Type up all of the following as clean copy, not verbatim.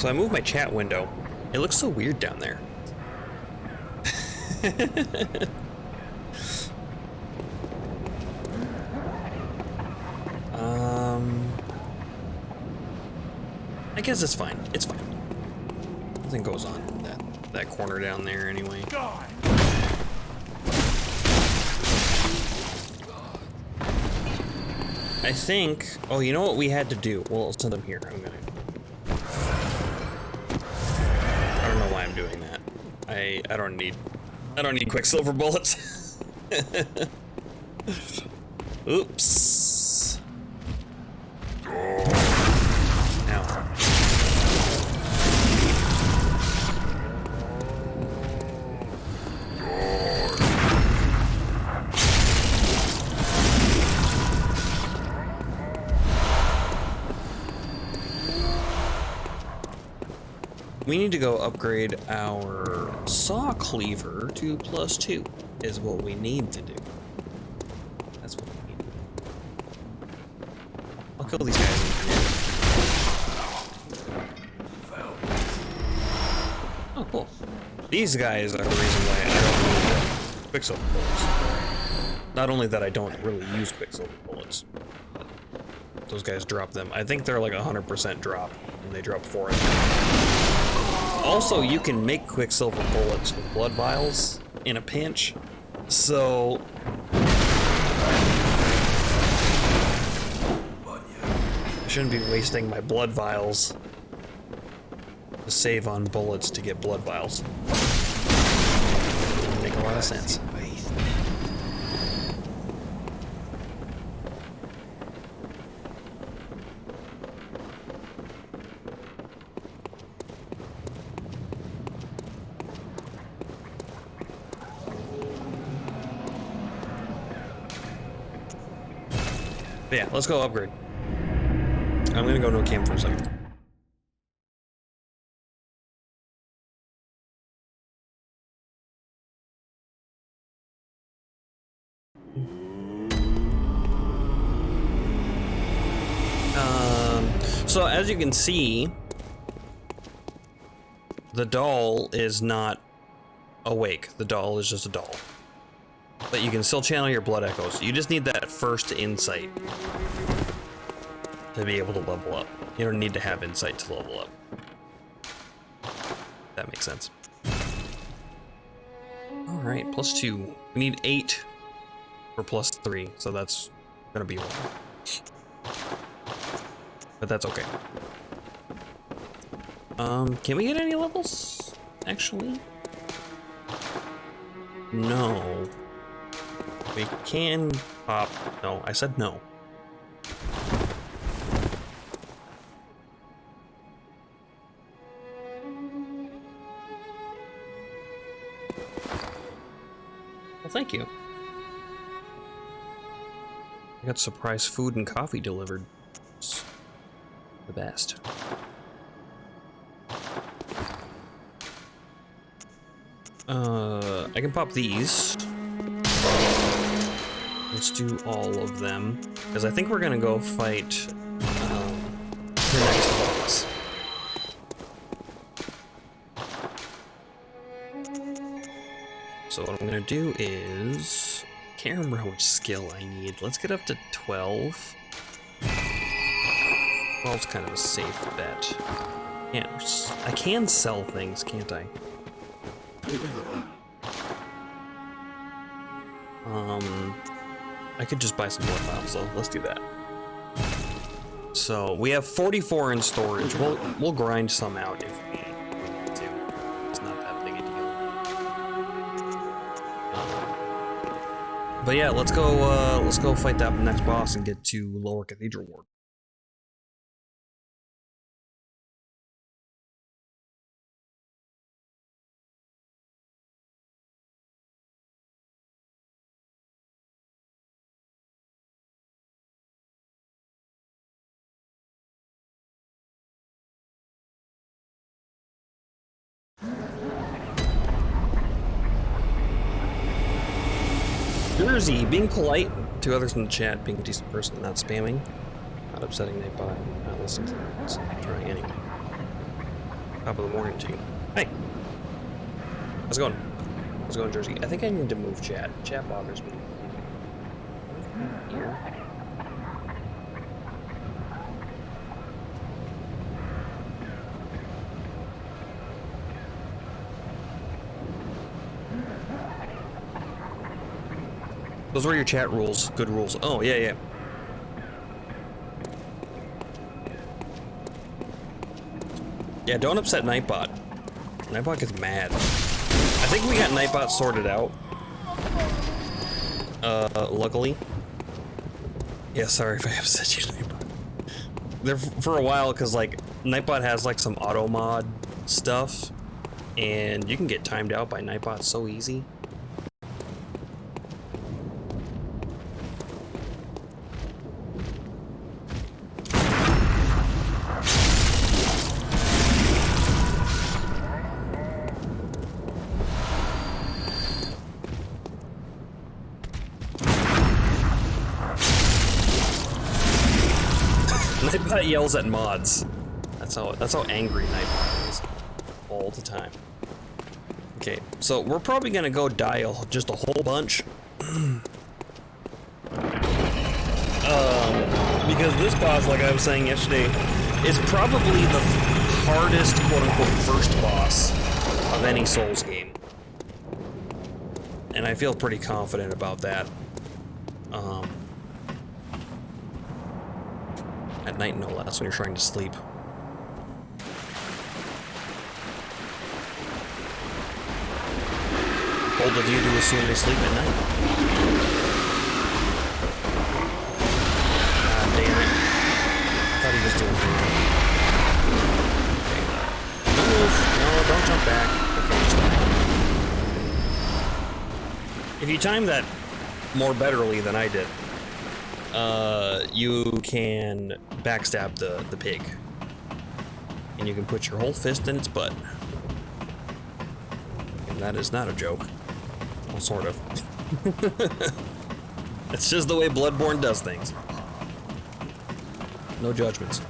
So I moved my chat window. It looks so weird down there. I guess it's fine. It's fine. Nothing goes on that corner down there anyway. I think. Oh, you know what we had to do? Well, I'll send them here. I don't know why I'm doing that. I don't need quicksilver bullets. Oops. Now. We need to go upgrade our saw cleaver to +2 is what we need to do. That's what we need. I'll kill these guys. Oh, cool. These guys are the reason why I don't use quicksilver bullets. Not only that I don't really use quicksilver bullets, but those guys drop them. I think they're like 100% drop, and they drop 4 of them. Also, you can make quicksilver bullets with blood vials in a pinch, so I shouldn't be wasting my blood vials to save on bullets to get blood vials. Make a lot of sense. But yeah, let's go upgrade. I'm gonna go no cam for a second. So as you can see, the doll is not awake. The doll is just a doll. But you can still channel your blood echoes. You just need that first insight to be able to level up. You don't need to have insight to level up. That makes sense. Alright, +2. We need 8 for +3, so that's gonna be 1. But that's okay. Can we get any levels? Actually? No. We can pop. No, I said no. Well, thank you. I got surprise food and coffee delivered. It's the best. I can pop these. Let's do all of them, because I think we're gonna go fight the next boss. So what I'm gonna do is, can't remember how much skill I need. Let's get up to 12. 12's kind of a safe bet. I can sell things, can't I? I could just buy some more files, so let's do that. So we have 44 in storage. We'll grind some out if we need to. It's not that big a deal. But yeah, let's go fight that next boss and get to Lower Cathedral Ward. Jersey, being polite to others in the chat, being a decent person, not spamming, not upsetting Nightbot, not listening to the notes, trying anyway. Top of the morning to you. Hey. How's it going? How's it going, Jersey? I think I need to move chat. Chat bothers me. Here. Those were your chat rules. Good rules. Oh, yeah, yeah. Yeah, don't upset Nightbot. Nightbot gets mad. I think we got Nightbot sorted out. Luckily. Yeah, sorry if I upset you, Nightbot. There for a while, because, like, Nightbot has, like, some auto mod stuff, and you can get timed out by Nightbot so easy. Nightbot yells at mods. That's how angry Nightbot is all the time. Okay, so we're probably gonna go die just a whole bunch. Because this boss, like I was saying yesterday, is probably the hardest quote-unquote first boss of any Souls game. And I feel pretty confident about that. At night, no less, when you're trying to sleep. Bold of you to assume they sleep at night. God damn it. I thought he was doing something. Okay. Don't move. No, don't jump back. Okay, just die. If you time that more betterly than I did, you can backstab the pig. And you can put your whole fist in its butt. And that is not a joke. Well, sort of. It's just the way Bloodborne does things. No judgments.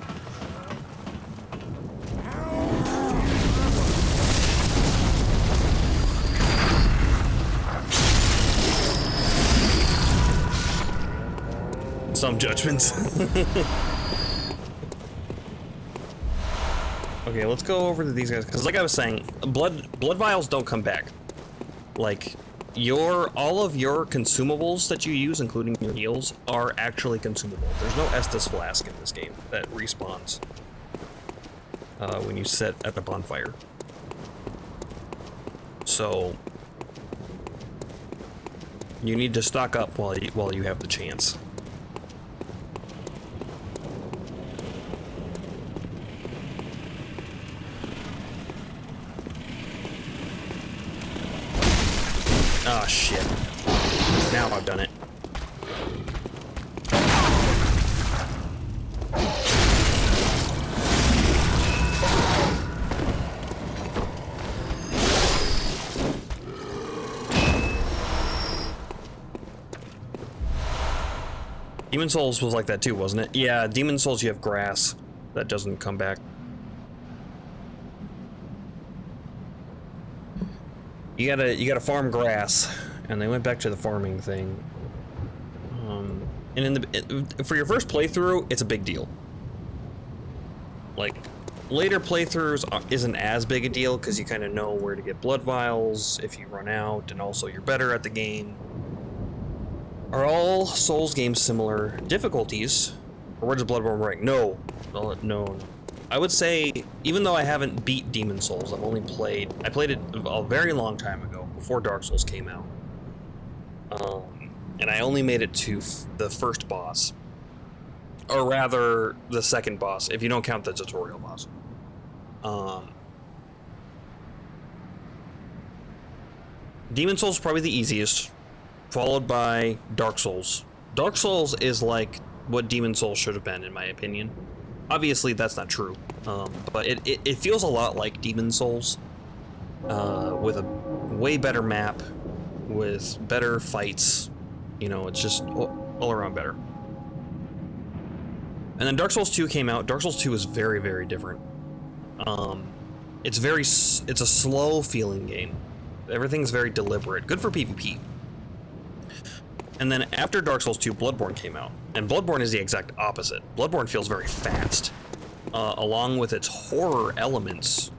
Some judgments. Okay, let's go over to these guys, because like I was saying, blood vials don't come back. Like, all of your consumables that you use, including your heals, are actually consumable. There's no Estus Flask in this game that respawns when you sit at the bonfire. So you need to stock up while you have the chance. Oh shit. Now I've done it. Demon Souls was like that too, wasn't it? Yeah, Demon Souls you have grass that doesn't come back. You gotta farm grass, and they went back to the farming thing. And for your first playthrough, it's a big deal. Like, later playthroughs isn't as big a deal because you kind of know where to get blood vials if you run out, and also you're better at the game. Are all Souls games similar difficulties? Or where does Bloodborne rank? No. I would say, even though I haven't beat Demon Souls, I played it a very long time ago, before Dark Souls came out. And I only made it to the first boss. Or rather, the second boss, if you don't count the tutorial boss. Demon Souls is probably the easiest, followed by Dark Souls. Dark Souls is like what Demon Souls should have been, in my opinion. Obviously, that's not true, but it feels a lot like Demon Souls, with a way better map, with better fights. You know, it's just all around better. And then Dark Souls 2 came out. Dark Souls 2 is very, very different. it's a slow feeling game. Everything's very deliberate. Good for PvP. And then after Dark Souls 2, Bloodborne came out. And Bloodborne is the exact opposite. Bloodborne feels very fast. Along with its horror elements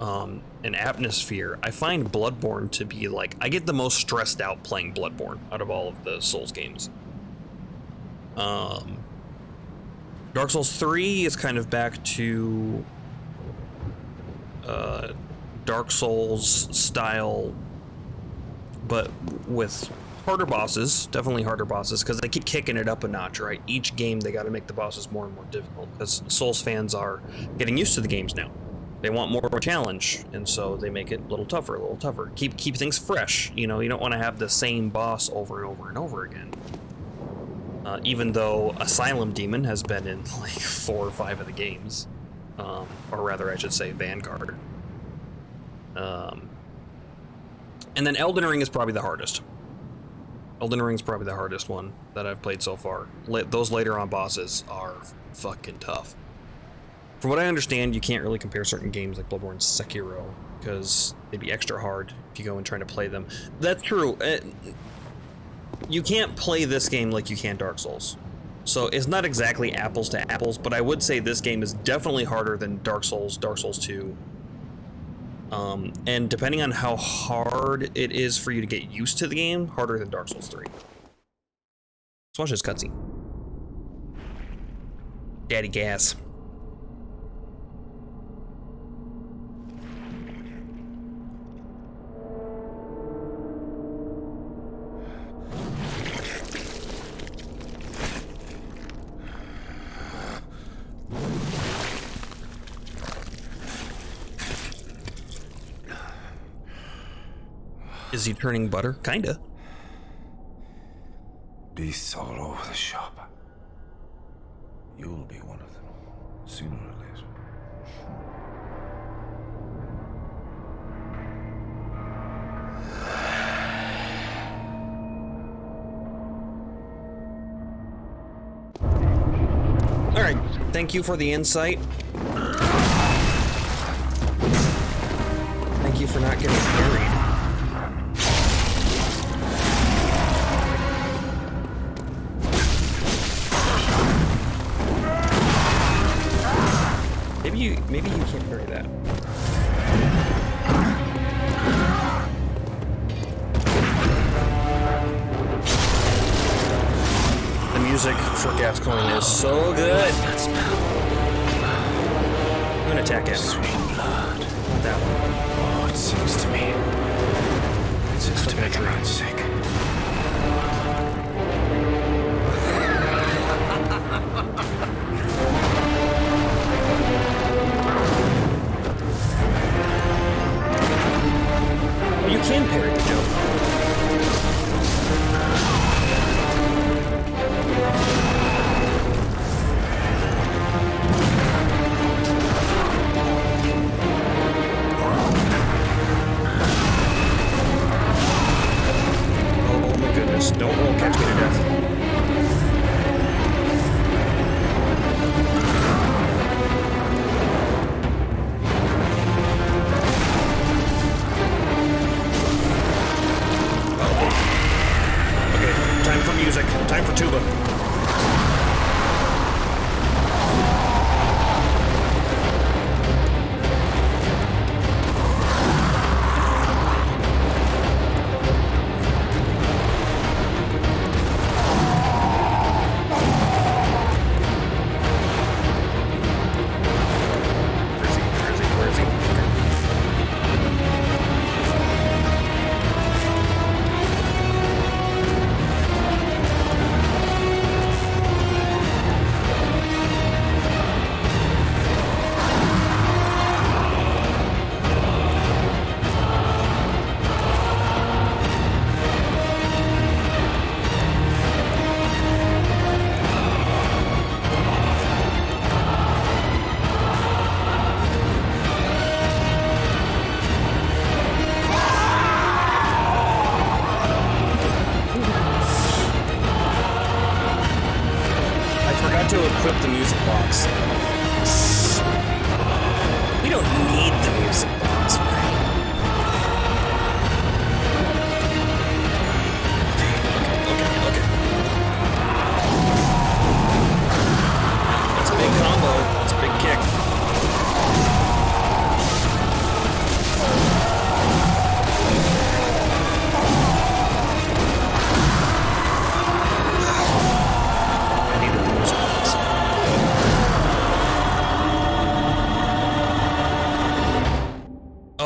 and atmosphere, I find Bloodborne to be like, I get the most stressed out playing Bloodborne out of all of the Souls games. Dark Souls 3 is kind of back to Dark Souls style, but with harder bosses, definitely harder bosses, because they keep kicking it up a notch, right? Each game they got to make the bosses more and more difficult, because Souls fans are getting used to the games now. They want more of a challenge, and so they make it a little tougher, keep things fresh. You know, you don't want to have the same boss over and over and over again. Even though Asylum Demon has been in like 4 or 5 of the games, or rather I should say Vanguard. And then Elden Ring is probably the hardest. Elden Ring's probably the hardest one that I've played so far. Those later on bosses are fucking tough. From what I understand, you can't really compare certain games like Bloodborne and Sekiro, because they'd be extra hard if you go and try to play them. That's true. You can't play this game like you can Dark Souls. So it's not exactly apples to apples, but I would say this game is definitely harder than Dark Souls 2. And depending on how hard it is for you to get used to the game, harder than Dark Souls 3. Let's watch this cutscene. Daddy gas. Is he turning butter? Kinda. Beasts all over the shop. You'll be one of them, sooner or later. All right, thank you for the insight. Thank you for not getting buried. Maybe you can't carry that. The music for Gascoigne is so good. I'm gonna attack it. Sweet blood. Not that one. Oh, it seems to me it's enough to make a man sick. You can parry the joke.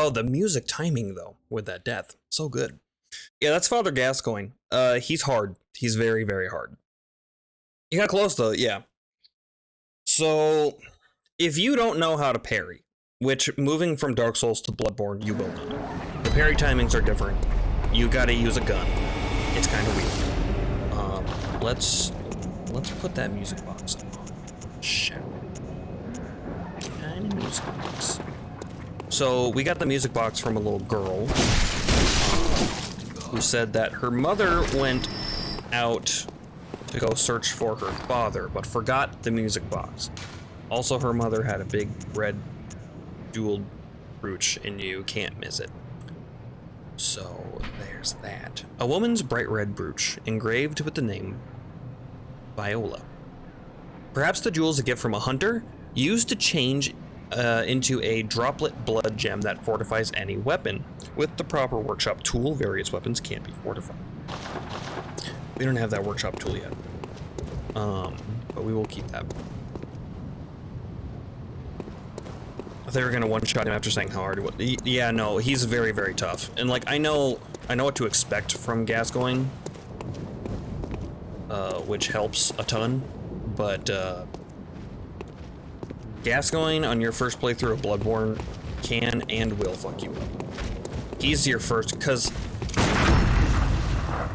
Oh, the music timing though with that death, so good. Yeah, that's Father Gascoigne. He's hard. He's very, very hard. You got close though, yeah. So, if you don't know how to parry, which moving from Dark Souls to Bloodborne, you will not. The parry timings are different. You gotta use a gun. It's kind of weird. Let's put that music box on. Shit. Tiny music box. So we got the music box from a little girl who said that her mother went out to go search for her father, but forgot the music box. Also, her mother had a big red jeweled brooch, and you can't miss it. So there's that. A woman's bright red brooch, engraved with the name Viola. Perhaps the jewel is a gift from a hunter, used to change into a droplet blood gem that fortifies any weapon. With the proper workshop tool, various weapons can be fortified. We don't have that workshop tool yet. But we will keep that. They were gonna one-shot him after saying how hard he was. Yeah, no, he's very, very tough. And like, I know what to expect from Gascoigne, which helps a ton. But Gascoigne on your first playthrough of Bloodborne can and will fuck you up. He's your first, because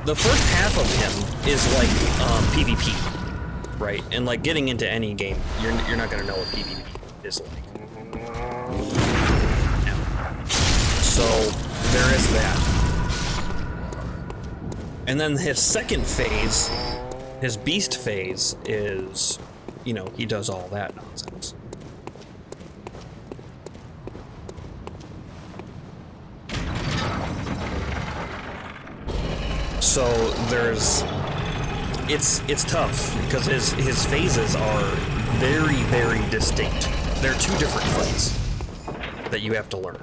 the first half of him is like PvP, right? And like getting into any game, you're not gonna know what PvP is like. So there is that. And then his second phase, his beast phase, is, you know, he does all that nonsense. So there's, it's tough because his phases are very, very distinct. They're two different fights that you have to learn.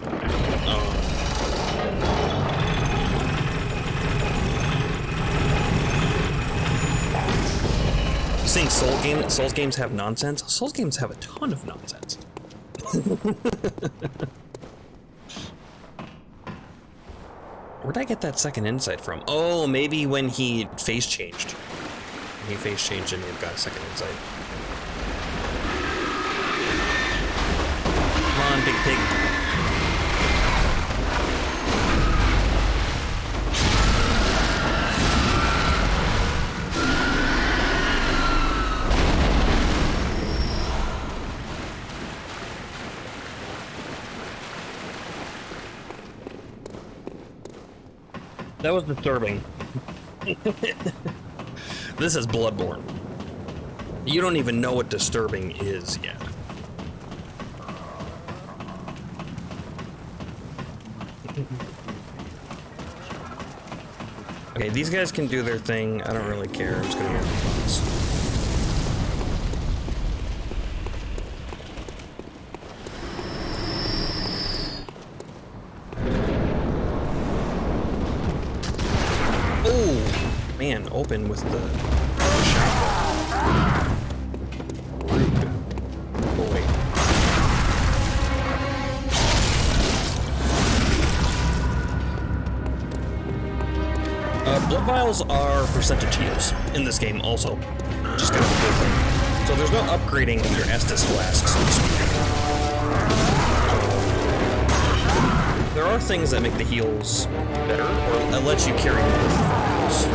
Saying Souls games have nonsense. Souls games have a ton of nonsense. Where'd I get that second insight from? Oh, maybe when he face changed. He face changed and he got a second insight. Come on, big pig. That was disturbing. This is Bloodborne. You don't even know what disturbing is yet. Okay, these guys can do their thing. I don't really care. I'm just gonna get the box. Man, open with the shotgun. Rude. Oh, wait. Blood vials are percentage heals in this game also. Just kind of a cool thing. So there's no upgrading your Estus flask, so to speak. There are things that make the heals better, or that let you carry more vials.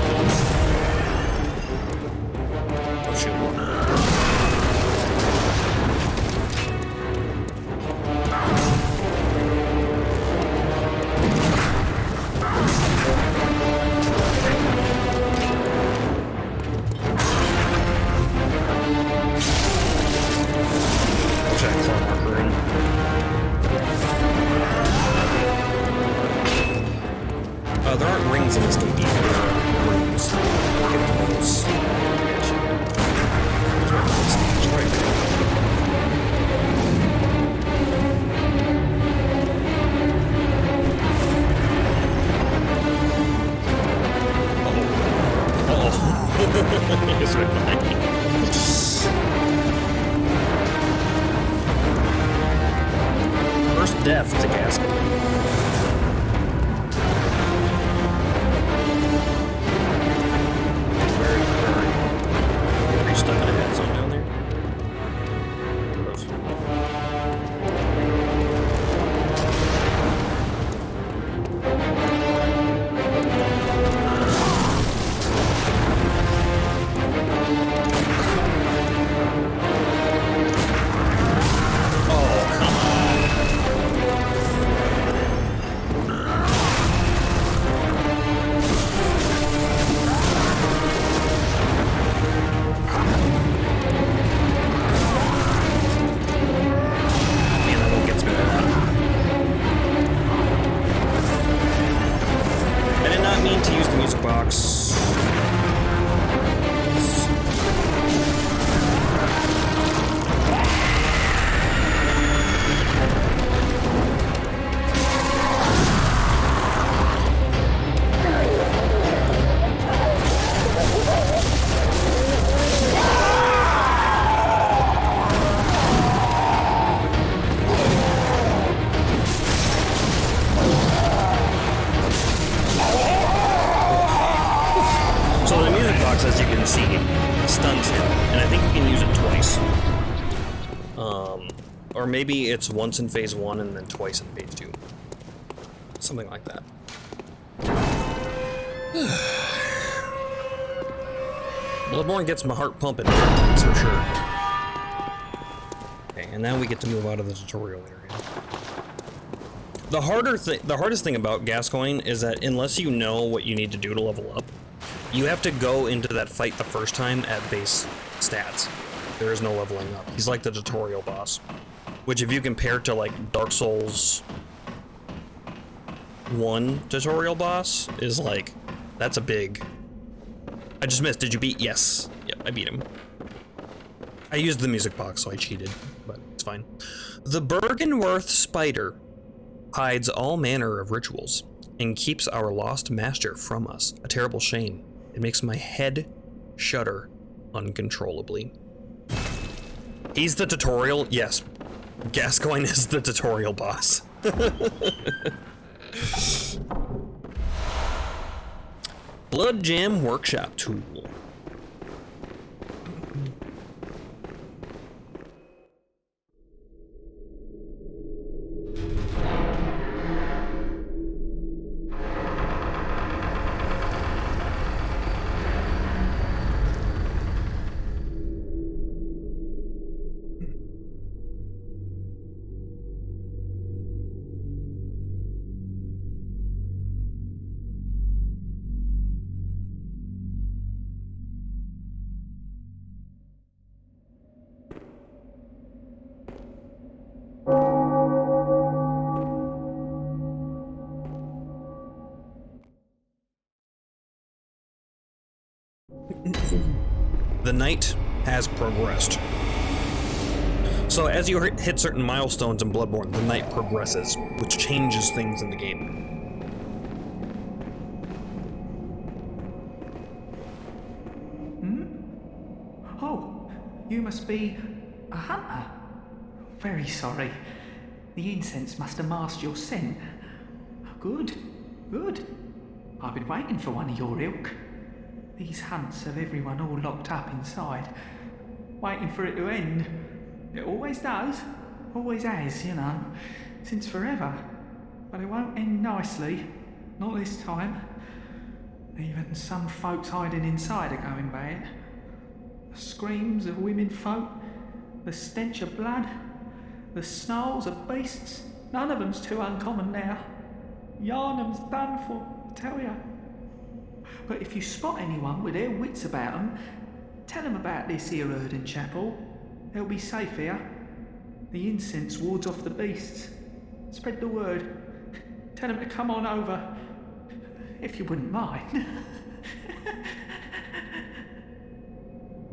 Oh shoot. There aren't rings in this game either. There are rooms. It's right behind me. First death to Gaskin. Are you stuck in a head zone down there? Gross. As you can see, stuns him, and I think you can use it twice. Or maybe it's once in phase 1 and then twice in phase 2. Something like that. Bloodborne gets my heart pumping, for sure. Okay, and now we get to move out of the tutorial area. The hardest thing about Gascoigne is that unless you know what you need to do to level up, you have to go into that fight the first time at base stats. There is no leveling up. He's like the tutorial boss. Which if you compare to like Dark Souls 1 tutorial boss, is like, that's a big... I just missed. Did you beat? Yes. Yep, I beat him. I used the music box, so I cheated, but it's fine. The Bergenworth Spider hides all manner of rituals and keeps our lost master from us. A terrible shame. It makes my head shudder uncontrollably. He's the tutorial? Yes. Gascoigne is the tutorial boss. Blood Jam Workshop Tool. The night has progressed. So as you hit certain milestones in Bloodborne, the night progresses, which changes things in the game. Oh, you must be a hunter. Very sorry. The incense must have masked your scent. Good, good. I've been waiting for one of your ilk. These hunts have everyone all locked up inside, waiting for it to end. It always does, always has, you know, since forever. But it won't end nicely, not this time. Even some folks hiding inside are going bad. The screams of women folk, the stench of blood, the snarls of beasts, none of them's too uncommon now. Yharnam's done for, I tell ya. But if you spot anyone with their wits about them, tell them about this here Erden Chapel. They'll be safe here. The incense wards off the beasts. Spread the word. Tell them to come on over, if you wouldn't mind.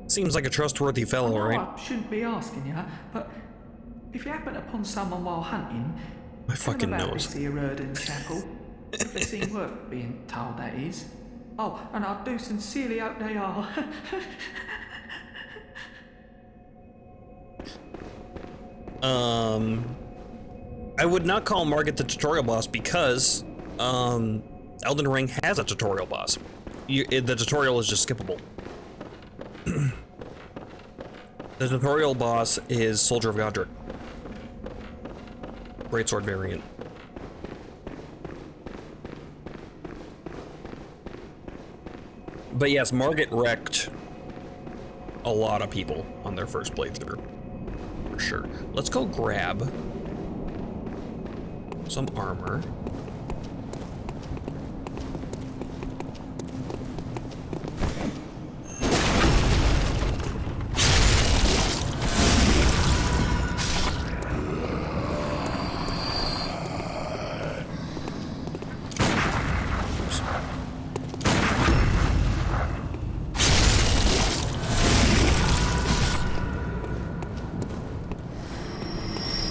Seems like a trustworthy fellow, right? I shouldn't be asking you, but if you happen upon someone while hunting, my fucking tell them about nose. This here Erden Chapel. If they seem worth being told, that is. Oh, and I do sincerely hope they are. I would not call Margit the tutorial boss because Elden Ring has a tutorial boss. The tutorial is just skippable. The tutorial boss is Soldier of Godric. Greatsword variant. But yes, Margit wrecked a lot of people on their first playthrough. For sure. Let's go grab some armor.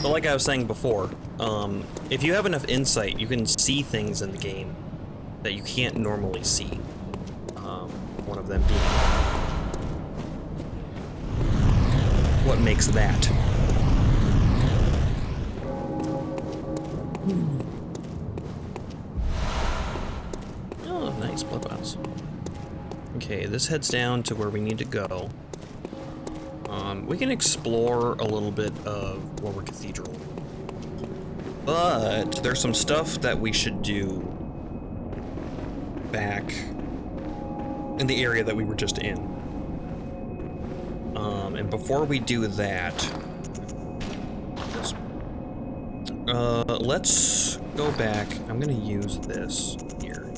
But like I was saying before, if you have enough insight, you can see things in the game that you can't normally see. One of them being what makes that. Oh, nice blood vials. Okay, this heads down to where we need to go. We can explore a little bit of Lower Cathedral, but there's some stuff that we should do back in the area that we were just in. And before we do that, let's go back. I'm gonna use this here.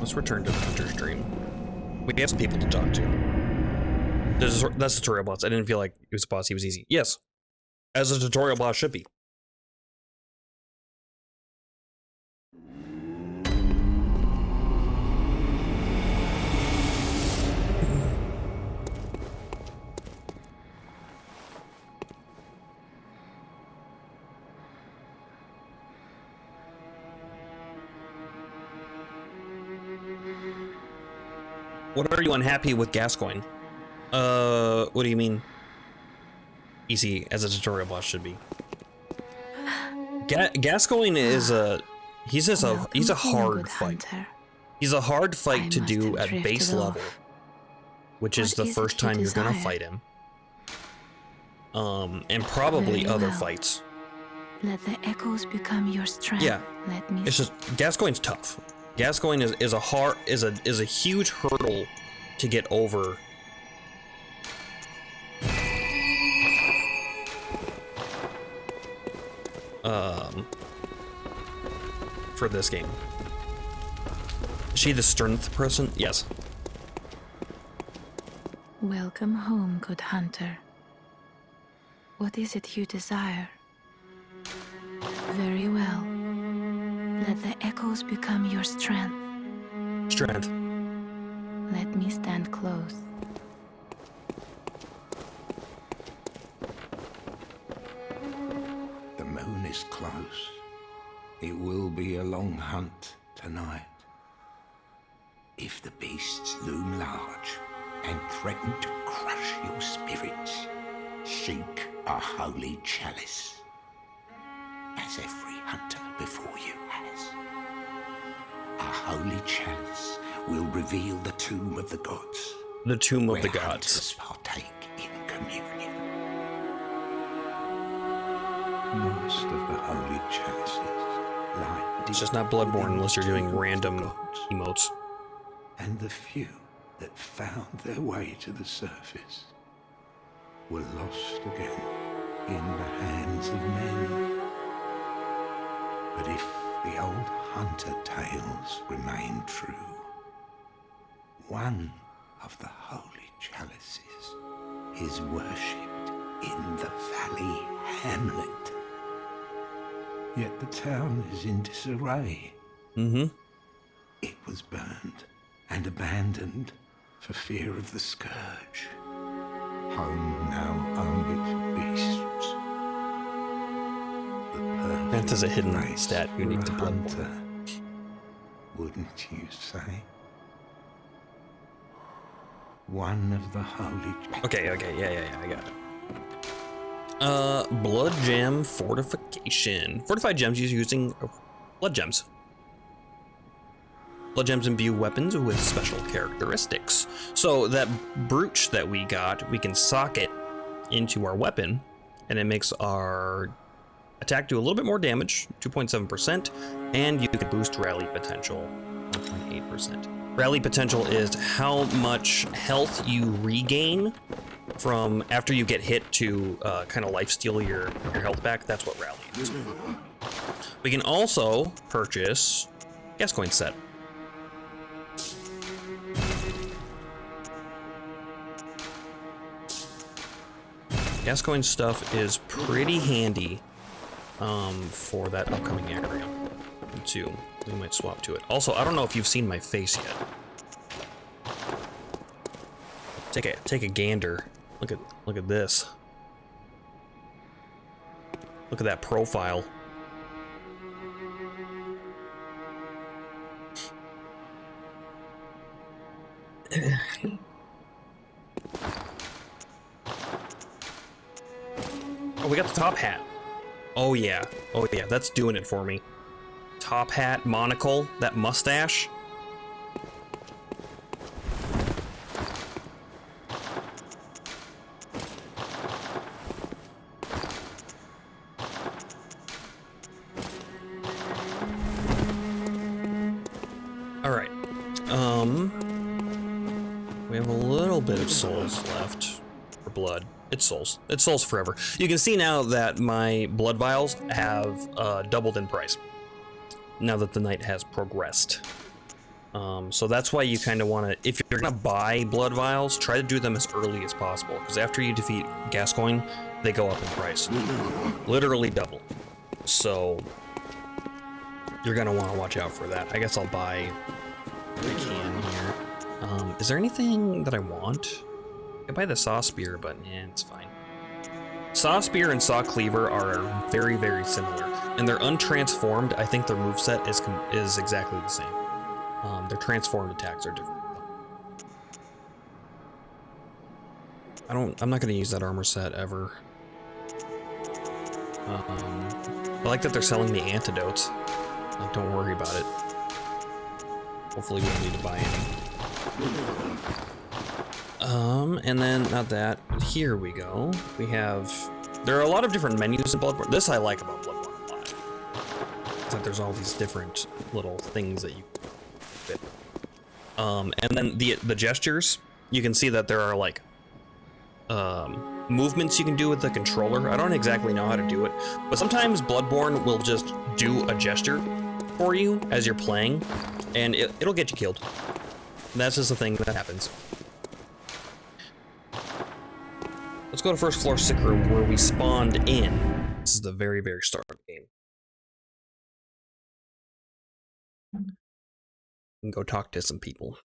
Let's return to the Hunter's Dream. We have some people to talk to. That's the tutorial boss. I didn't feel like he was a boss. He was easy. Yes. As a tutorial boss should be. What are you unhappy with Gascoigne? What do you mean? Easy, as a tutorial boss should be. Gascoigne is he's a hard fight. He's a hard fight to do at base level, which is the first time you're gonna fight him. And probably other fights. Let the echoes become your strength. Yeah, it's just Gascoigne's tough. Gascoigne is a huge hurdle to get over. For this game. Is she the strength person? Yes. Welcome home, good hunter. What is it you desire? Very well. Let the echoes become your strength. Strength. Let me stand close. The moon is close. It will be a long hunt tonight. If the beasts loom large and threaten to crush your spirits, seek a holy chalice, as every hunter before you has. A holy chalice will reveal the tomb of the gods. The tomb of the where gods. hunters partake in communion. Most of the holy chalices lie It's just not Bloodborne within unless you're the doing tombs of random gods. emotes. And the few that found their way to the surface were lost again in the hands of men. But if the old hunter tales remain true, one of the holy chalices is worshipped in the valley hamlet. Yet the town is in disarray. Mm-hmm. It was burned and abandoned for fear of the scourge. Home now only to beasts. That is a hidden Race stat unique to for a Bloodborne. hunter, wouldn't you say? one of the holy... Okay, yeah, I got it. Blood gem fortification. Fortified gems using blood gems. Blood gems imbue weapons with special characteristics. So that brooch that we got, we can sock it into our weapon, and it makes our attack do a little bit more damage, 2.7%, and you can boost rally potential, 1.8%. Rally potential is how much health you regain from after you get hit to kind of lifesteal your health back. That's what rally is. We can also purchase Gascoigne set. Gascoigne stuff is pretty handy for that upcoming area too. We might swap to it. Also, I don't know if you've seen my face yet. Take a gander. Look at this. Look at that profile. Oh, we got the top hat. Oh yeah, that's doing it for me. Top hat, monocle, that mustache. All right. We have a little bit of souls left for blood. It's souls. It's souls forever. You can see now that my blood vials have doubled in price now that the night has progressed. So that's why you kind of want to, if you're gonna buy blood vials, try to do them as early as possible, because after you defeat Gascoigne, they go up in price, literally double. So you're gonna want to watch out for that. I guess I'll buy what I can here. Is there anything that I want? I could buy the saw spear, but yeah, it's fine. Saw spear and saw cleaver are very, very similar, and they're untransformed. I think their moveset is exactly the same. Their transformed attacks are different. I'm not gonna use that armor set ever. I like that they're selling the antidotes. Like, don't worry about it. Hopefully we don't need to buy any. And then, not that, but here we go. We have, there are a lot of different menus in Bloodborne. This I like about Bloodborne a lot. It's that there's all these different little things that you fit. And then the gestures, you can see that there are like, movements you can do with the controller. I don't exactly know how to do it, but sometimes Bloodborne will just do a gesture for you as you're playing, and it'll get you killed. And that's just the thing that happens. Let's go to first floor sick room where we spawned in. This is the very, very start of the game. And go talk to some people.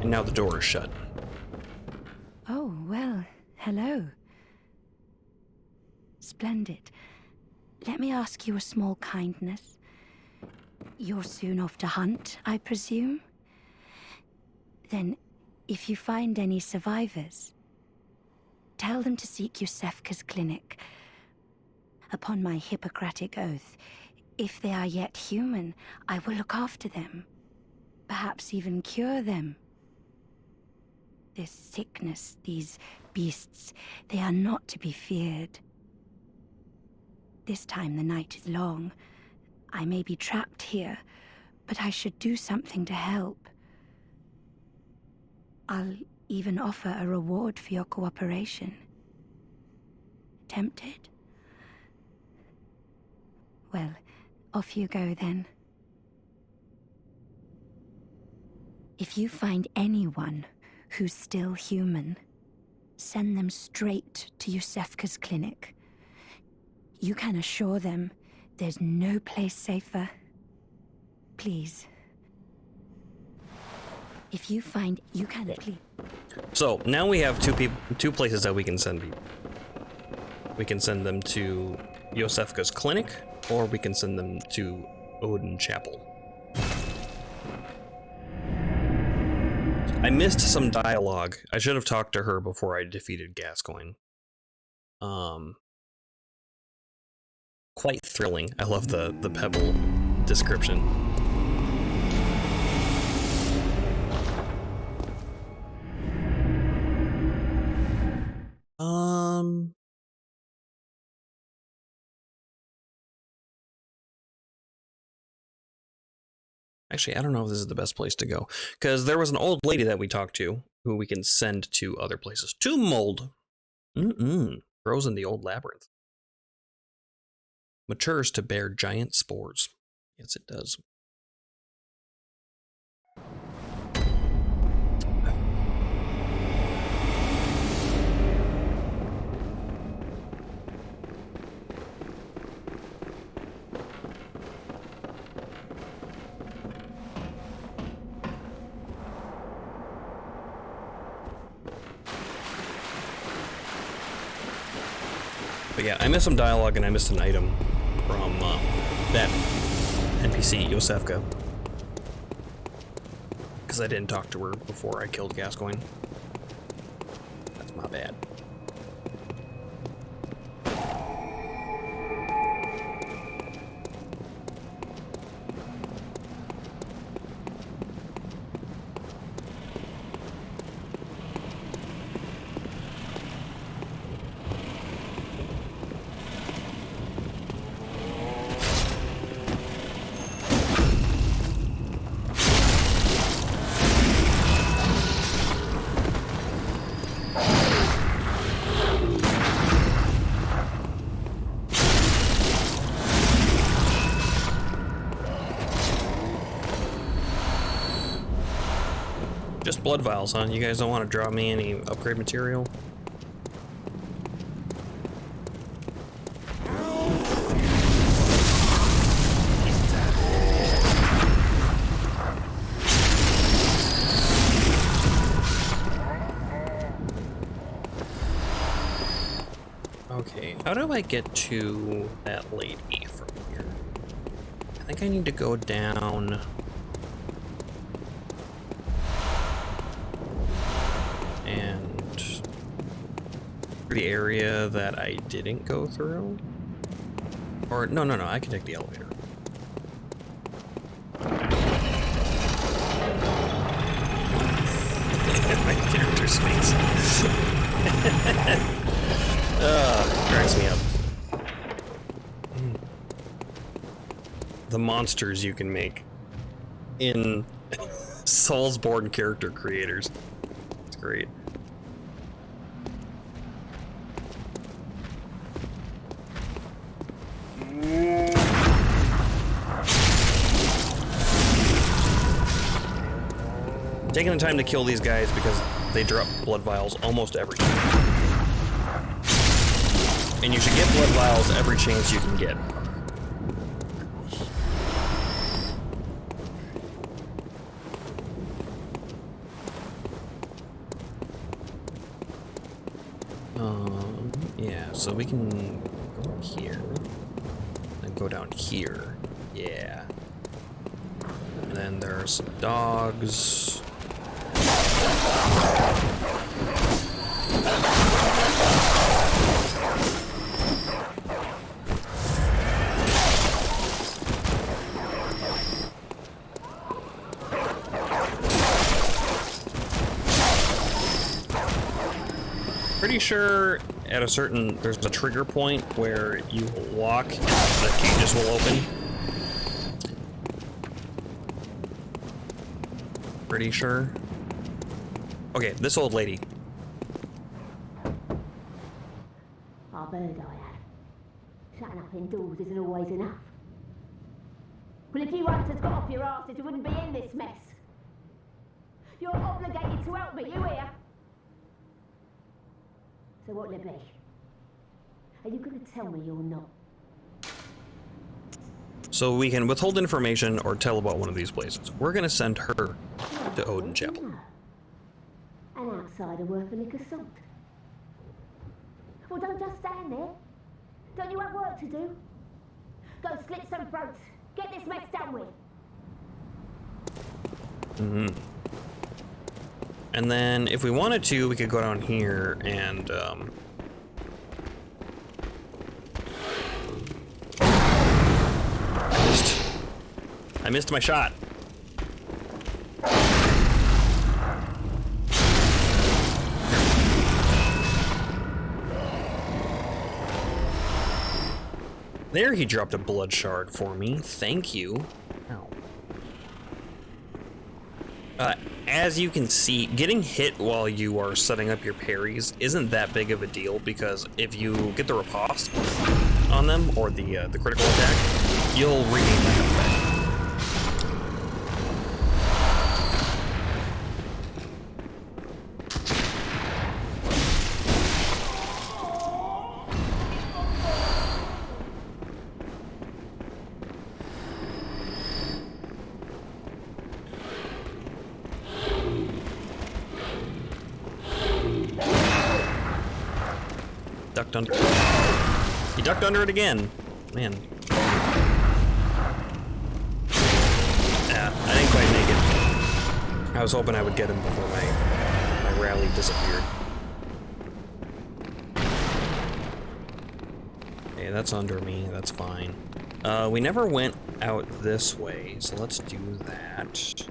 And now the door is shut. Oh, well, hello. Splendid. Let me ask you a small kindness. You're soon off to hunt, I presume? Then, if you find any survivors, tell them to seek Yusefka's clinic. Upon my Hippocratic oath, if they are yet human, I will look after them. Perhaps even cure them. This sickness, these beasts, they are not to be feared. This time the night is long. I may be trapped here, but I should do something to help. I'll even offer a reward for your cooperation. Tempted? Well, off you go then. If you find anyone who's still human, send them straight to Yusefka's clinic. You can assure them there's no place safer. Please. If you find you can please. So now we have two places that we can send people. We can send them to Yosefka's clinic, or we can send them to Odin Chapel. I missed some dialogue. I should have talked to her before I defeated Gascoigne. Quite thrilling. I love the pebble description. Actually, I don't know if this is the best place to go, because there was an old lady that we talked to who we can send to other places. To Mold. Grows in the old labyrinth. Matures to bear giant spores. Yes, it does. But yeah, I missed some dialogue and I missed an item from that NPC, Yosefka. Because I didn't talk to her before I killed Gascoigne. That's my bad. Just blood vials, huh? You guys don't want to drop me any upgrade material? Okay, how do I get to that lady from here? I think I need to go down... the area that I didn't go through? Or, no, I can take the elevator. My character's face. Cracks me up. The monsters you can make in Soulsborne character creators. It's great. Taking the time to kill these guys because they drop blood vials almost every time. And you should get blood vials every chance you can get. Yeah, so we can go here. And go down here. Yeah. And then there are some dogs. Pretty sure at a certain, there's a trigger point where you walk and the cages will open. Pretty sure. Okay, this old lady. Our bird I have. Shutting up indoors isn't always enough. Well, if you hunters got off your asses, you wouldn't be in this mess. You're obligated to help me, you hear? So what'll it be? Are you going to tell me you're not? So we can withhold information or tell about one of these places. We're going to send her to Odin Chapel. An outsider worth a lick of salt. Well, don't just stand there. Don't you have work to do? Go slit some throats. Get this mess done with. And then, if we wanted to, we could go down here and, I missed my shot. There, he dropped a blood shard for me. Thank you. Ow. As you can see, getting hit while you are setting up your parries isn't that big of a deal, because if you get the riposte on them, or the critical attack, you'll regain that health back. Ducked under. He ducked under it again. Man. Yeah, I didn't quite make it. I was hoping I would get him before my rally disappeared. Okay, that's under me. That's fine. We never went out this way, so let's do that.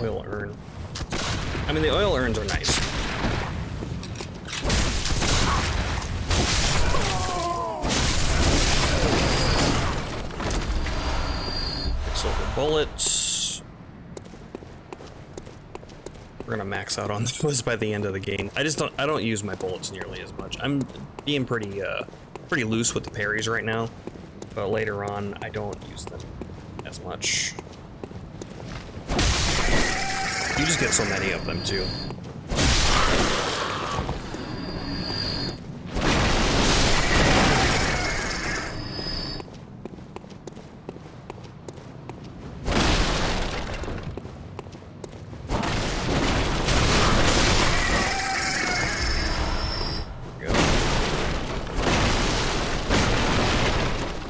Oil urn. I mean, the oil urns are nice. Silver bullets. We're gonna max out on those by the end of the game. I don't use my bullets nearly as much. I'm being pretty loose with the parries right now, but later on I don't use them as much. You just get so many of them, too.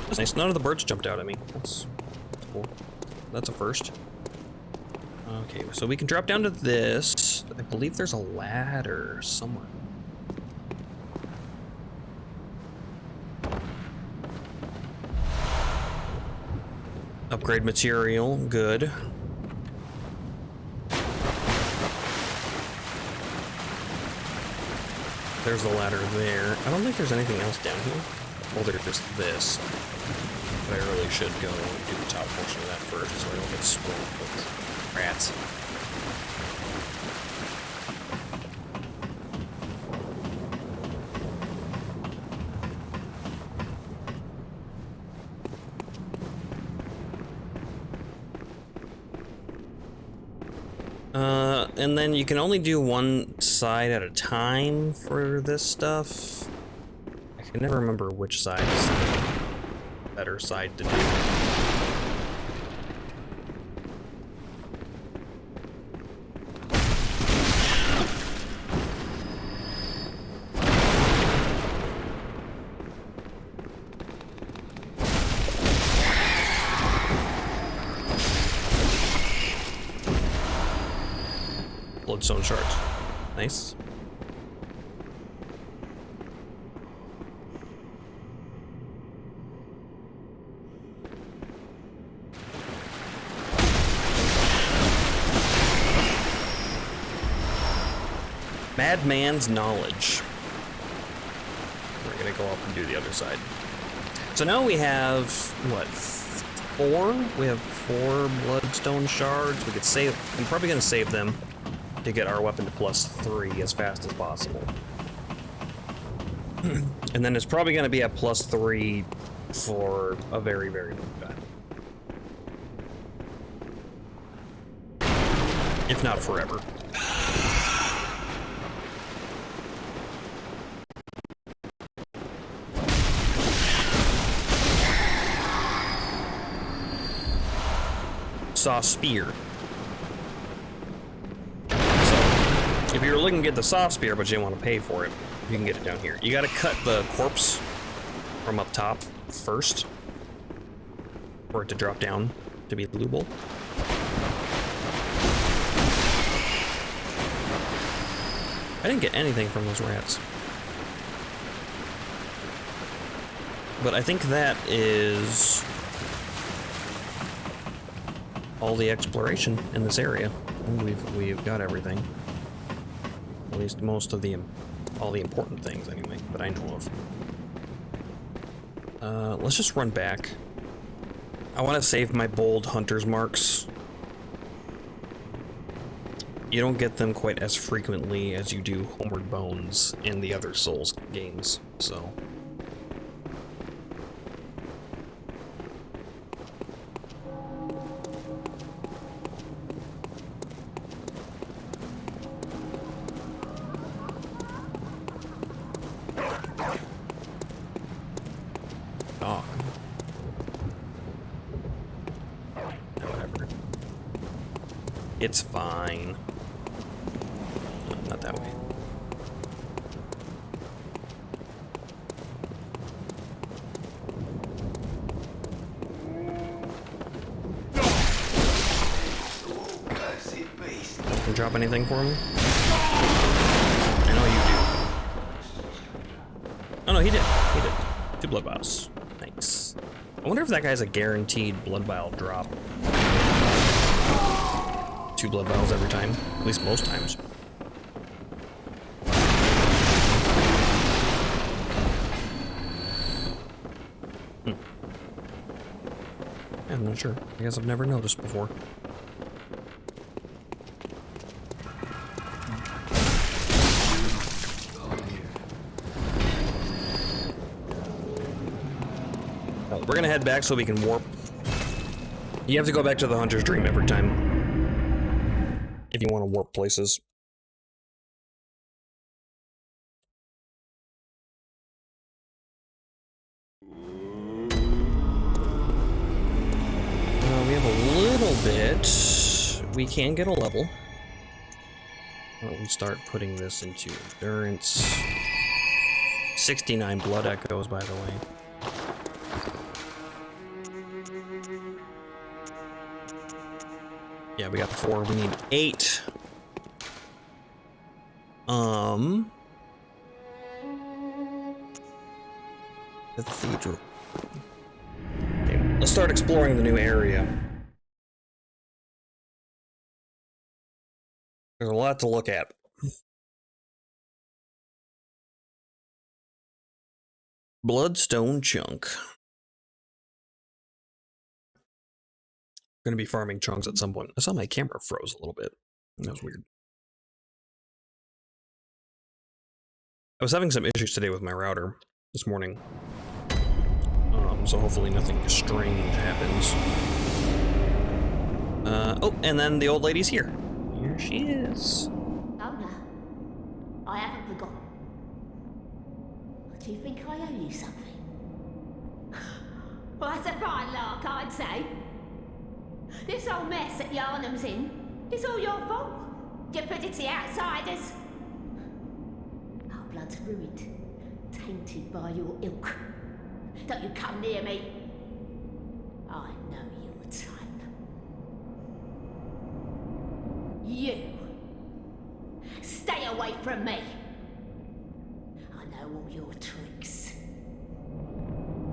That's nice. None of the birds jumped out at me. That's cool. That's a first. Okay, so we can drop down to this. I believe there's a ladder somewhere. Upgrade material, good. There's the ladder there. I don't think there's anything else down here. Well, there's just this. But I really should go do the top portion of that first so I don't get spoiled with rats. And then you can only do one side at a time for this stuff. I can never remember which side is the better side to do. Bloodstone shards. Nice. Madman's knowledge. We're gonna go up and do the other side. So now we have, what, 4? We have 4 bloodstone shards. We could save, I'm probably gonna save them to get our weapon to +3 as fast as possible. And then it's probably going to be at +3 for a very, very long time. If not forever. Saw spear. So, if you're looking to get the saw spear, but you didn't want to pay for it, you can get it down here. You gotta cut the corpse from up top first for it to drop down to be lootable. I didn't get anything from those rats. But I think that is all the exploration in this area. We've got everything. At least most of the all the important things anyway that I know of. Let's just run back. I want to save my bold hunter's marks. You don't get them quite as frequently as you do Homeward Bones in the other Souls games, so. Whatever. It's fine. Not that way. Can you drop anything for me? I know you do. Oh no, he did. He did. 2 blood vials. Thanks. I wonder if that guy's a guaranteed blood vial drop. 2 blood vials every time. At least most times. I'm not sure. I guess I've never noticed before. We're gonna head back so we can warp. You have to go back to the Hunter's Dream every time if you want to warp places. We have a little bit. We can get a level. Why don't we start putting this into endurance? 69 blood echoes, by the way. Yeah, we got 4. We need 8. Cathedral. Okay, let's start exploring the new area. There's a lot to look at. Bloodstone chunk. Gonna be farming chunks at some point. I saw my camera froze a little bit. That was weird. I was having some issues today with my router this morning. So hopefully nothing strange happens. Oh, and then the old lady's here. Here she is. Oh no, I haven't forgotten. Do you think I owe you something? Well, that's a fine lark, I'd say. This whole mess that Yharnam's in, it's all your fault. Stupidity outsiders. Our blood's ruined, tainted by your ilk. Don't you come near me. I know your type. You. Stay away from me. I know all your tricks.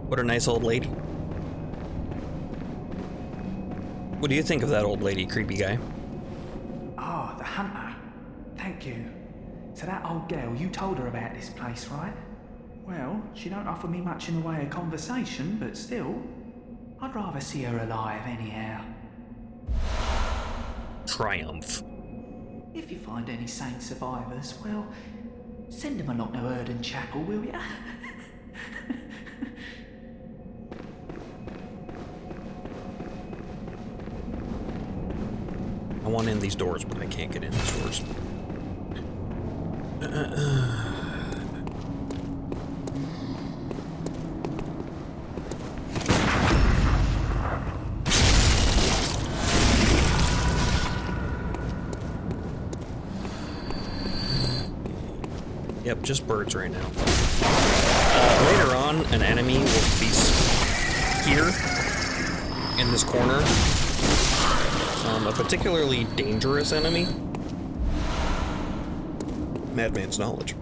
What a nice old lady. What do you think of that old lady, creepy guy? Ah, the hunter. Thank you. So that old girl, you told her about this place, right? Well, she don't offer me much in the way of conversation, but still, I'd rather see her alive anyhow. Triumph. If you find any saint survivors, well, send them along to Erden Chapel, will ya? I want in these doors, but I can't get in these doors. Yep, just birds right now. Later on, an enemy will be here in this corner. A particularly dangerous enemy. Madman's knowledge.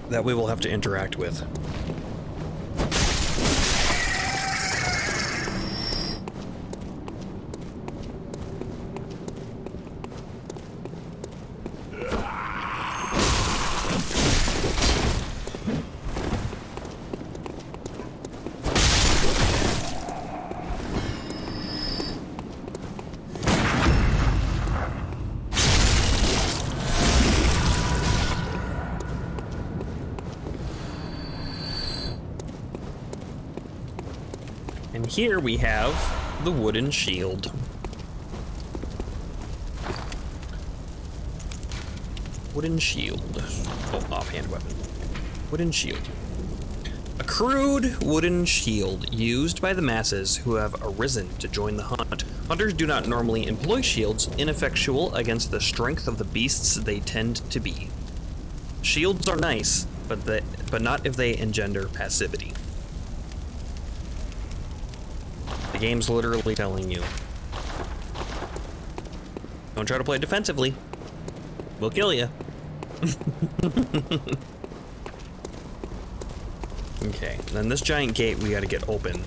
That we will have to interact with. And here we have the wooden shield. Wooden shield. Oh, offhand weapon. Wooden shield. A crude wooden shield used by the masses who have arisen to join the hunt. Hunters do not normally employ shields, ineffectual against the strength of the beasts they tend to be. Shields are nice, but not if they engender passivity. The game's literally telling you. Don't try to play defensively. We'll kill you. Okay, then this giant gate we gotta get open,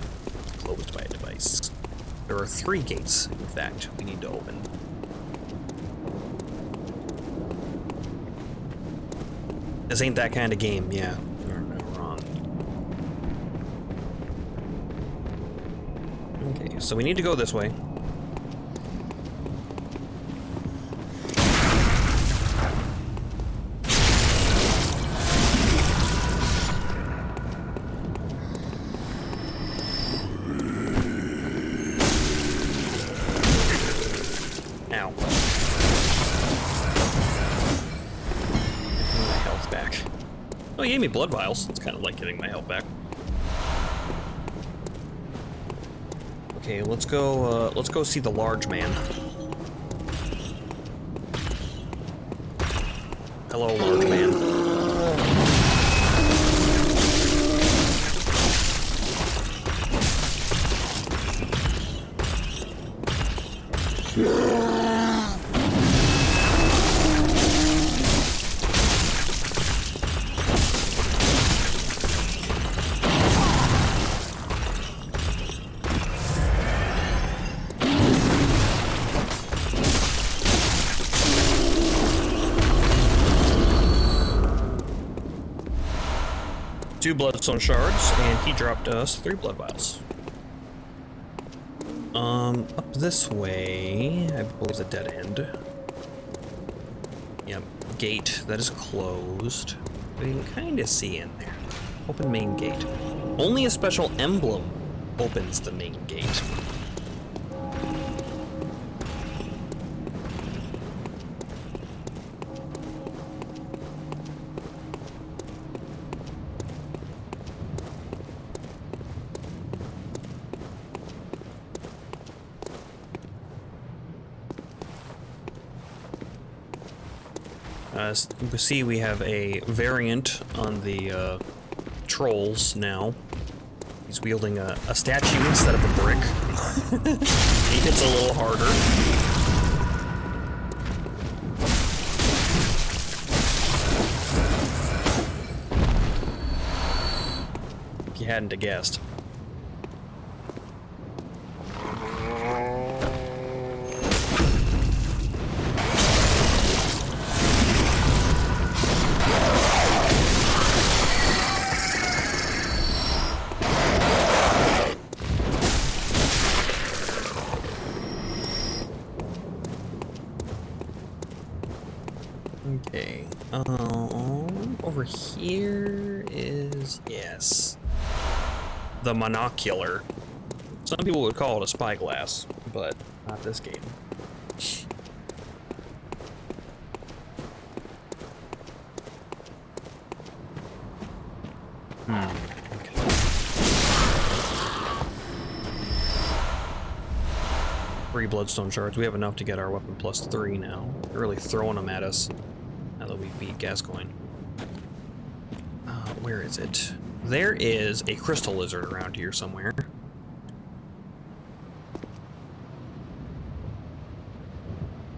closed by a device. There are 3 gates, in fact, we need to open. This ain't that kind of game, yeah. You're not wrong. Okay, so we need to go this way. Ow. My health back. Oh, he gave me blood vials. It's kind of like getting my health back. Okay, let's go see the large man. Hello, large man. Two bloodstone shards, and he dropped us 3 blood vials. Up this way, I believe is a dead end. Yep, gate that is closed. But you can kind of see in there. Open main gate. Only a special emblem opens the main gate. You see we have a variant on the trolls now. He's wielding a statue instead of a brick. He hits a little harder. If you hadn't guessed. Okay, over here is is. Yes. The monocular. Some people would call it a spyglass, but not this game. Okay. 3 bloodstone shards. We have enough to get our weapon +3 now. They're really throwing them at us now that we beat Gascoigne. Where is it? There is a crystal lizard around here somewhere.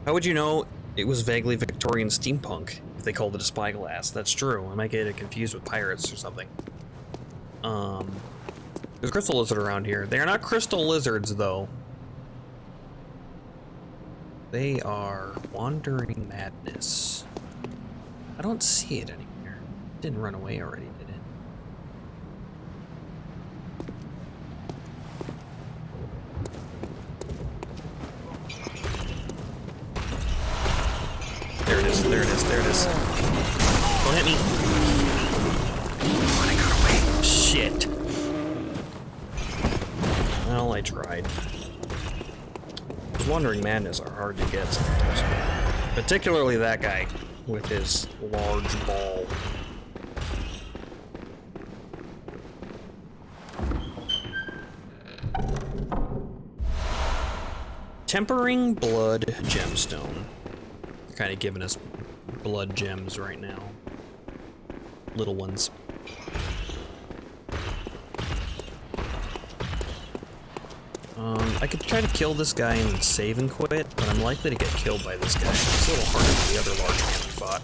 How would you know it was vaguely Victorian steampunk if they called it a spyglass? That's true. I might get it confused with pirates or something. There's a crystal lizard around here. They are not crystal lizards, though. They are wandering madness. I don't see it anywhere. It didn't run away already, did it? There it is, there it is, there it is. Don't hit me. Oh, I got away. Shit. Well, I tried. Those wandering madness are hard to get sometimes. Particularly that guy with his large ball. Tempering blood gemstone. They're kind of giving us blood gems right now. Little ones. I could try to kill this guy and save and quit, but I'm likely to get killed by this guy. It's a little harder than the other large man we fought.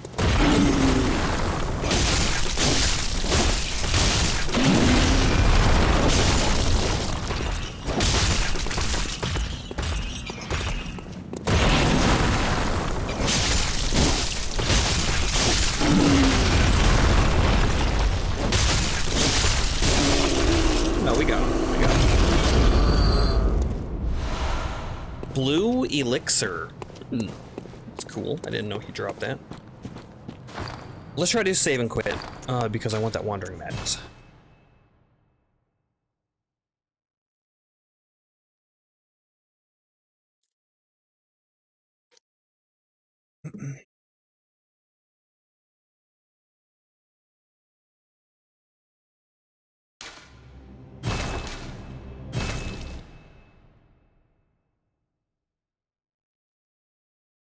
No, we got him. We got him. Blue elixir. That's cool. I didn't know he dropped that. Let's try to save and quit, because I want that wandering madness.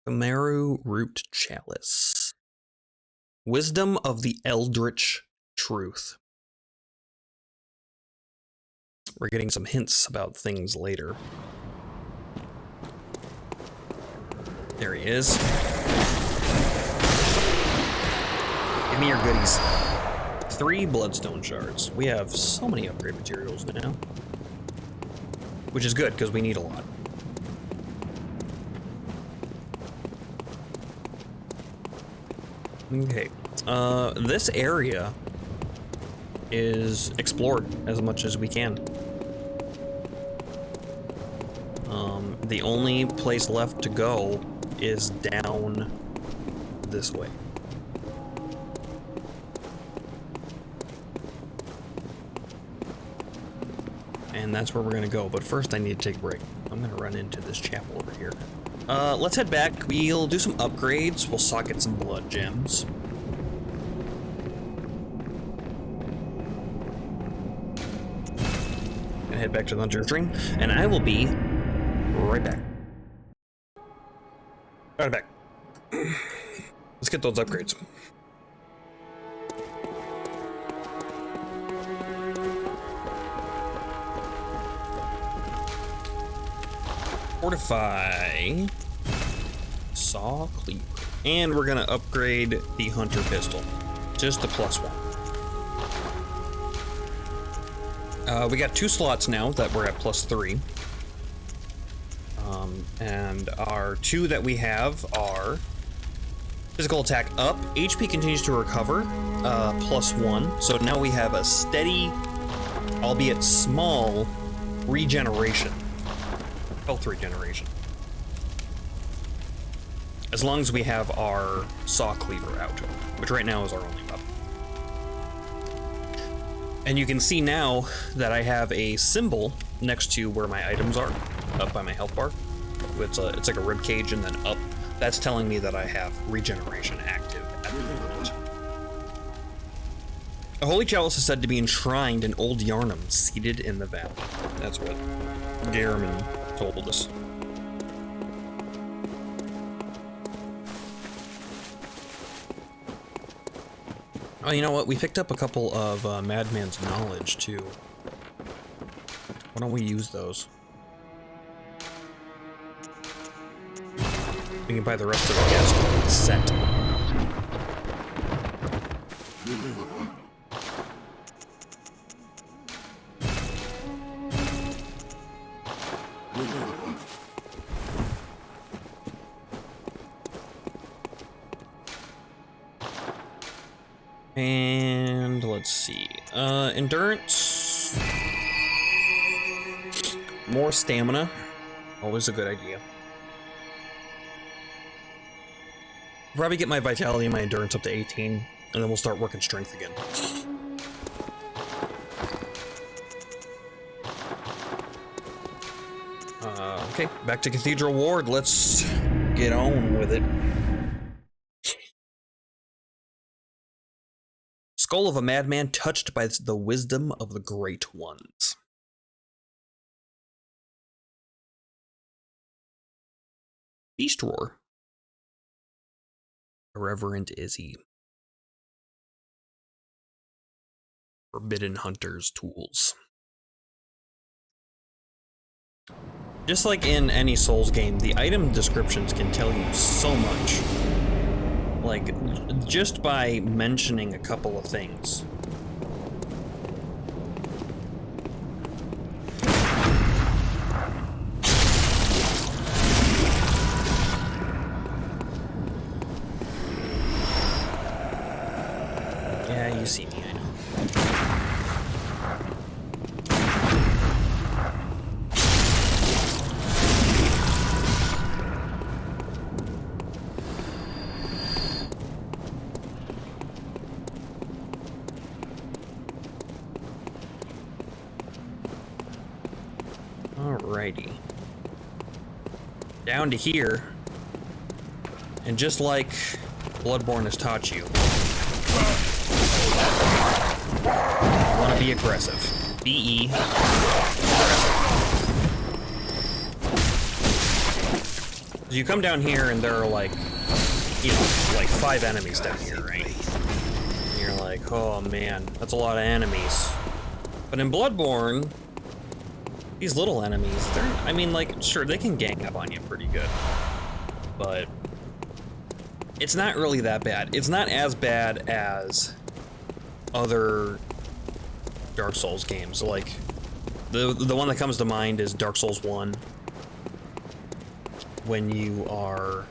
Amaru Root Chalice. Wisdom of the Eldritch Truth. We're getting some hints about things later. There he is. Give me your goodies. 3 bloodstone shards. We have so many upgrade materials now. Which is good, because we need a lot. Okay, this area is explored as much as we can. The only place left to go is down this way. And that's where we're gonna go, but first I need to take a break. I'm gonna run into this chapel over here. Let's head back. We'll do some upgrades. We'll socket some blood gems. Gonna head back to the Hunter's Dream, and I will be right back. Right back. Let's get those upgrades. Fortify. Saw cleaver. And we're gonna upgrade the hunter pistol. Just a +1. We got 2 slots now that we're at +3. And our 2 that we have are physical attack up, HP continues to recover, +1. So now we have a steady, albeit small, regeneration. Health regeneration. As long as we have our saw cleaver out, which right now is our only weapon. And you can see now that I have a symbol next to where my items are, up by my health bar. It's like a rib cage and then up. That's telling me that I have regeneration active at the moment. A holy chalice is said to be enshrined in old Yharnam, seated in the valley. That's what Garriman told us. Oh, you know what? We picked up a couple of Madman's knowledge, too. Why don't we use those? We can buy the rest of the guest set. And let's see. Endurance. More stamina. Always a good idea. Probably get my vitality and my endurance up to 18, and then we'll start working strength again. Okay, back to Cathedral Ward. Let's get on with it. Skull of a madman touched by the wisdom of the great ones. Beast Roar. Irreverent Izzy. Forbidden Hunter's Tools. Just like in any Souls game, the item descriptions can tell you so much. Like, just by mentioning a couple of things. Yeah, you see me, I know. Alrighty. Down to here. And just like Bloodborne has taught you, you want to be aggressive. BE. Aggressive. You come down here and there are like, you know, like 5 enemies down here, right? And you're like, oh man, that's a lot of enemies. But in Bloodborne, these little enemies, they're, I mean, like, sure, they can gang up on you pretty good. But it's not really that bad. It's not as bad as other Dark Souls games. Like, the one that comes to mind is Dark Souls 1. When you are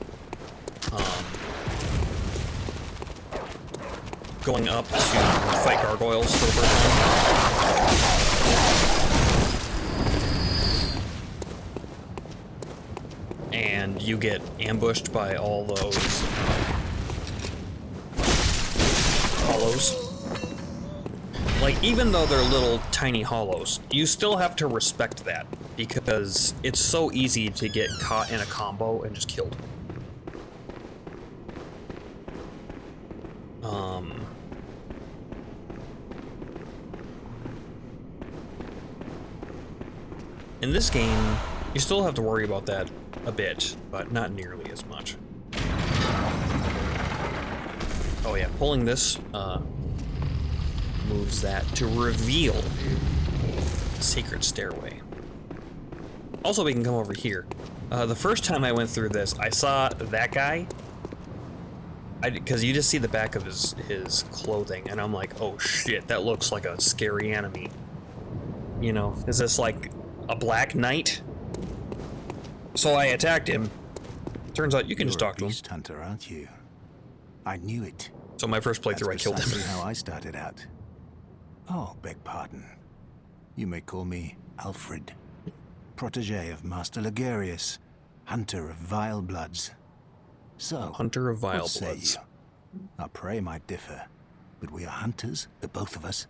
going up to fight gargoyles for the first time. And you get ambushed by all those hollows. Like, even though they're little tiny hollows, you still have to respect that, because it's so easy to get caught in a combo and just killed. In this game, you still have to worry about that a bit, but not nearly as much. Oh yeah, pulling this moves that to reveal the secret stairway. Also, we can come over here. The first time I went through this, I saw that guy, because you just see the back of his clothing, and I'm like, oh shit, that looks like a scary enemy. You know, is this like a black knight? So I attacked him. Turns out you can just talk to him. Beast hunter, aren't you? I knew it. So my first playthrough, I killed him. That's how I started out. Oh, beg pardon. You may call me Alfred, protege of Master Ligarius, hunter of vile bloods. So, Hunter of vile what say bloods. you? Our prey might differ, but we are hunters, the both of us.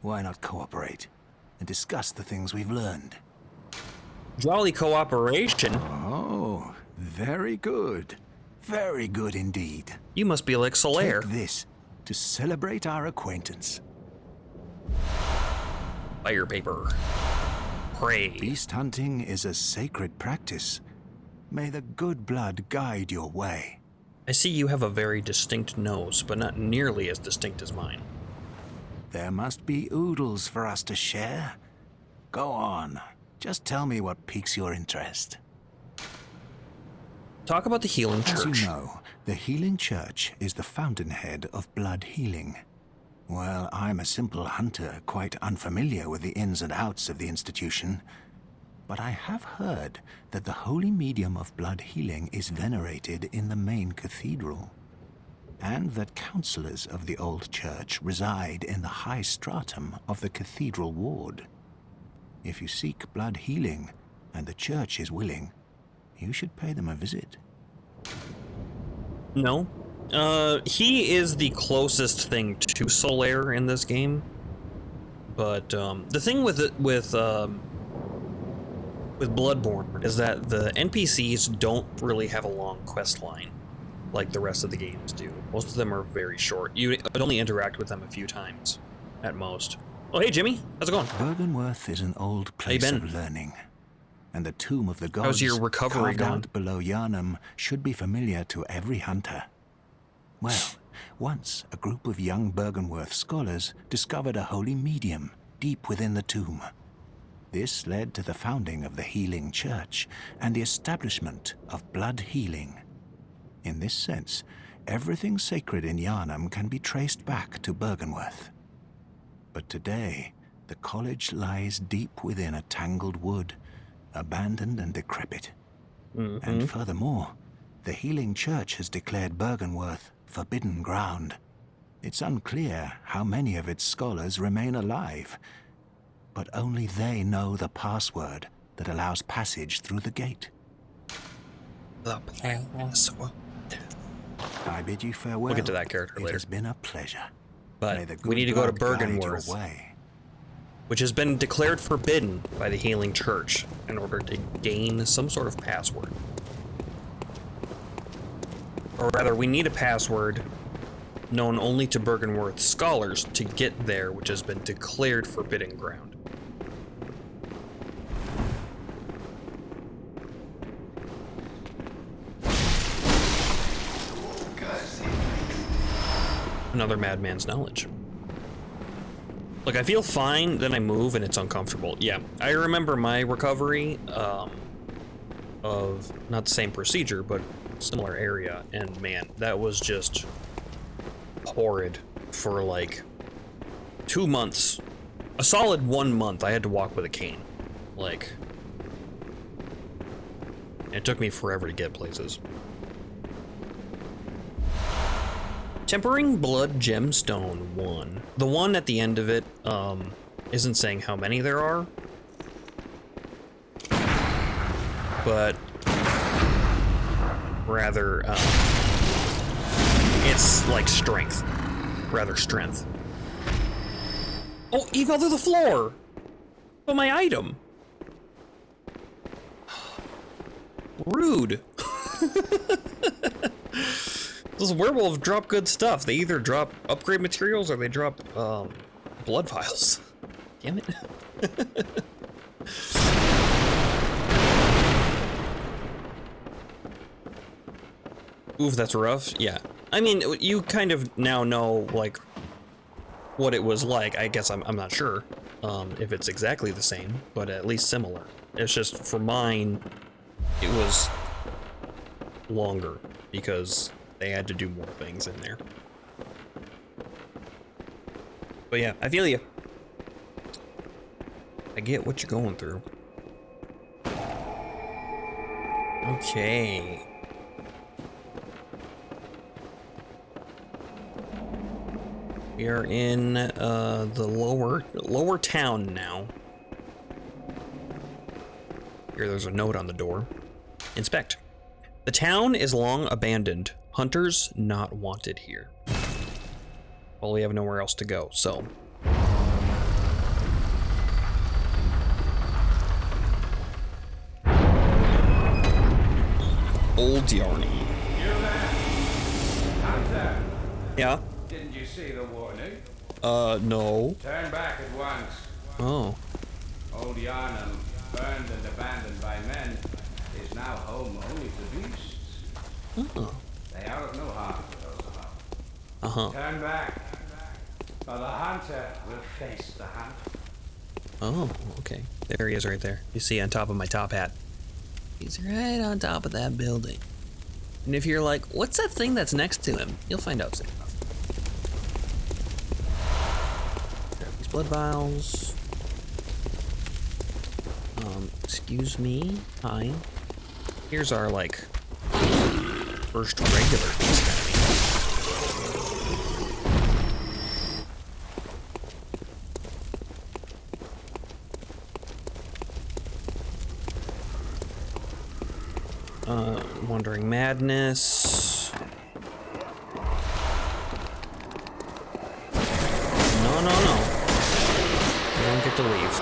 Why not cooperate and discuss the things we've learned? Jolly cooperation. Oh, very good. Very good indeed. You must be like Solaire. Take this to celebrate our acquaintance. Fire paper. Pray. Beast hunting is a sacred practice. May the good blood guide your way. I see you have a very distinct nose, but not nearly as distinct as mine. There must be oodles for us to share. Go on. Just tell me what piques your interest. Talk about the Healing Church. As you know, the Healing Church is the fountainhead of blood healing. Well, I'm a simple hunter, quite unfamiliar with the ins and outs of the institution. But I have heard that the holy medium of blood healing is venerated in the main cathedral, and that counselors of the old church reside in the high stratum of the cathedral ward. If you seek blood healing, and the church is willing, you should pay them a visit. No. He is the closest thing to Solaire in this game. But, the thing with Bloodborne is that the NPCs don't really have a long quest line like the rest of the games do. Most of them are very short. You would only interact with them a few times at most. Oh, hey, Jimmy. How's it going? Byrgenwerth is an old place of learning, and the Tomb of the Gods How's your recovery carved going? out below Yharnam should be familiar to every hunter. Well, once a group of young Byrgenwerth scholars discovered a holy medium deep within the tomb. This led to the founding of the Healing Church and the establishment of blood healing. In this sense, everything sacred in Yharnam can be traced back to Byrgenwerth. But today, the college lies deep within a tangled wood, abandoned and decrepit. And furthermore, the Healing Church has declared Byrgenwerth forbidden ground. It's unclear how many of its scholars remain alive, but only they know the password that allows passage through the gate. The password. I bid you farewell. We'll get to that character It later. has been a pleasure. May the But good we need to go to blood guide your Byrgenwerth, way. which has been declared forbidden by the Healing Church in order to gain some sort of password. Or rather, we need a password known only to Byrgenwerth scholars to get there, which has been declared forbidden ground. Another madman's knowledge. Look, I feel fine, then I move and it's uncomfortable. Yeah, I remember my recovery of not the same procedure, but similar area, and man, that was just horrid for like 2 months. A solid 1 month I had to walk with a cane. Like, it took me forever to get places. Tempering Blood Gemstone 1. The one at the end of it isn't saying how many there are, but rather it's like strength. Rather strength. Oh, he fell through the floor! But my item! Rude. Those werewolves drop good stuff. They either drop upgrade materials or they drop blood vials. Damn it. Oof, that's rough. Yeah. I mean, you kind of now know, like, what it was like. I guess I'm not sure if it's exactly the same, but at least similar. It's just, for mine, it was longer because they had to do more things in there. But yeah, I feel you. I get what you're going through. Okay. We are in the lower town now. Here, there's a note on the door. Inspect. The town is long abandoned. Hunters not wanted here. Well, we have nowhere else to go, so towards Yharnam. You there? Hunter, Yeah? didn't you see the warning? No. Turn back at once. Oh. Old Yharnam, burned and abandoned by men, is now home only to beasts. Oh. They are of no harm to those above. Uh-huh. Turn back, or the hunter will face the hunt. Oh, okay. There he is right there. You see on top of my top hat. He's right on top of that building. And if you're like, what's that thing that's next to him? You'll find out soon enough. Grab these blood vials. Excuse me. Hi. Here's our, like, first regular beast enemy. Wandering Madness. No, no, no. You don't get to leave.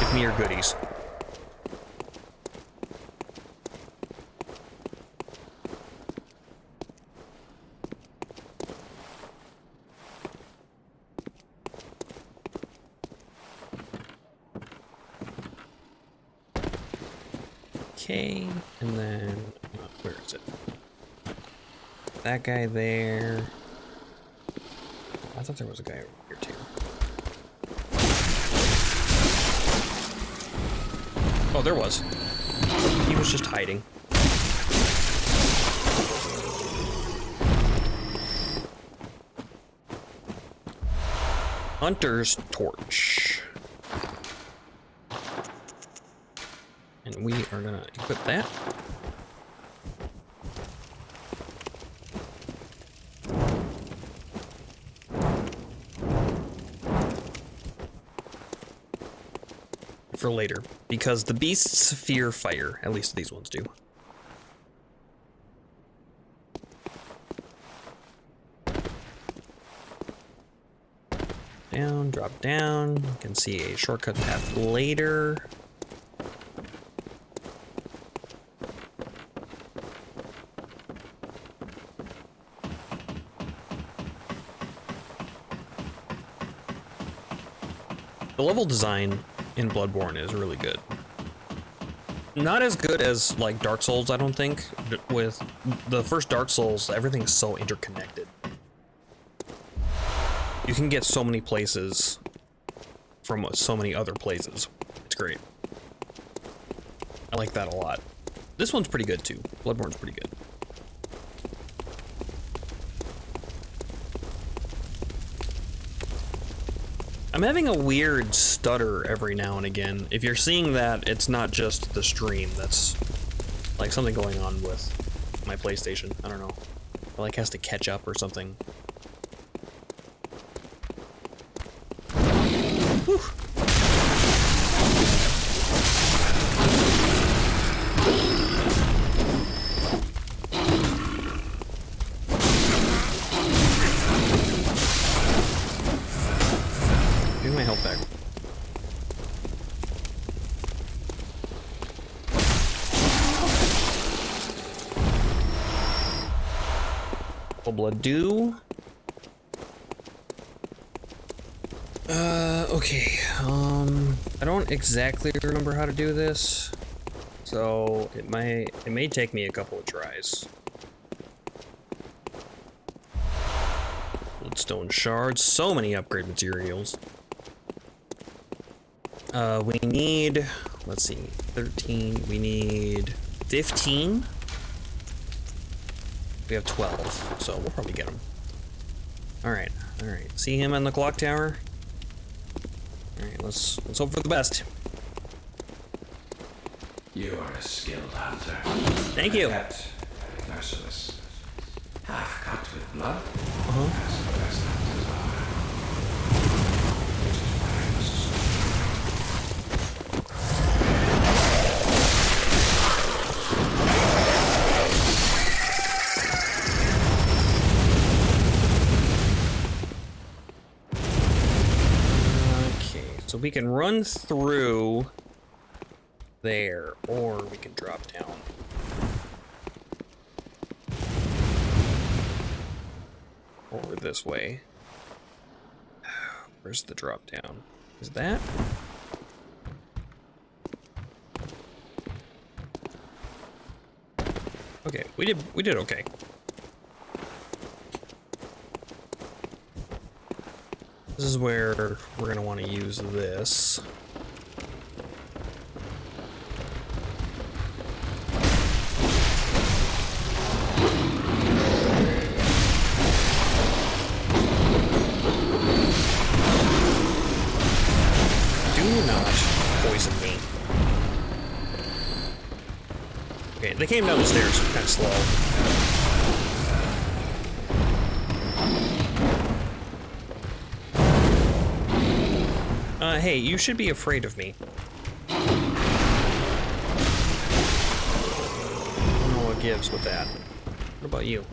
Give me your goodies. Okay, and then, where is it? That guy there. I thought there was a guy over here too. Oh, there was. He was just hiding. Hunter's Torch. And we are gonna equip that. For later, because the beasts fear fire, at least these ones do. Down, drop down. You can see a shortcut path later. The level design in Bloodborne is really good. Not as good as like Dark Souls, I don't think. With the first Dark Souls, everything's so interconnected. You can get so many places from so many other places. It's great. I like that a lot. This one's pretty good too. Bloodborne's pretty good. I'm having a weird stutter every now and again. If you're seeing that, it's not just the stream. That's like something going on with my PlayStation. I don't know. It like has to catch up or something. Whew. Give me my health back. Full blood dew. Okay, I don't exactly remember how to do this, so it may take me a couple of tries. Bloodstone shards, so many upgrade materials. We need, let's see, 13, we need 15. We have 12, so we'll probably get them. All right. See him in the clock tower? All right, let's hope for the best. You are a skilled hunter. Thank you. Yet merciless. Half cut with blood. Uh-huh. As the best hunters are. Which is why I must So we can run through there, or we can drop down. over this way. Where's the drop down? Is that? Okay, we did okay. This is where we're gonna want to use this. Do not poison me. Okay, they came down the stairs kind of slow. Hey, you should be afraid of me. I don't know what gives with that. What about you?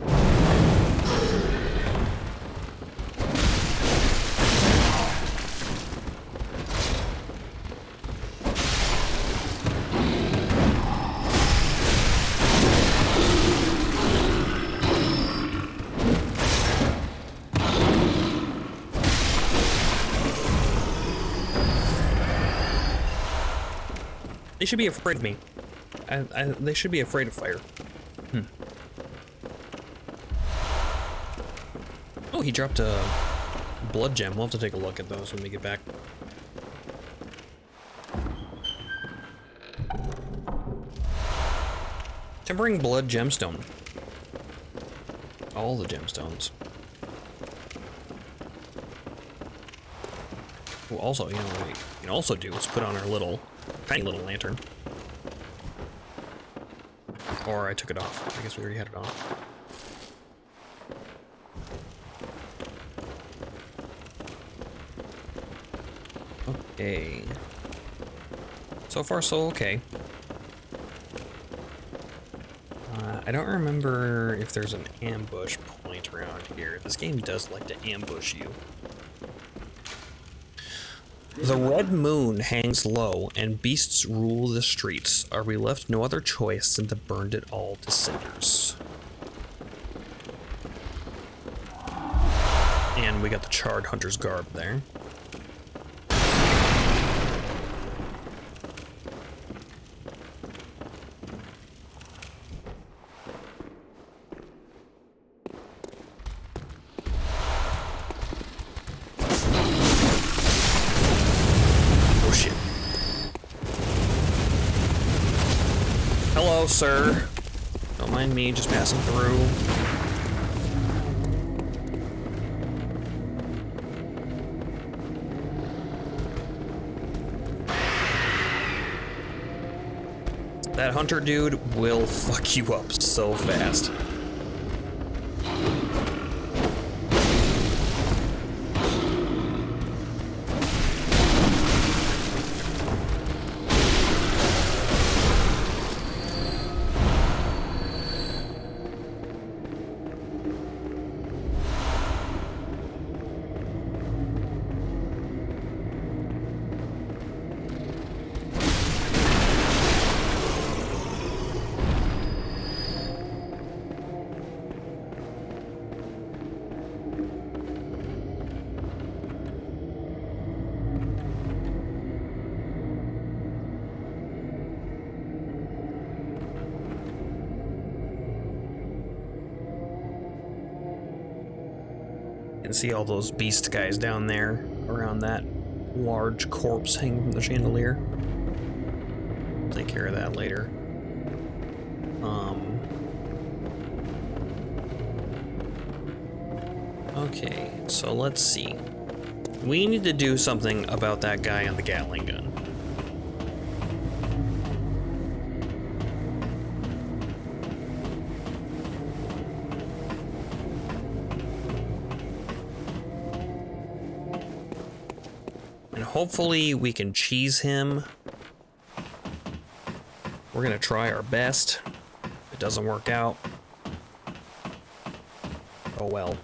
They should be afraid of me. They should be afraid of fire. Oh, he dropped a blood gem. We'll have to take a look at those when we get back. Tempering blood gemstone. All the gemstones. Well, also, you know what we can also do is put on our tiny little lantern. Or I took it off. I guess we already had it on. Okay. So far, so okay. I don't remember if there's an ambush point around here. This game does like to ambush you. The red moon hangs low, and beasts rule the streets. Are we left no other choice than to burn it all to cinders? And we got the charred hunter's garb there. Hello, sir. Don't mind me, just passing through. That hunter dude will fuck you up so fast. You can see all those beast guys down there around that large corpse hanging from the chandelier. Take care of that later. Okay, so let's see. We need to do something about that guy on the Gatling gun. And hopefully we can cheese him. We're gonna try our best. If it doesn't work out, oh well.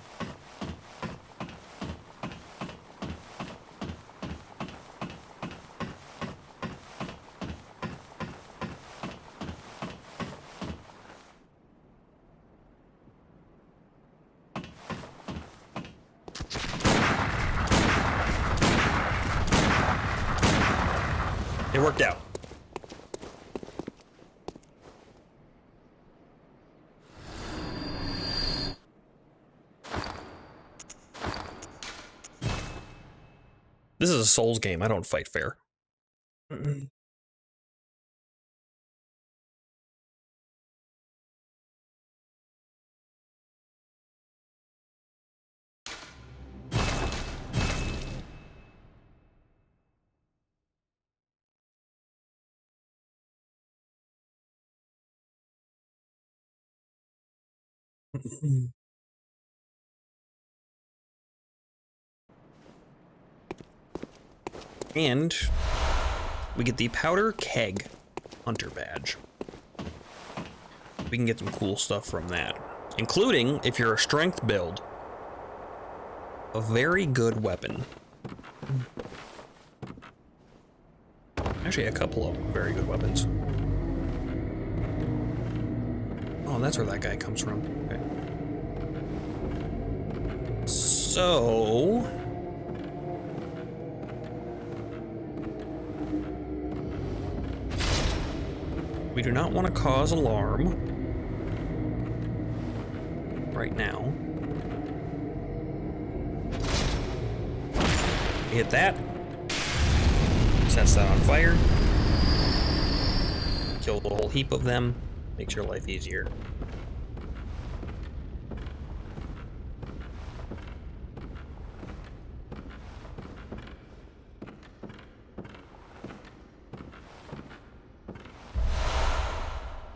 It worked out. This is a Souls game. I don't fight fair. And we get the Powder Keg Hunter Badge. We can get some cool stuff from that, including, if you're a strength build, a very good weapon. Actually, a couple of very good weapons. Oh, that's where that guy comes from. Okay. So... we do not want to cause alarm right now. Hit that. Sets that on fire. Kill the whole heap of them. Makes your life easier.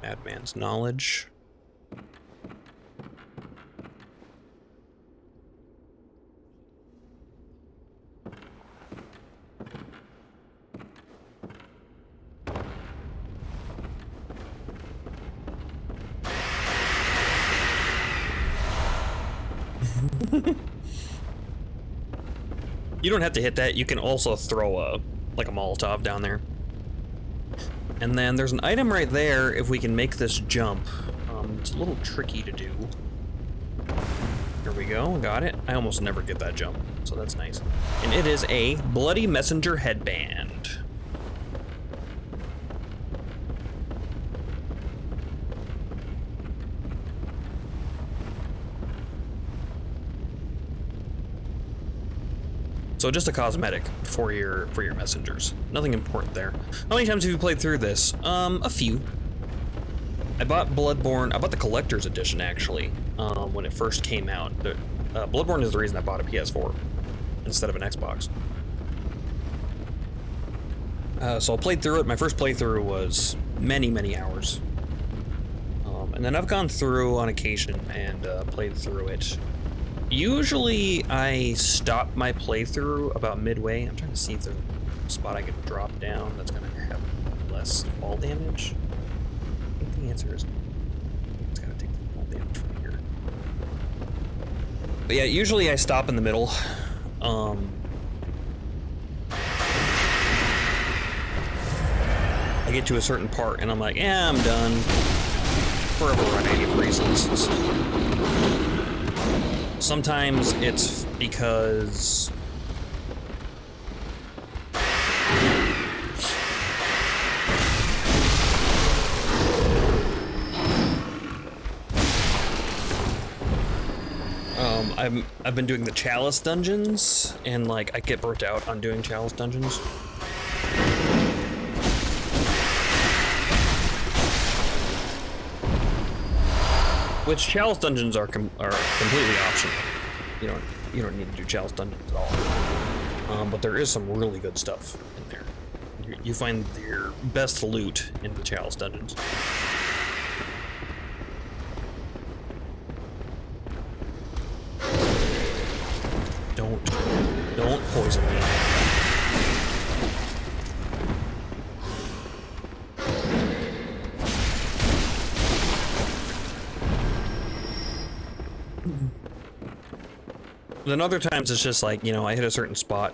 Madman's knowledge. You don't have to hit that. You can also throw a Molotov down there. And then there's an item right there if we can make this jump. It's a little tricky to do. Here we go, got it. I almost never get that jump, so that's nice. And it is a Bloody Messenger headband. So just a cosmetic for your messengers. Nothing important there. How many times have you played through this? A few. I bought Bloodborne. I bought the collector's edition actually when it first came out. Bloodborne is the reason I bought a PS4 instead of an Xbox. So I played through it. My first playthrough was many hours, and then I've gone through on occasion and played through it. Usually I stop my playthrough about midway. I'm trying to see if there's a spot I can drop down that's gonna have less fall damage. I think the answer is it's gotta take the fall damage from here. But yeah, usually I stop in the middle. I get to a certain part and I'm like, yeah, I'm done. For a variety of reasons. Sometimes it's because I've been doing the Chalice dungeons, and like I get burnt out on doing Chalice dungeons. Which Chalice dungeons are completely optional. You don't need to do Chalice dungeons at all. But there is some really good stuff in there. You find your best loot in the Chalice dungeons. Don't poison me. Then other times it's just like, I hit a certain spot.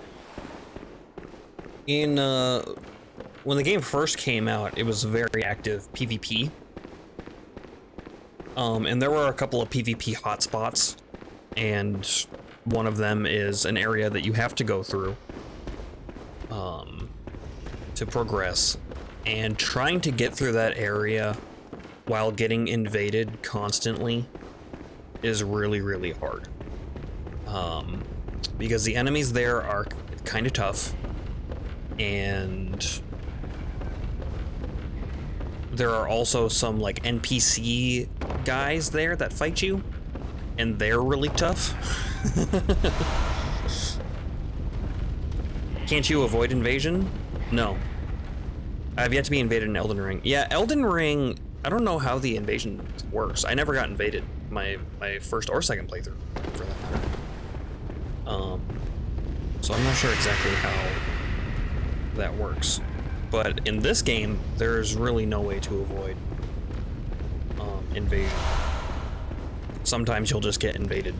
When the game first came out, it was very active PvP. And there were a couple of PvP hotspots, and one of them is an area that you have to go through. to progress, and trying to get through that area while getting invaded constantly is really, really hard. Because the enemies there are kind of tough, and there are also some like NPC guys there that fight you, and they're really tough. Can't you avoid invasion? No. I've yet to be invaded in Elden Ring. Yeah, Elden Ring, I don't know how the invasion works. I never got invaded my first or second playthrough, for that matter. So I'm not sure exactly how that works. But in this game, there's really no way to avoid invasion. Sometimes you'll just get invaded.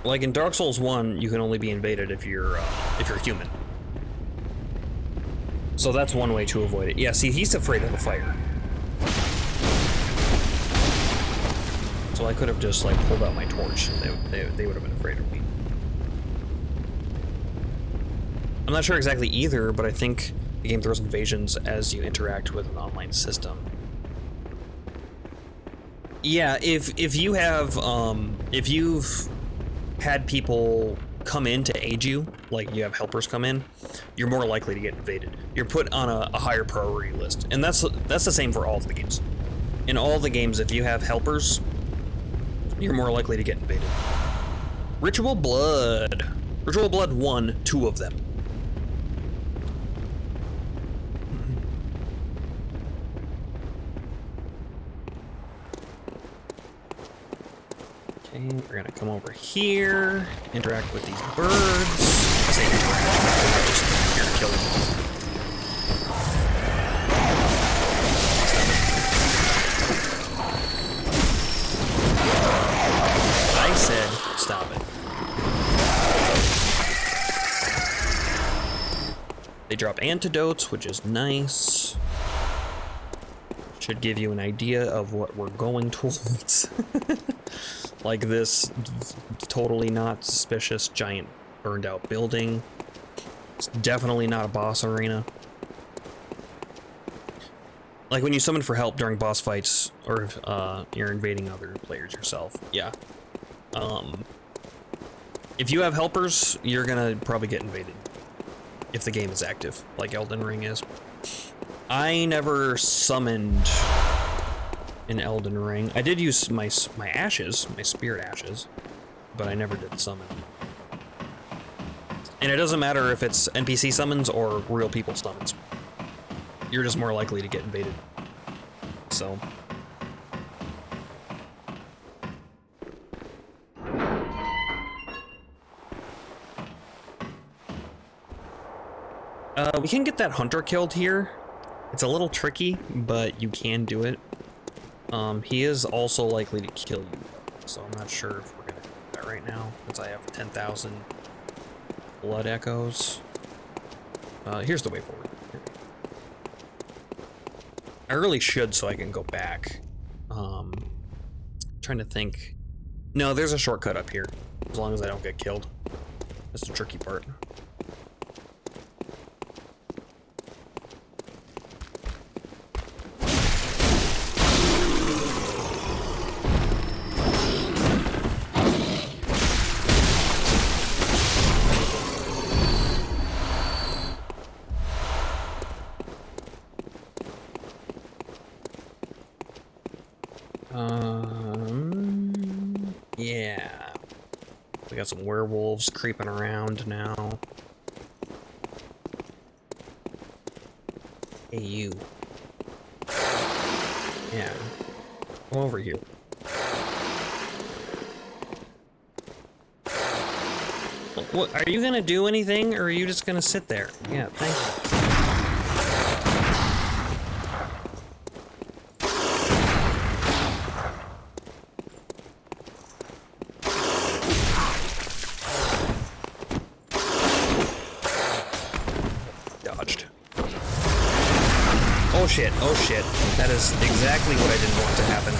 Like in Dark Souls 1, you can only be invaded if you're human. So that's one way to avoid it. Yeah, see, he's afraid of the fire. So I could have just like pulled out my torch, and they would have been afraid of me. I'm not sure exactly either, but I think the game throws invasions as you interact with an online system. Yeah, if you have if you've had people come in to aid you, like you have helpers come in, you're more likely to get invaded. You're put on a higher priority list, and that's the same for all of the games. In all the games, if you have helpers, you're more likely to get invaded. Ritual Blood 1, 2 of them. Okay, we're gonna come over here, interact with these birds. I say interact, they're here to kill them. I said stop it. They drop antidotes, which is nice. Should give you an idea of what we're going towards. Like this totally not suspicious giant burned out building. It's definitely not a boss arena. Like when you summon for help during boss fights, or if you're invading other players yourself. Yeah. If you have helpers, you're gonna probably get invaded. If the game is active, like Elden Ring is. I never summoned in Elden Ring. I did use my ashes, my spirit ashes, but I never did summon. And it doesn't matter if it's NPC summons or real people summons. You're just more likely to get invaded. So. We can get that hunter killed here. It's a little tricky, but you can do it. He is also likely to kill you, so I'm not sure if we're gonna do that right now, because I have 10,000 blood echoes. Here's the way forward. I really should, so I can go back. Trying to think. No, there's a shortcut up here, as long as I don't get killed. That's the tricky part. Yeah. We got some werewolves creeping around now. Hey, you. Yeah. Come over here. What, are you gonna do anything, or are you just gonna sit there? Yeah, thank you. Oh shit, that is exactly what I didn't want to happen.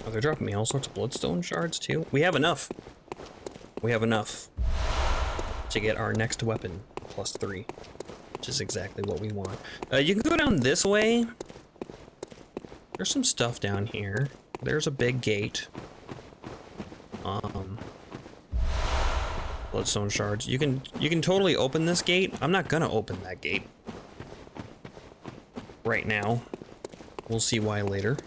Oh, they're dropping me all sorts of bloodstone shards too. We have enough. We have enough to get our next weapon +3, which is exactly what we want. You can go down this way. There's some stuff down here. There's a big gate. Bloodstone shards. You can totally open this gate. I'm not gonna open that gate right now. We'll see why later.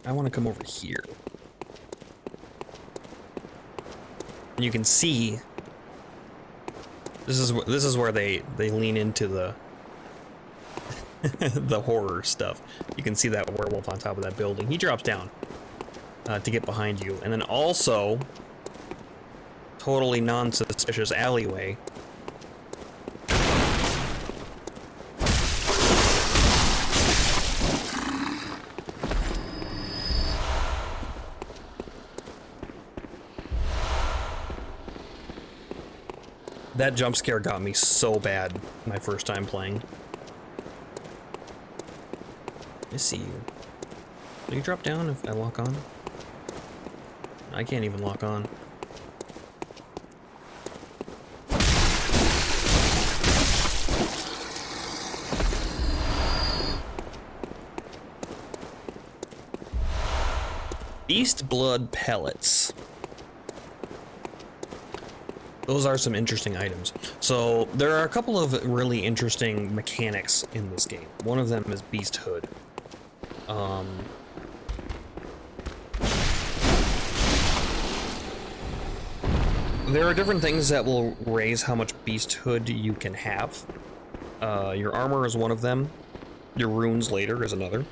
I want to come over here. And you can see this is where they lean into the the horror stuff. You can see that werewolf on top of that building. He drops down to get behind you, and then also totally non-suspicious alleyway. That jump scare got me so bad my first time playing. I see you. Do you drop down if I lock on? I can't even lock on. Beast blood pellets. Those are some interesting items. So there are a couple of really interesting mechanics in this game. One of them is beasthood. There are different things that will raise how much beasthood you can have. Your armor is one of them. Your runes later is another.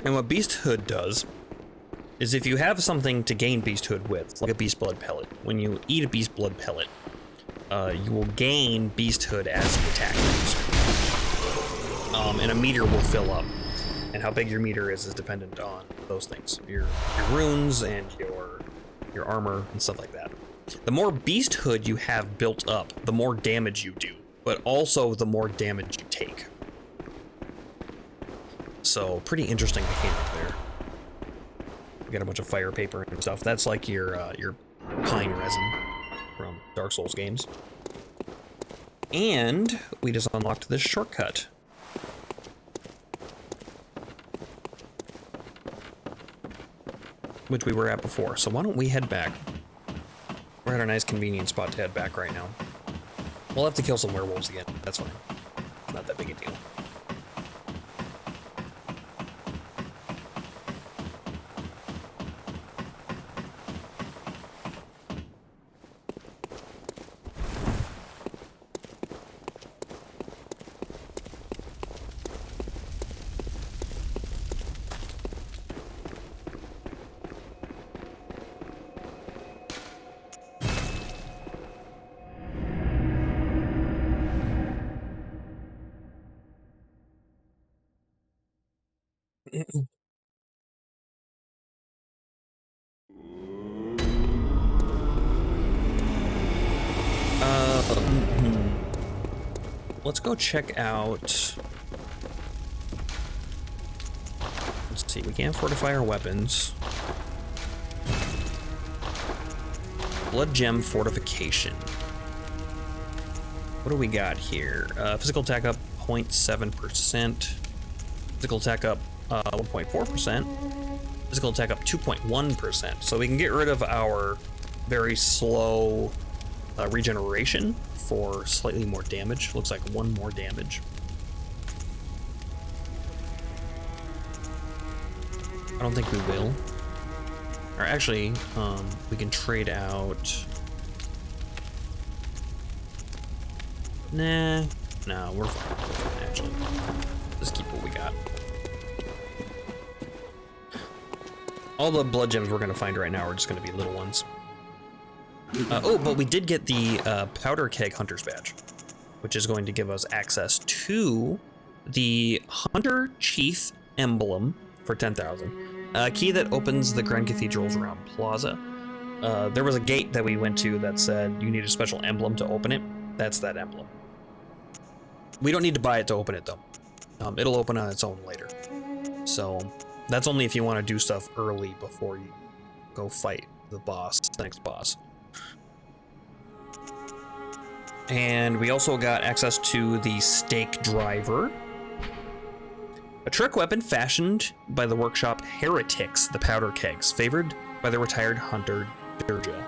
And what beasthood does is if you have something to gain beasthood with, like a beast blood pellet, when you eat a beast blood pellet, you will gain beasthood as you attack things. And a meter will fill up. And how big your meter is dependent on those things. Your runes and your armor and stuff like that. The more beasthood you have built up, the more damage you do, but also the more damage you take. So, pretty interesting mechanic there. We got a bunch of fire paper and stuff. That's like your pine resin from Dark Souls games. And we just unlocked this shortcut. Which we were at before. So why don't we head back? We're at a nice convenient spot to head back right now. We'll have to kill some werewolves again. That's fine. It's not that big a deal. Let's go check out. Let's see, we can't fortify our weapons. Blood gem fortification. What do we got here? Physical attack up 0.7%. Physical attack up 1.4%. Physical attack up 2.1%. So we can get rid of our very slow regeneration for slightly more damage. Looks like 1 more damage. I don't think we will. Or actually, we can trade out. Nah, no, we're fine. Actually, let's keep what we got. All the blood gems we're gonna find right now are just gonna be little ones. Oh, but we did get the Powder Keg Hunter's Badge, which is going to give us access to the Hunter Chief Emblem for 10,000. A key that opens the Grand Cathedral's Round Plaza. There was a gate that we went to that said you need a special emblem to open it. That's that emblem. We don't need to buy it to open it, though. It'll open on its own later. So that's only if you want to do stuff early before you go fight the next boss. And we also got access to the stake driver, a trick weapon fashioned by the workshop Heretics, the powder kegs, favored by the retired hunter Jura.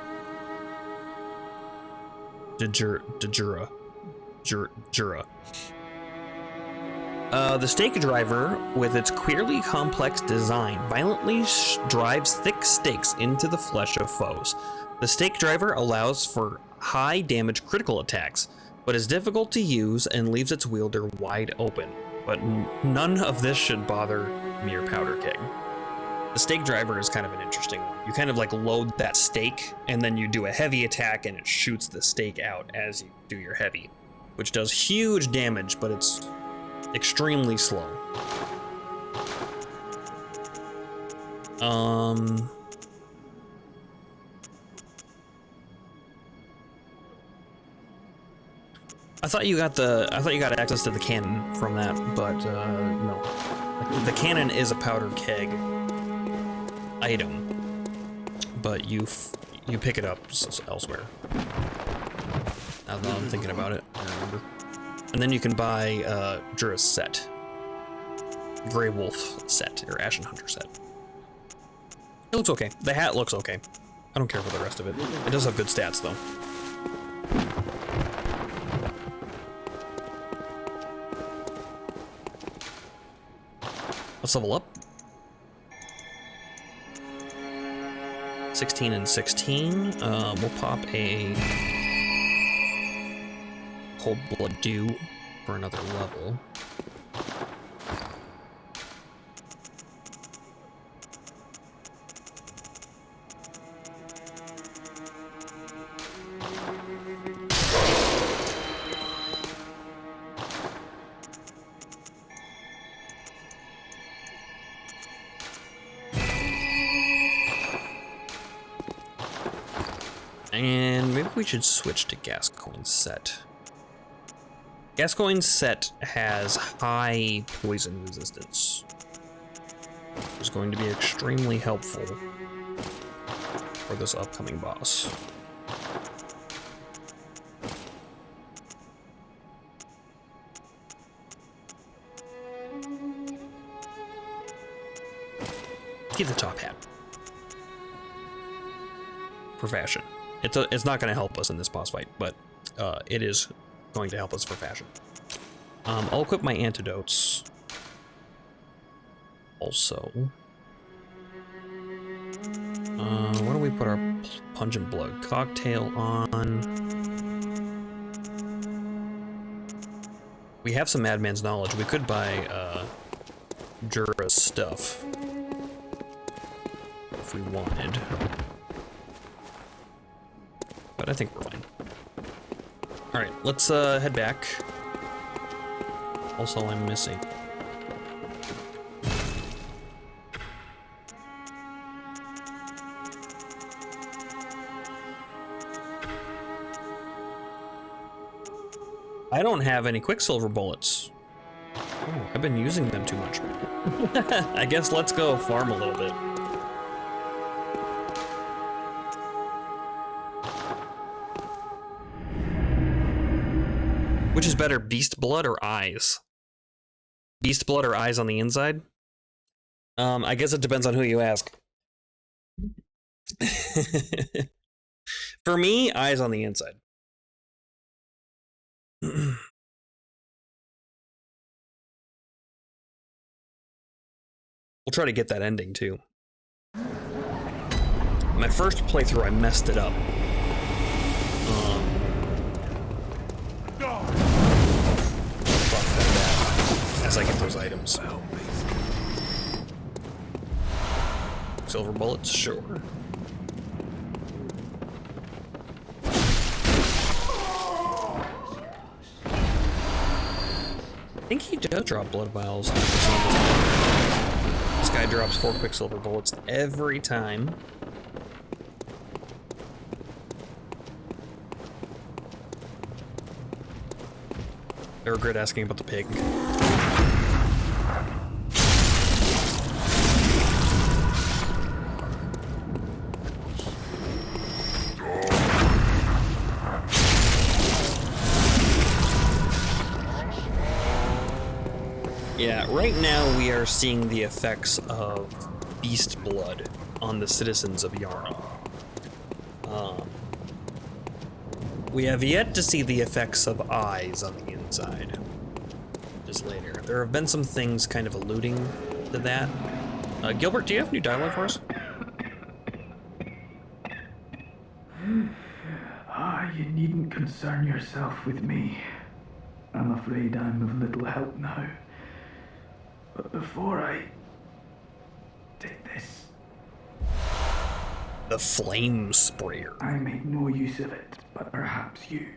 The stake driver, with its queerly complex design, violently drives thick stakes into the flesh of foes. The stake driver allows for high damage critical attacks, but is difficult to use and leaves its wielder wide open. But none of this should bother mere powder keg. The stake driver is kind of an interesting one. You kind of like load that stake, and then you do a heavy attack, and it shoots the stake out as you do your heavy, which does huge damage, but it's extremely slow. I thought you got access to the cannon from that, but no. The cannon is a powder keg item, but you pick it up elsewhere. Now that I'm thinking about it, I remember. And then you can buy Jura's set, Grey Wolf set, or Ashen Hunter set. It looks okay. The hat looks okay. I don't care for the rest of it. It does have good stats though. Let's level up. 16 and 16. We'll pop a Cold Blood Dew for another level. And maybe we should switch to Gascoigne's set. Gascoigne's set has high poison resistance, which is going to be extremely helpful for this upcoming boss. Keep the top hat for fashion. It's not going to help us in this boss fight, but it is going to help us for fashion. I'll equip my antidotes. Also, why don't we put our pungent blood cocktail on? We have some Madman's Knowledge. We could buy Jura's stuff if we wanted. But I think we're fine. Alright, let's head back. Also, I'm missing. I don't have any Quicksilver bullets. Oh, I've been using them too much. I guess let's go farm a little bit. Which is better, beast blood or eyes? Beast blood or eyes on the inside? I guess it depends on who you ask. For me, eyes on the inside. We'll try to get that ending too. My first playthrough, I messed it up. As I get those items. Silver bullets, sure. I think he does drop blood vials. This guy drops 4 Quicksilver bullets every time. I regret asking about the pig. Yeah, right now we are seeing the effects of beast blood on the citizens of Yharnam. We have yet to see the effects of eyes on the inside. Just later. There have been some things kind of alluding to that. Gilbert, do you have new dialogue for us? You needn't concern yourself with me. I'm afraid I'm of little help now. But before I take this, The flame sprayer. I made no use of it, but perhaps you.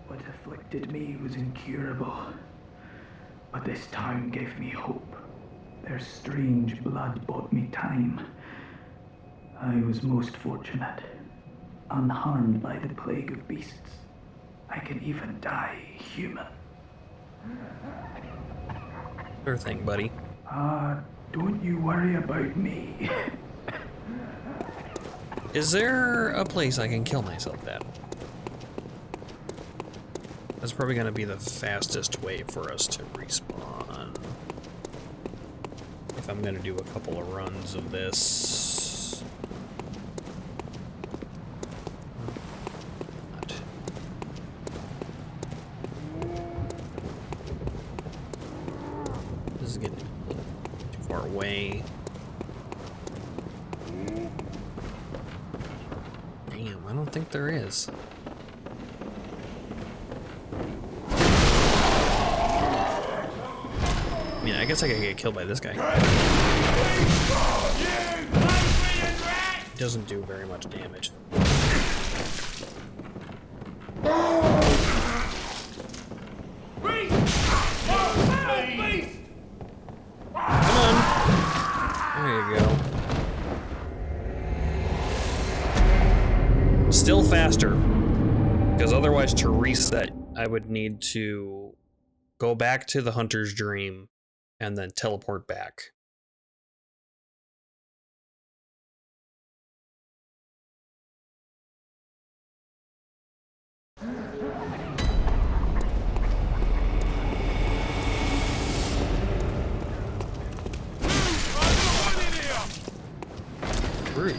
What afflicted me was incurable, but this town gave me hope. Their strange blood bought me time. I was most fortunate, unharmed by the plague of beasts. I can even die human. Sure thing, buddy. Don't you worry about me. Is there a place I can kill myself at? That's probably gonna be the fastest way for us to respawn. If I'm gonna do a couple of runs of this. This is getting a little too far away. Damn, I don't think there is. I mean, I guess I could get killed by this guy. He doesn't do very much damage. Come on. There you go. Still faster. Because otherwise, to reset, I would need to go back to the Hunter's Dream and then teleport back. Rude.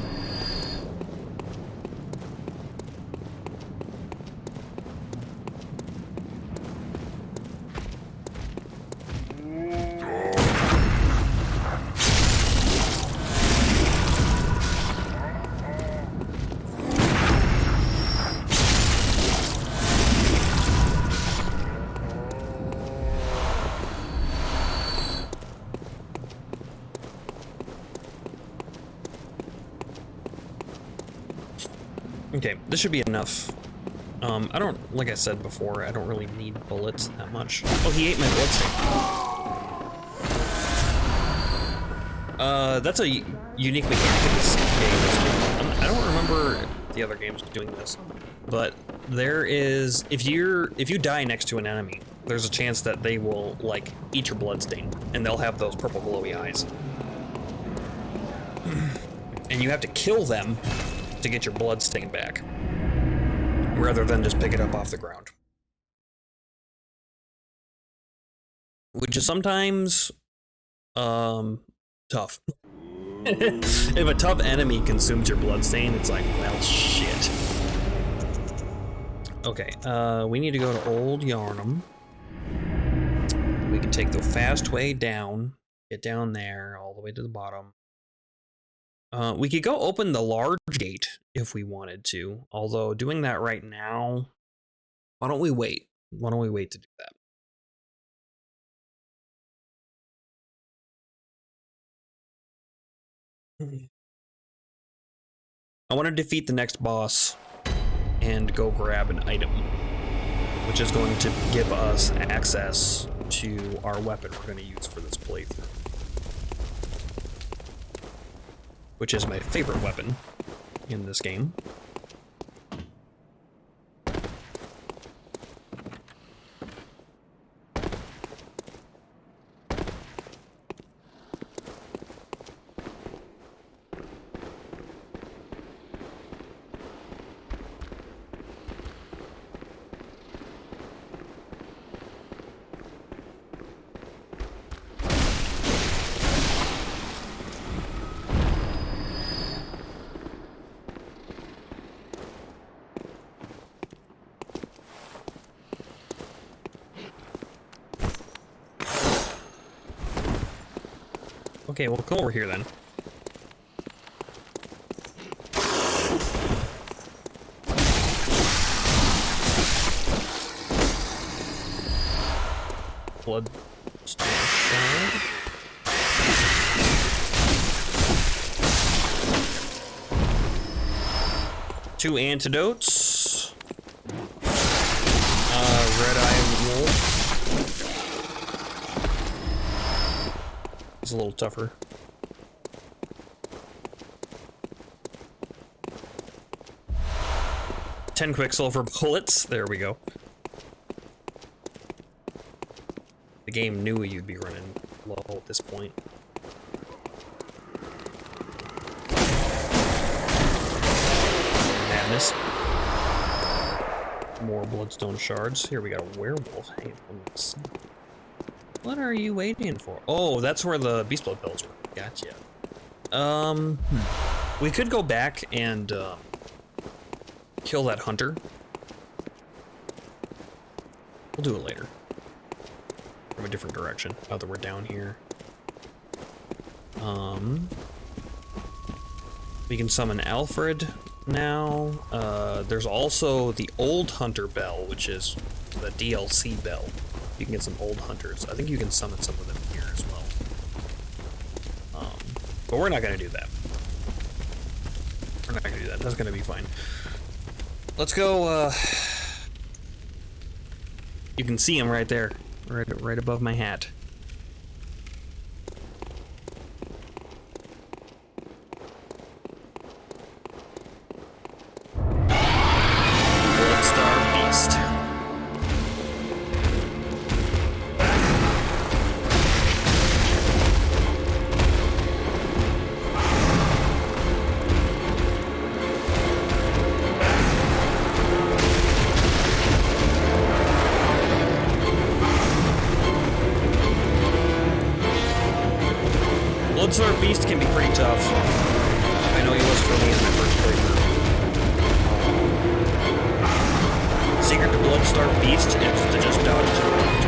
Okay, this should be enough. I don't, like I said before, I don't really need bullets that much. Oh, he ate my bloodstain. That's a unique mechanic in this game. I don't remember the other games doing this, but there is, if you die next to an enemy, there's a chance that they will, like, eat your bloodstain, and they'll have those purple glowy eyes. And you have to kill them to get your bloodstain back, rather than just pick it up off the ground. Which is sometimes, tough. If a tough enemy consumes your bloodstain, it's like, well, shit. Okay, we need to go to Old Yharnam. We can take the fast way down, get down there, all the way to the bottom. We could go open the large gate if we wanted to, although doing that right now, why don't we wait? Why don't we wait to do that? I want to defeat the next boss and go grab an item, which is going to give us access to our weapon we're going to use for this playthrough. Which is my favorite weapon in this game. Okay, well, come over here then. Blood shard. Two antidotes. Red-eye wolf. It's a little tougher. Ten quicksilver bullets. There we go. The game knew you'd be running low at this point. Madness. More bloodstone shards. Here we got a werewolf. Hang on, let's see. What are you waiting for? Oh, that's where the beast blood pills were. Gotcha. We could go back and kill that hunter. We'll do it later. From a different direction. Now that we're down here. We can summon Alfred now. There's also the old hunter bell, which is the DLC bell. You can get some old hunters. I think you can summon some of them here as well. But we're not gonna do that. We're not gonna do that. That's gonna be fine. Let's go, you can see him right there. Right above my hat. Bloodstar Beast. Bloodstar Beast can be pretty tough. I know he was for me in my first playthrough. Secret to Bloodstar Beast is to just dodge to the left.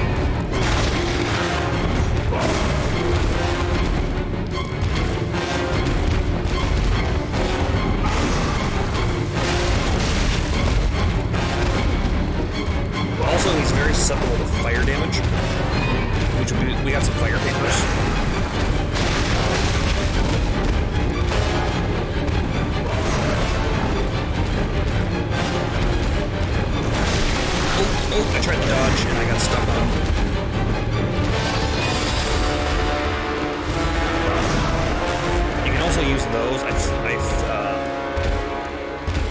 Also, he's very susceptible to fire damage, which we got some fire papers. Oh, I tried to dodge and I got stuck on him. You can also use those. I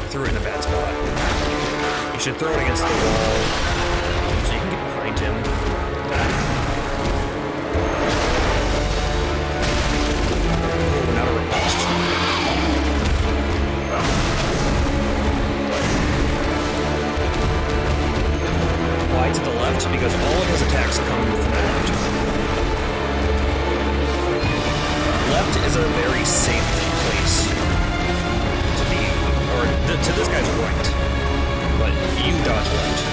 threw it in a bad spot. You should throw it against the wall so you can get behind him. Oh, not a riposte. Why to the left? Because all of his attacks come from the left. Left is a very safe place to be, or to this guy's right. But you dodge left.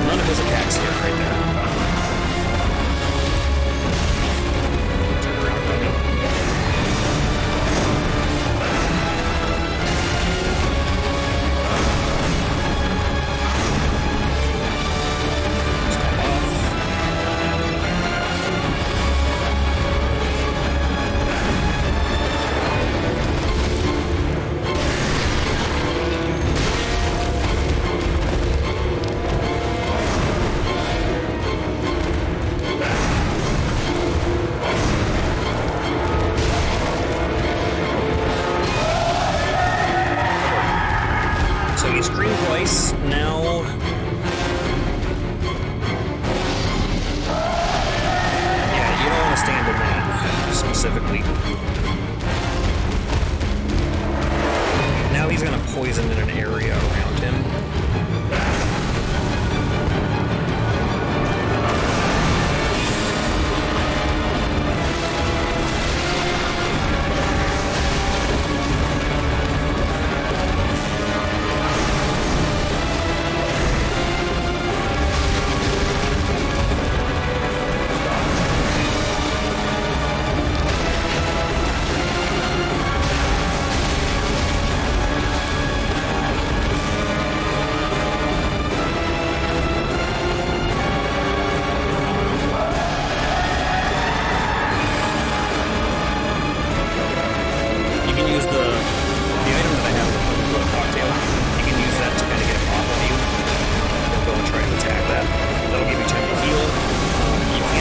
None of his attacks hit right there. Turn around, dummy.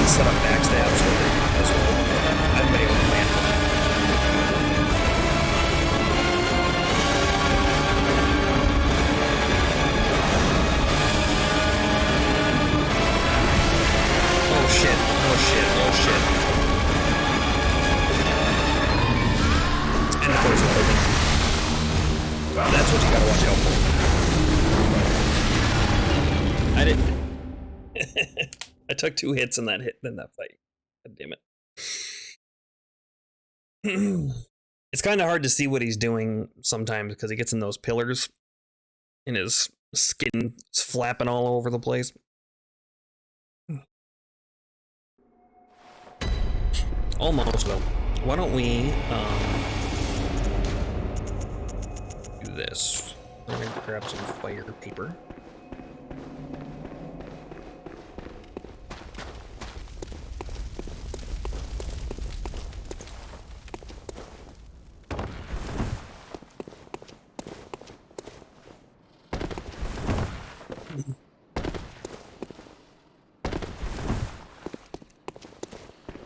set up backstabs with it as well. I've been able to land them. Oh shit, oh shit, oh shit. And the poison open. That's what you gotta watch out for. I didn't. I took 2 hits in that fight. God damn it. It's kind of hard to see what he's doing sometimes because he gets in those pillars and his skin is flapping all over the place. Almost though. Why don't we do this? I'm gonna grab some fire paper.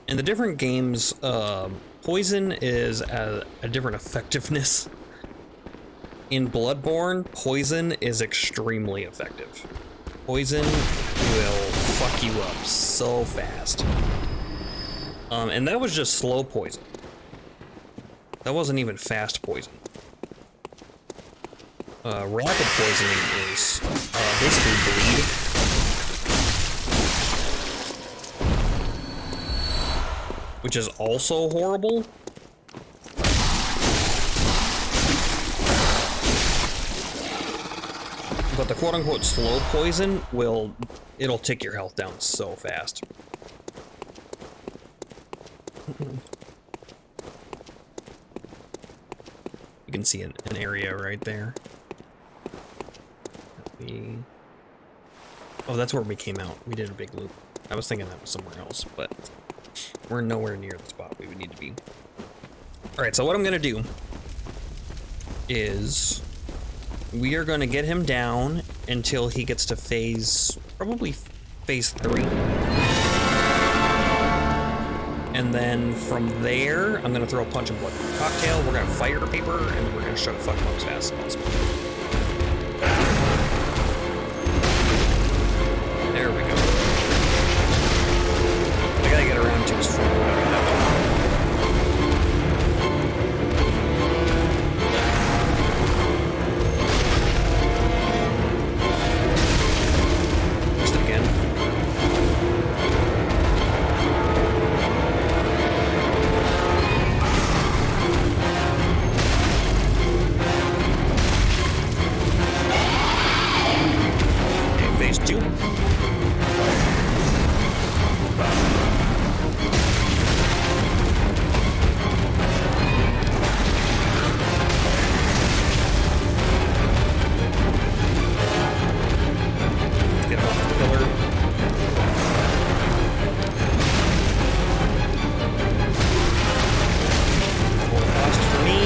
In the different games, poison is a different effectiveness. In Bloodborne, poison is extremely effective. Poison will fuck you up so fast. And that was just slow poison. That wasn't even fast poison. Rapid poisoning is basically bleed. Which is also horrible. But the quote-unquote slow poison it'll tick your health down so fast. You can see an area right there. Oh, that's where we came out. We did a big loop. I was thinking that was somewhere else, but we're nowhere near the spot we would need to be. Alright, so what I'm gonna do is we are gonna get him down until he gets to probably phase 3. And then from there, I'm gonna throw a punch and blood cocktail, we're gonna fire paper, and then we're gonna shut fuck him up as fast as possible. There we go. I gotta get around to his front. Just again. Okay, phase 2. Get him off the pillar. More cost for me.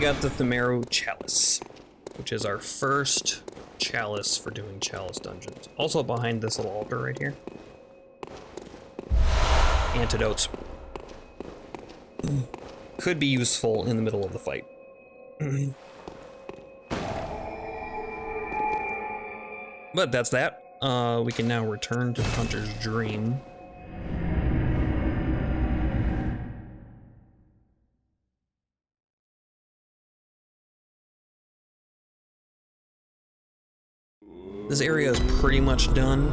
got the Thimeru Chalice, which is our first chalice for doing chalice dungeons. Also behind this little altar right here. Antidotes. Could be useful in the middle of the fight. But that's that. We can now return to the Hunter's Dream. This area is pretty much done.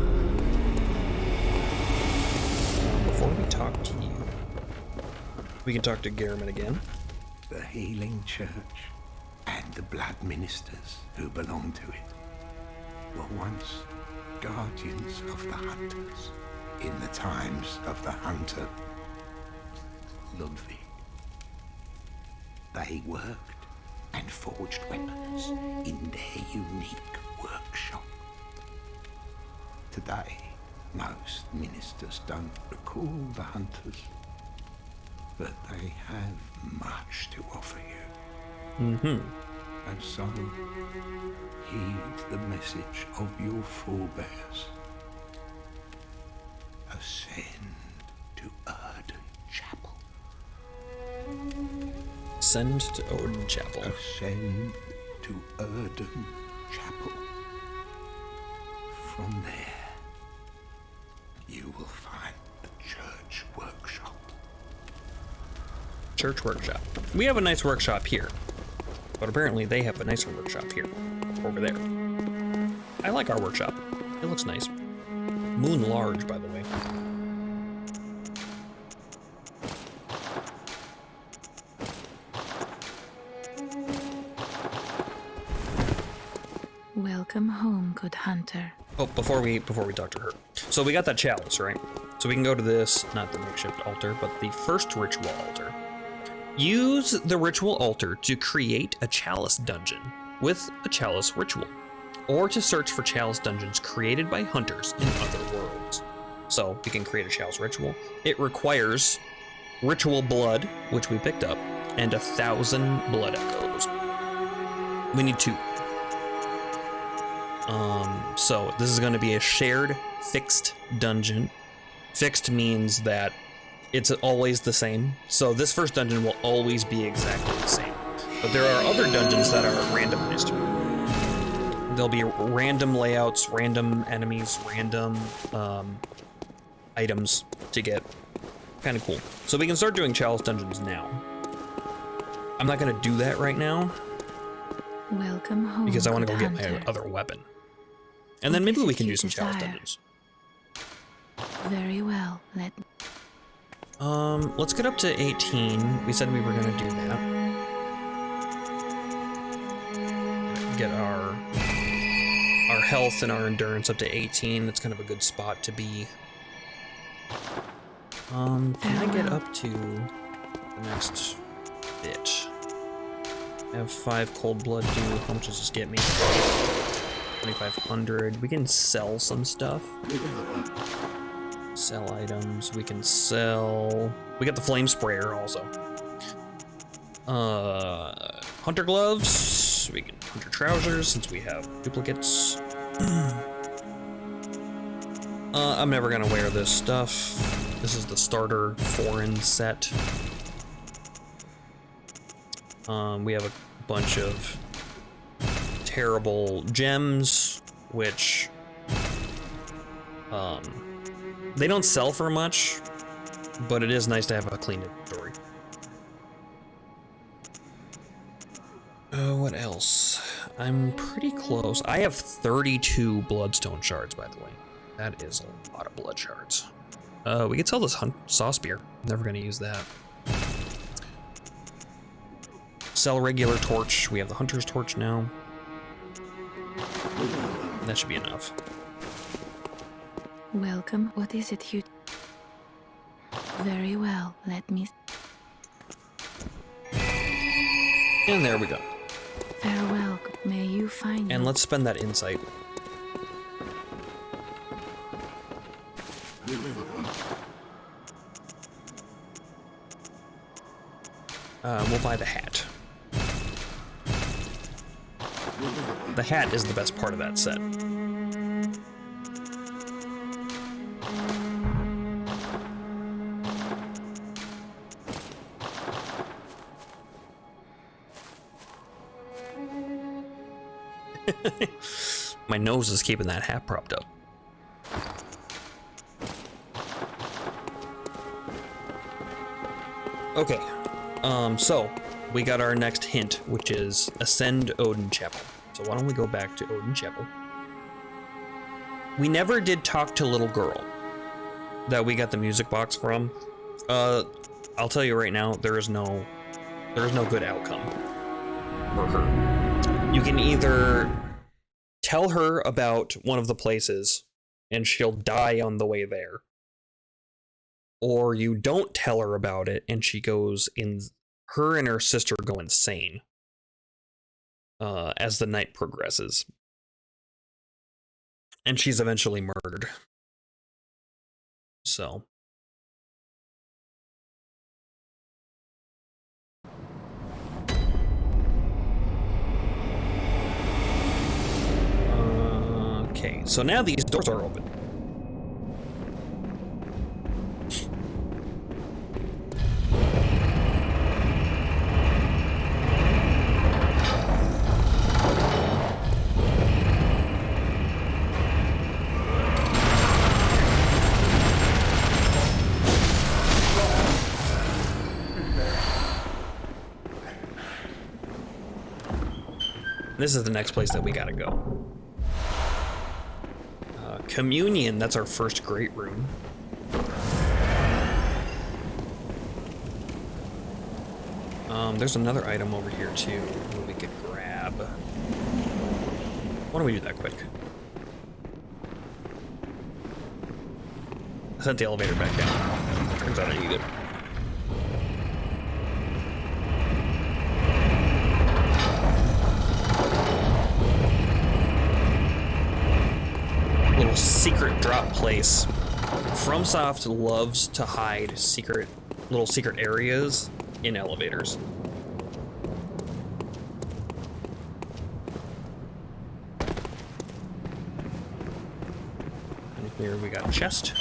Before we talk to you, we can talk to Yharnam again. The healing church and the blood ministers who belong to it were once guardians of the hunters in the times of the hunter Ludwig. They worked and forged weapons in their unique workshop. Today, most ministers don't recall the hunters, but they have much to offer you. And so, heed the message of your forebears. Ascend to Erden Chapel. Ascend to Odin Chapel. Ascend to Erden Chapel. From there, you will find the church workshop. Church workshop. We have a nice workshop here, but apparently they have a nicer workshop here, over there. I like our workshop. It looks nice. Moon large, by the way. Welcome home, good hunter. Oh, before we talk to her. So we got that chalice, right? So we can go to this, not the makeshift altar, but the first ritual altar. Use the ritual altar to create a chalice dungeon with a chalice ritual, or to search for chalice dungeons created by hunters in other worlds. So we can create a chalice ritual. It requires ritual blood, which we picked up, and 1,000 blood echoes. We need 2. So this is going to be a shared fixed dungeon. Fixed means that it's always the same. So this first dungeon will always be exactly the same. But there are other dungeons that are randomized. There'll be random layouts, random enemies, random items to get. Kind of cool. So we can start doing chalice dungeons now. I'm not going to do that right now. Welcome home, because I want to go get hunter. my other weapon. And then maybe we can do some chalice dungeons. Very well, Let's get up to 18. We said we were gonna do that. Get our health and our endurance up to 18. That's kind of a good spot to be. Can I get up to the next bit? I have 5 cold blood due. How much does this get me? 2,500. We can sell some stuff. Sell items. We can sell. We got the flame sprayer also. Hunter gloves. We can hunter trousers since we have duplicates. I'm never gonna wear this stuff. This is the starter foreign set. We have a bunch of terrible gems, which they don't sell for much, but it is nice to have a clean inventory. What else? I'm pretty close. I have 32 bloodstone shards, by the way. That is a lot of blood shards. We could sell this saw spear. Never gonna use that. Sell regular torch. We have the hunter's torch now. That should be enough. Welcome. What is it you... Very well, let me... And there we go. Farewell, may you find... And let's spend that insight. We'll buy the hat. The hat is the best part of that set. My nose is keeping that hat propped up. Okay, so we got our next hint, which is Ascend Odin Chapel. So why don't we go back to Odin Chapel? We never did talk to little girl that we got the music box from. I'll tell you right now, there is no good outcome for her. You can either tell her about one of the places and she'll die on the way there, or you don't tell her about it and her and her sister go insane as the night progresses. And she's eventually murdered. So. Okay, so now these doors are open. This is the next place that we gotta go. Communion, that's our first great room. There's another item over here too that we could grab. Why don't we do that quick? I sent the elevator back down. Turns out I need it. Little secret drop place. FromSoft loves to hide little secret areas in elevators. And here we got a chest.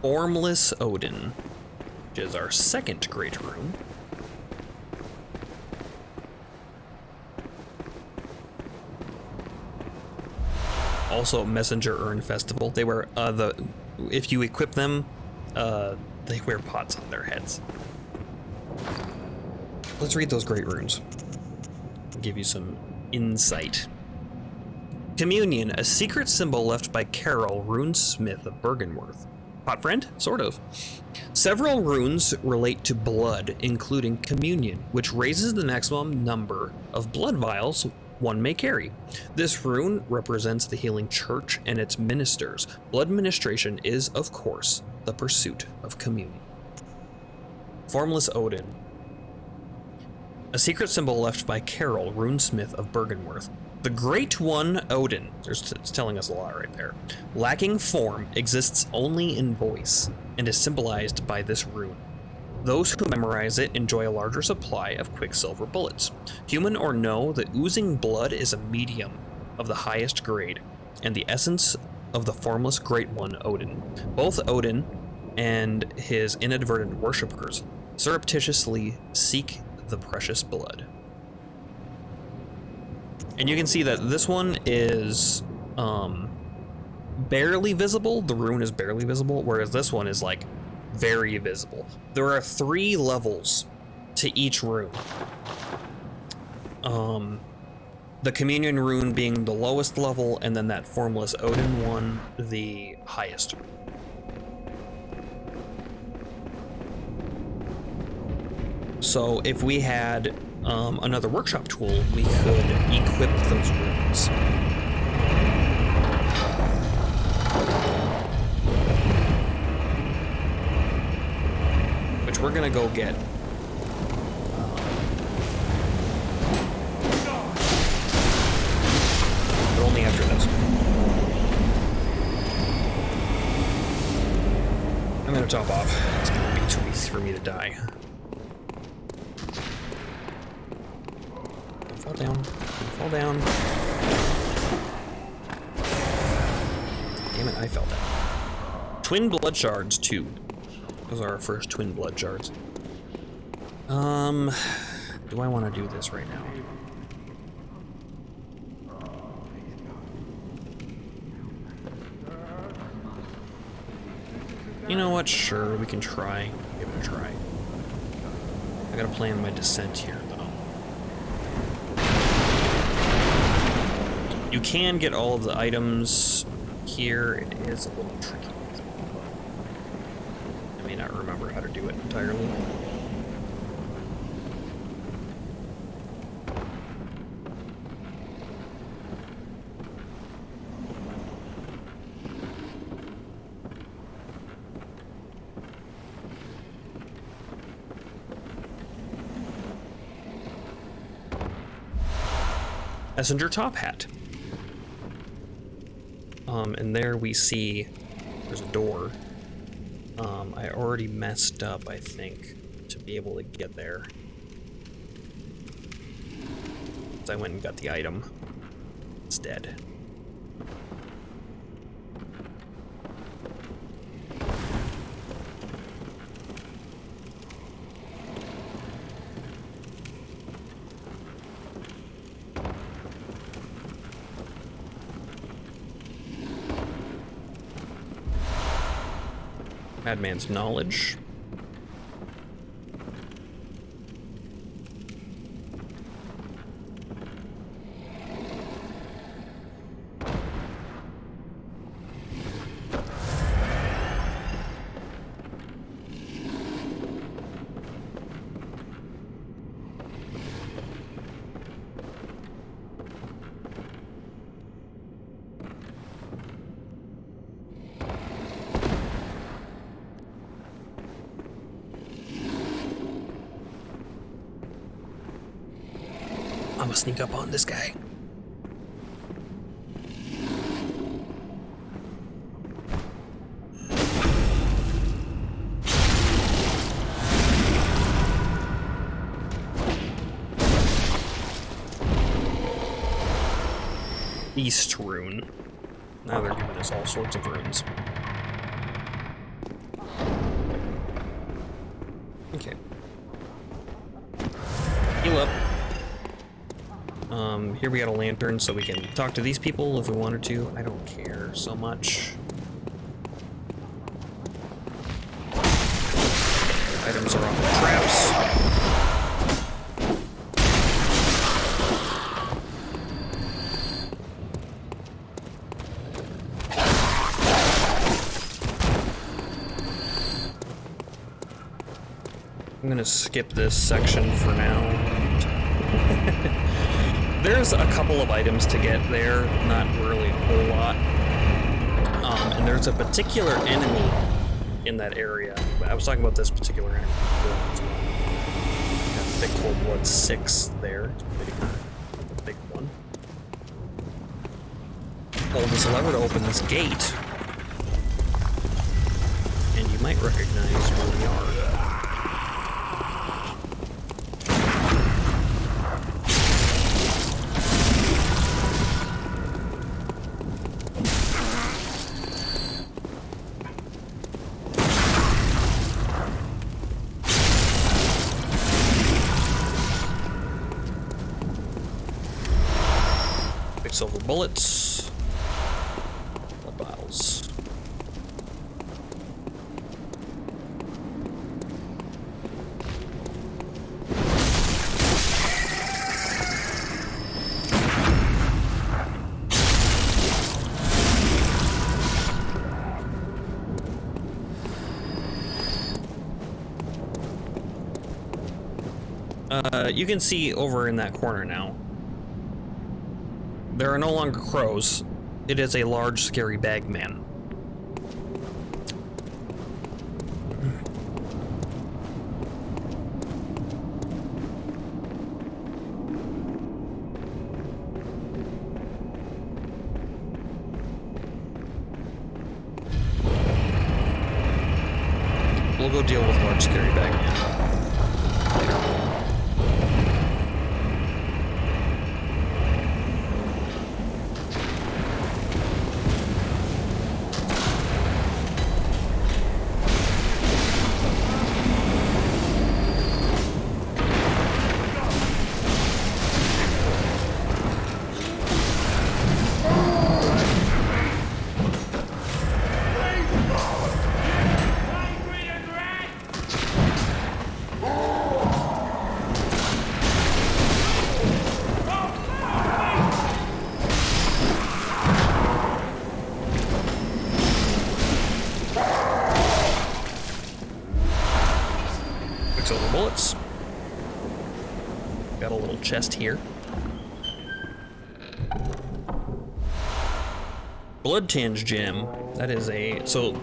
Formless Odin, which is our second great room. Also, Messenger Urn Festival. They wear if you equip them, they wear pots on their heads. Let's read those great runes. Give you some insight. Communion, a secret symbol left by Carol, runesmith of Bergenworth. Pot friend? Sort of. Several runes relate to blood, including communion, which raises the maximum number of blood vials one may carry. This rune represents the healing church and its ministers. Blood ministration is, of course, the pursuit of communion. Formless Odin. A secret symbol left by Carol, runesmith of Bergenworth. The Great One Odin, it's telling us a lot right there, lacking form, exists only in voice, and is symbolized by this rune. Those who memorize it enjoy a larger supply of quicksilver bullets. Human or no, the oozing blood is a medium of the highest grade, and the essence of the formless Great One Odin. Both Odin and his inadvertent worshippers surreptitiously seek the precious blood. And you can see that this one is barely visible. The rune is barely visible, whereas this one is like very visible. There are 3 levels to each rune. The communion rune being the lowest level, and then that formless Odin one the highest. So if we had another workshop tool, we could equip those runes. Which we're gonna go get. But only after this. I'm gonna top off. It's gonna be too easy for me to die. Fall down. Fall down. Damn it, I fell down. Twin blood shards, 2. Those are our first twin blood shards. Do I want to do this right now? You know what? Sure, we can try. Give it a try. I gotta plan my descent here, though. You can get all of the items here. It is a little tricky. I may not remember how to do it entirely. Messenger top hat. And there we see there's a door. I already messed up, I think, to be able to get there. So I went and got the item instead. Madman's knowledge. I'm gonna sneak up on this guy. East rune. Now they're giving us all sorts of runes. Okay. Heal up. Here we got a lantern, so we can talk to these people if we wanted to. I don't care so much. Items are off the traps. I'm gonna skip this section for now. There's a couple of items to get there, not really a whole lot. And there's a particular enemy in that area. I was talking about this particular enemy. Got thick cold blood 6 there. It's a big one. Pull this lever to open this gate. And you might recognize where we are. Silver bullets. Blood vials. You can see over in that corner now. There are no longer crows. It is a large, scary bagman. We'll go deal with large, scary bagman later. little chest here. Blood Tinge gem. That is a... So,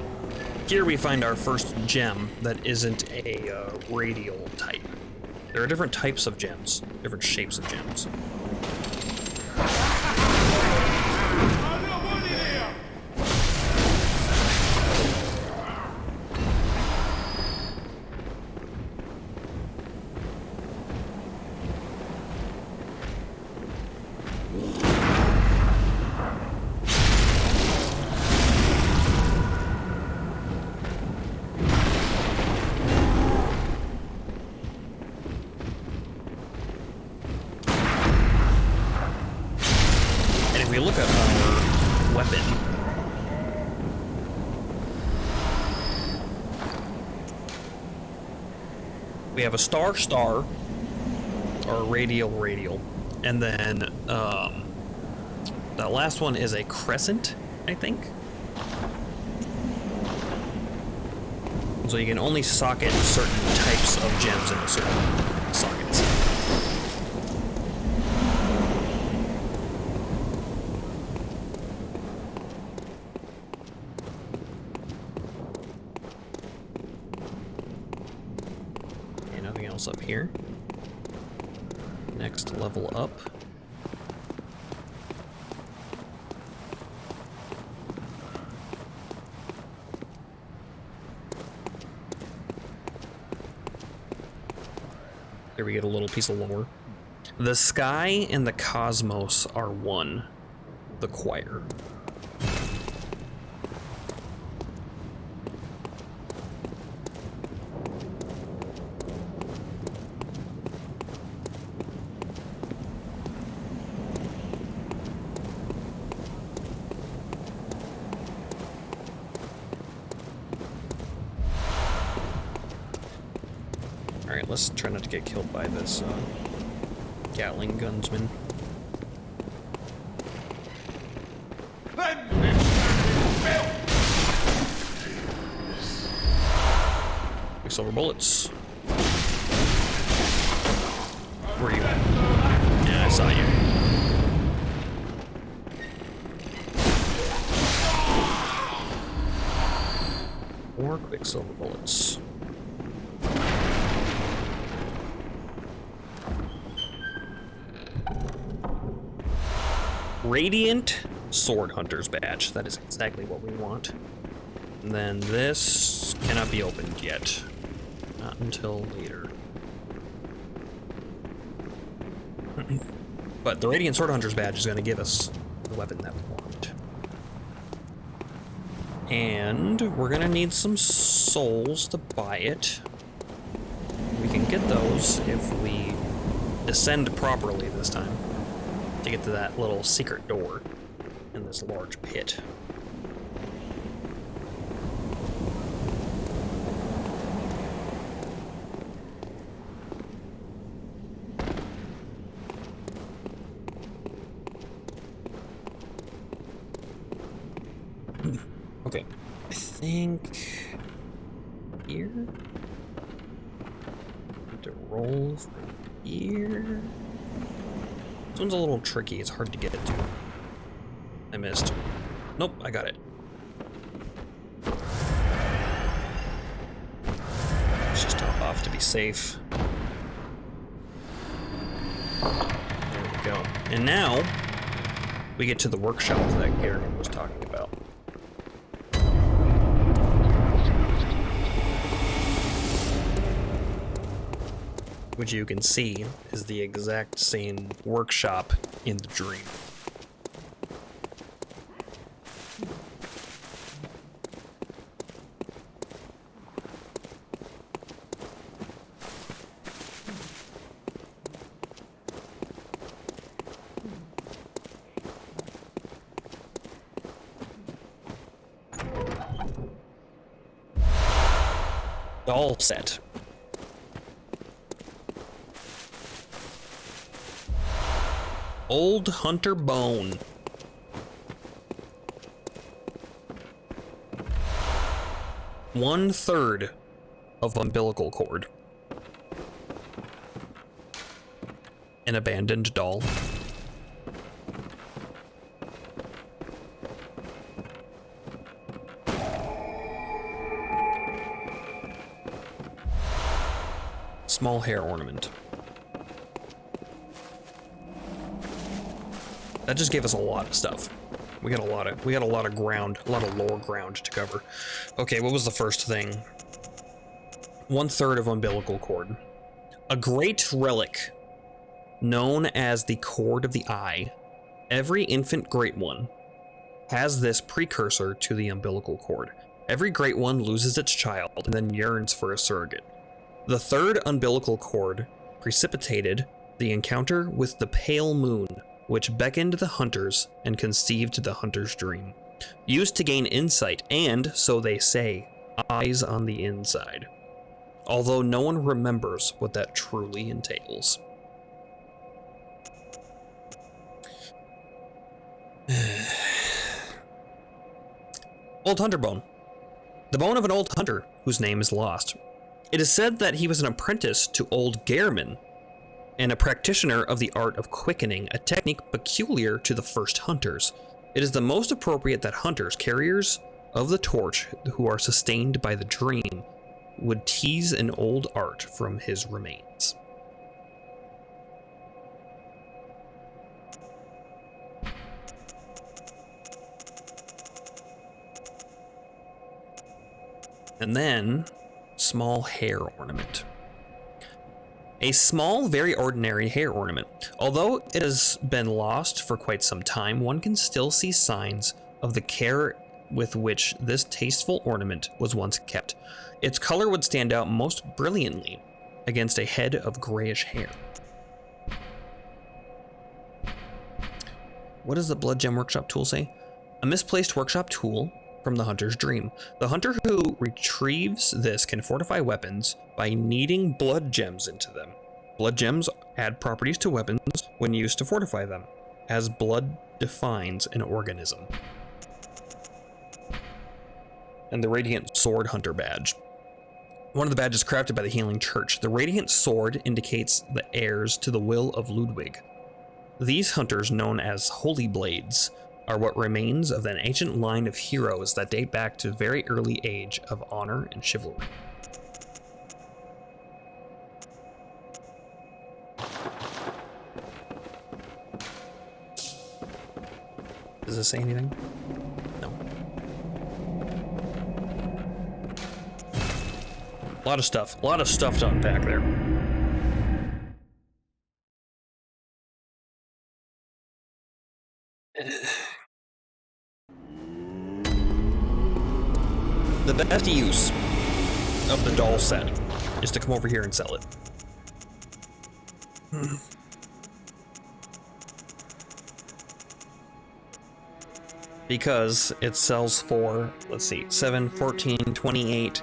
here we find our first gem that isn't a radial type. There are different types of gems, different shapes of gems. We look at our weapon. We have a star, or radial, and then that last one is a crescent, I think. So you can only socket certain types of gems into certain sockets. Up here. Next level up. Here we get a little piece of lore. The sky and the cosmos are one. The choir. Alright, let's try not to get killed by this Gatling gunsman. Silver bullets. Where are you at? Yeah, I saw you. More quicksilver bullets. Radiant Sword Hunter's Badge. That is exactly what we want. And then this cannot be opened yet. Not until later. But the Radiant Sword Hunter's Badge is going to give us the weapon that we want. And we're going to need some souls to buy it. We can get those if we descend properly this time. To get to that little secret door in this large pit. Okay, I think here. Need to roll from here. This one's a little tricky, it's hard to get it to. I missed. Nope, I got it. Let's just top off to be safe. There we go. And now, we get to the workshop that Yharnam was talking about. Which you can see is the exact same workshop in the dream. All set. Old Hunter Bone. One-third of umbilical cord. An abandoned doll. Small hair ornament. That just gave us a lot of stuff. We got a lot of ground, a lot of lore ground to cover. Okay, what was the first thing? 1/3 of umbilical cord. A great relic known as the cord of the eye. Every infant great one has this precursor to the umbilical cord. Every great one loses its child and then yearns for a surrogate. The third umbilical cord precipitated the encounter with the pale moon, which beckoned the hunters and conceived the hunter's dream. Used to gain insight and, so they say, eyes on the inside. Although no one remembers what that truly entails. Old hunter bone. The bone of an old hunter whose name is lost. It is said that he was an apprentice to old Gehrman and a practitioner of the art of quickening, a technique peculiar to the first hunters. It is the most appropriate that hunters, carriers of the torch who are sustained by the dream, would tease an old art from his remains. And then, small hair ornament. A small, very ordinary hair ornament. Although it has been lost for quite some time, one can still see signs of the care with which this tasteful ornament was once kept. Its color would stand out most brilliantly against a head of grayish hair. What does the Blood Gem Workshop tool say? A misplaced workshop tool from the hunter's dream. The hunter who retrieves this can fortify weapons by kneading blood gems into them. Blood gems add properties to weapons when used to fortify them, as blood defines an organism. And the Radiant Sword Hunter badge. One of the badges crafted by the Healing Church. The Radiant Sword indicates the heirs to the will of Ludwig. These hunters, known as Holy Blades, are what remains of an ancient line of heroes that date back to a very early age of honor and chivalry. Does this say anything? No. A lot of stuff to unpack there. The best use of the doll set is to come over here and sell it. Because it sells for, let's see, 7, 14, 28,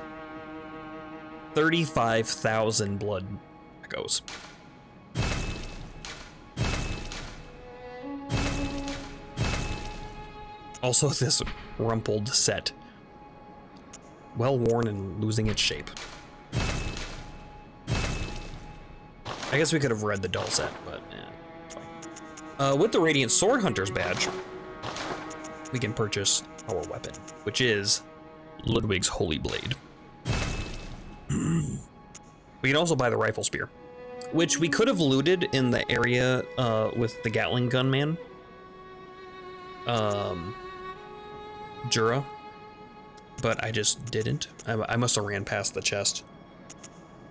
35,000 blood echoes. Also, this rumpled set. Well worn and losing its shape. I guess we could have read the doll set, but fine. With the Radiant Sword Hunter's badge, we can purchase our weapon, which is Ludwig's Holy Blade. We can also buy the Rifle Spear, which we could have looted in the area with the Gatling gun man. Jura. But I just didn't. I must have ran past the chest.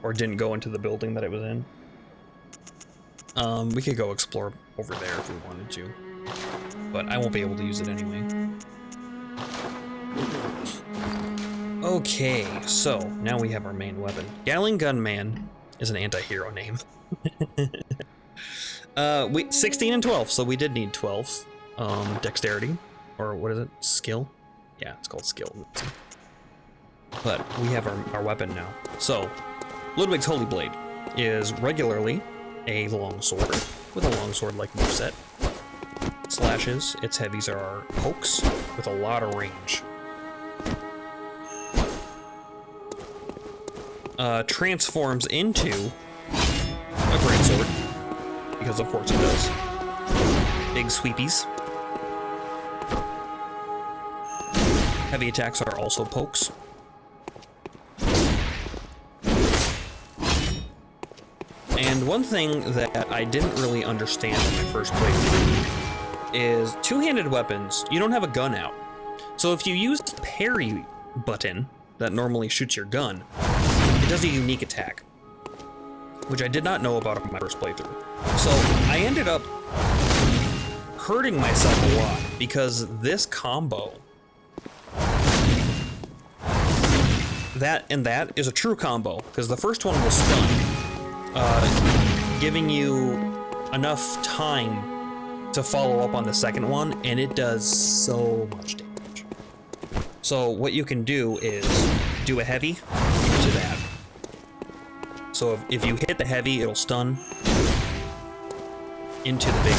Or didn't go into the building that it was in. We could go explore over there if we wanted to. But I won't be able to use it anyway. Okay, so now we have our main weapon. Gatling Gunman is an anti-hero name. 16 and 12, so we did need 12. Dexterity, or what is it? Skill? Yeah, it's called skill. But we have our weapon now. So, Ludwig's Holy Blade is regularly a longsword with a longsword-like moveset. Slashes, its heavies are pokes with a lot of range. Transforms into a greatsword. because of course it does. Big sweepies. Heavy attacks are also pokes. And one thing that I didn't really understand in my first playthrough is two-handed weapons, you don't have a gun out. So if you use the parry button that normally shoots your gun, it does a unique attack, which I did not know about in my first playthrough. So I ended up hurting myself a lot because this combo, that and that is a true combo, because the first one was stun, giving you enough time to follow up on the second one, and it does so much damage. So what you can do is do a heavy to that. So if you hit the heavy, it'll stun into the big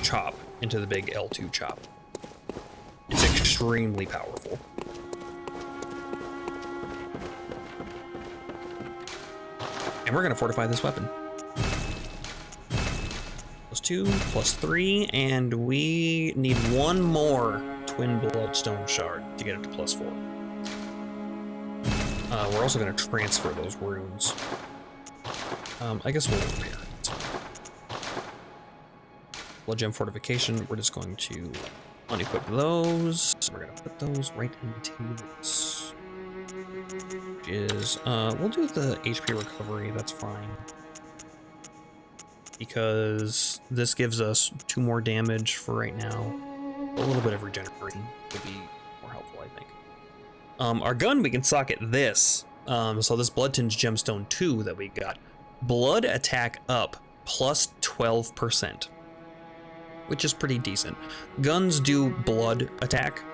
chop, into the big L2 chop. It's extremely powerful. And we're gonna fortify this weapon. +2, +3, and we need one more twin bloodstone shard to get it to +4. We're also gonna transfer those runes. I guess we'll repair it. Blood gem fortification, we're just going to unequip those. We're gonna put those right into this. Which is, we'll do the HP recovery, that's fine. Because this gives us 2 more damage for right now. A little bit of regeneration would be more helpful, I think. Our gun, we can socket this. So this Blood Tinged Gemstone 2 that we got. Blood attack up +12%. Which is pretty decent. Guns do blood attack.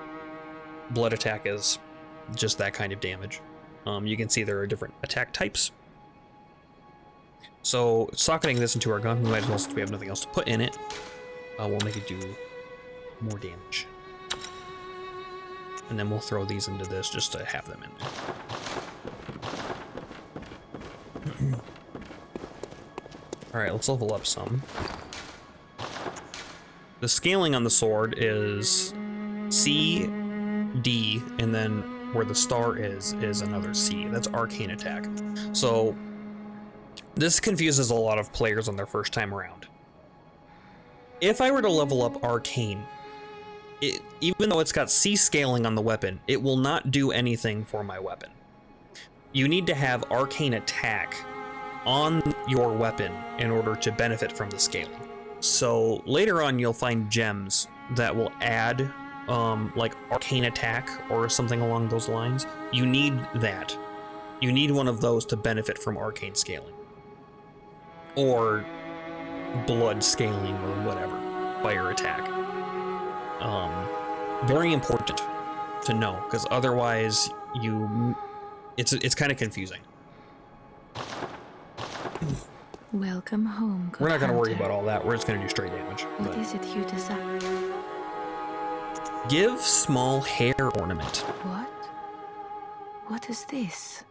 Blood attack is just that kind of damage. You can see there are different attack types. So socketing this into our gun, we might as well, since we have nothing else to put in it, we'll make it do more damage. And then we'll throw these into this just to have them in there. Alright, let's level up some. The scaling on the sword is C, D, and then where the star is another C. That's arcane attack. So this confuses a lot of players on their first time around. If I were to level up arcane, even though it's got C scaling on the weapon, it will not do anything for my weapon. You need to have arcane attack on your weapon in order to benefit from the scaling. So later on you'll find gems that will add like arcane attack or something along those lines. You need that. You need one of those to benefit from arcane scaling. Or blood scaling or whatever. Fire attack. Very important to know, because otherwise it's kind of confusing. Welcome home, good We're not going to worry hunter. about all that. We're just going to do straight damage. What is it you desire? Give small hair ornament. What? What is this?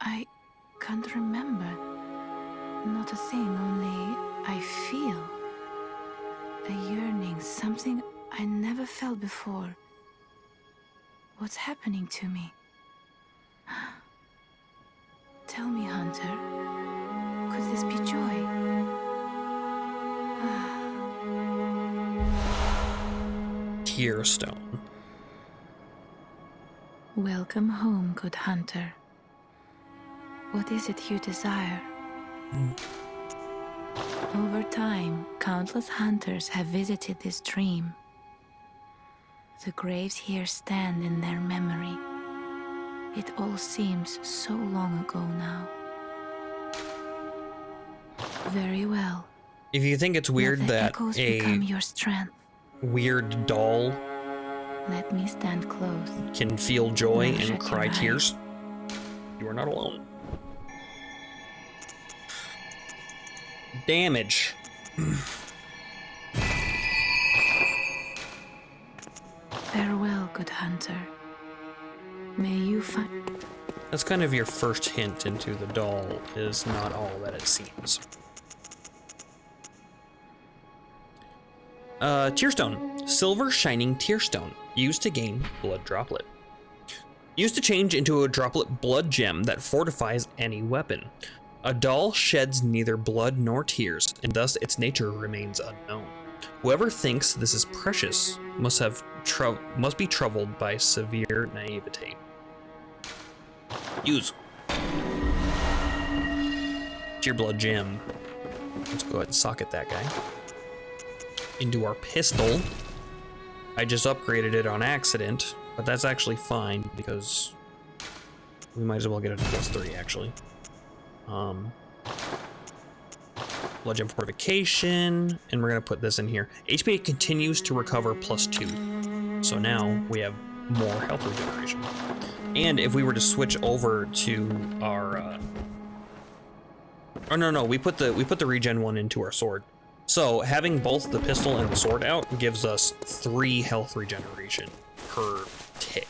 I can't remember. Not a thing, only I feel a yearning, something I never felt before. What's happening to me? Tell me, Hunter, could this be joy? Tear stone. Welcome home, good hunter. What is it you desire? Over time, countless hunters have visited this dream. The graves here stand in their memory. It all seems so long ago now. Very well. If you think it's weird Let the that echoes a become your strength. weird doll Let me stand close. can feel joy Now and shut cry your eyes. tears, you are not alone. Damage. Farewell, good hunter. May you find... That's kind of your first hint into the doll is not all that it seems. Tearstone. Silver shining tearstone. Used to gain blood droplet. Used to change into a droplet blood gem that fortifies any weapon. A doll sheds neither blood nor tears, and thus its nature remains unknown. Whoever thinks this is precious must be troubled by severe naivete. Use. Tear blood gem. Let's go ahead and socket that guy. Into our pistol. I just upgraded it on accident, but that's actually fine because we might as well get it to +3 actually. Blood gem fortification, and we're gonna put this in here. HP continues to recover +2, so now we have more health regeneration. And if we were to switch over to our, oh no, we put the regen one into our sword. So having both the pistol and the sword out gives us 3 health regeneration per tick,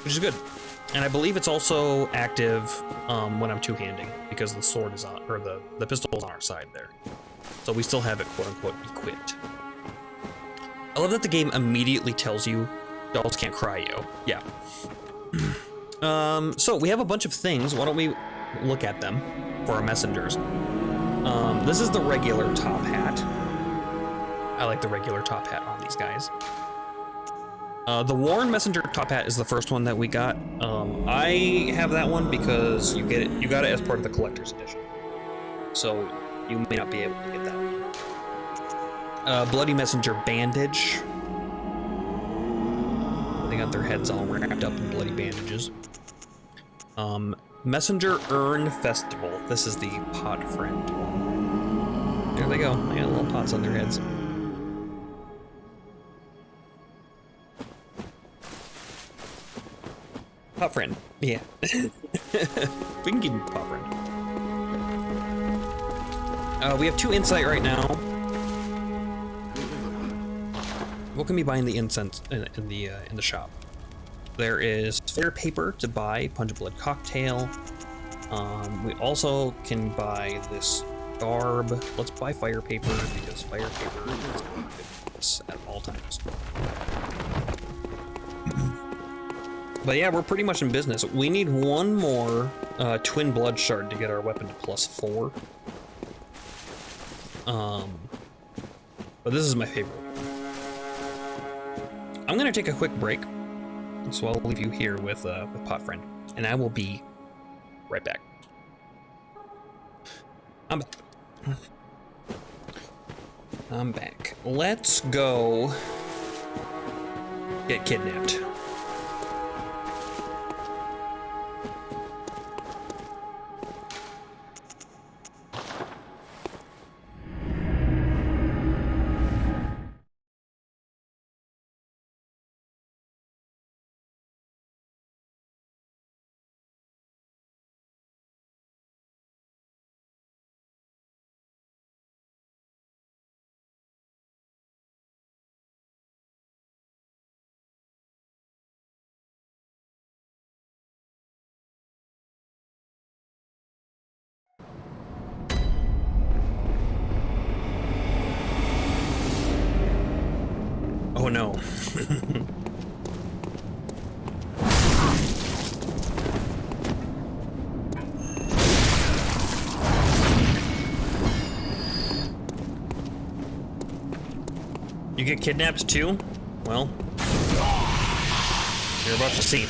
which is good. And I believe it's also active when I'm two-handing because the sword is on, or the pistol is on our side there. So we still have it quote-unquote equipped. I love that the game immediately tells you dolls can't cry, yo. Yeah. So we have a bunch of things. Why don't we look at them for our messengers? This is the regular top hat. I like the regular top hat on these guys. The Worn Messenger top hat is the first one that we got. I have that one because you got it as part of the collector's edition. So you may not be able to get that one. Bloody Messenger bandage. They got their heads all wrapped up in bloody bandages. Messenger Urn Festival. This is the pot friend one. There they go. They got little pots on their heads. Pot friend. Yeah. We can give him pot friend. We have 2 insight right now. What can we buy in the incense in the shop? There is fire paper to buy, punch blood cocktail. We also can buy this garb. Let's buy fire paper because fire paper is good for us at all times. But yeah, we're pretty much in business. We need one more twin blood shard to get our weapon to +4. But this is my favorite. I'm gonna take a quick break, so I'll leave you here with Pot Friend, and I will be right back. I'm back. Let's go get kidnapped. Oh no. You get kidnapped too? Well, you're about to see.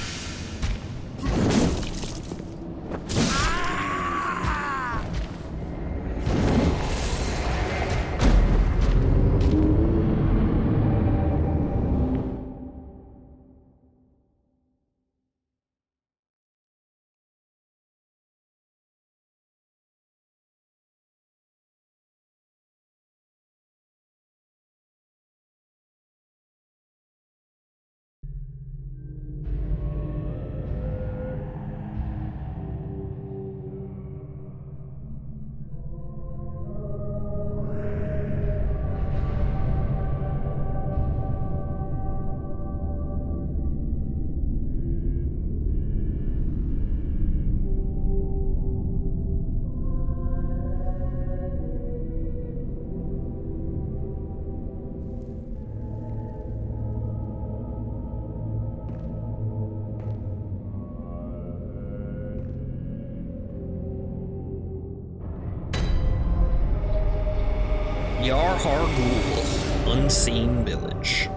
Yharnam, Unseen Village.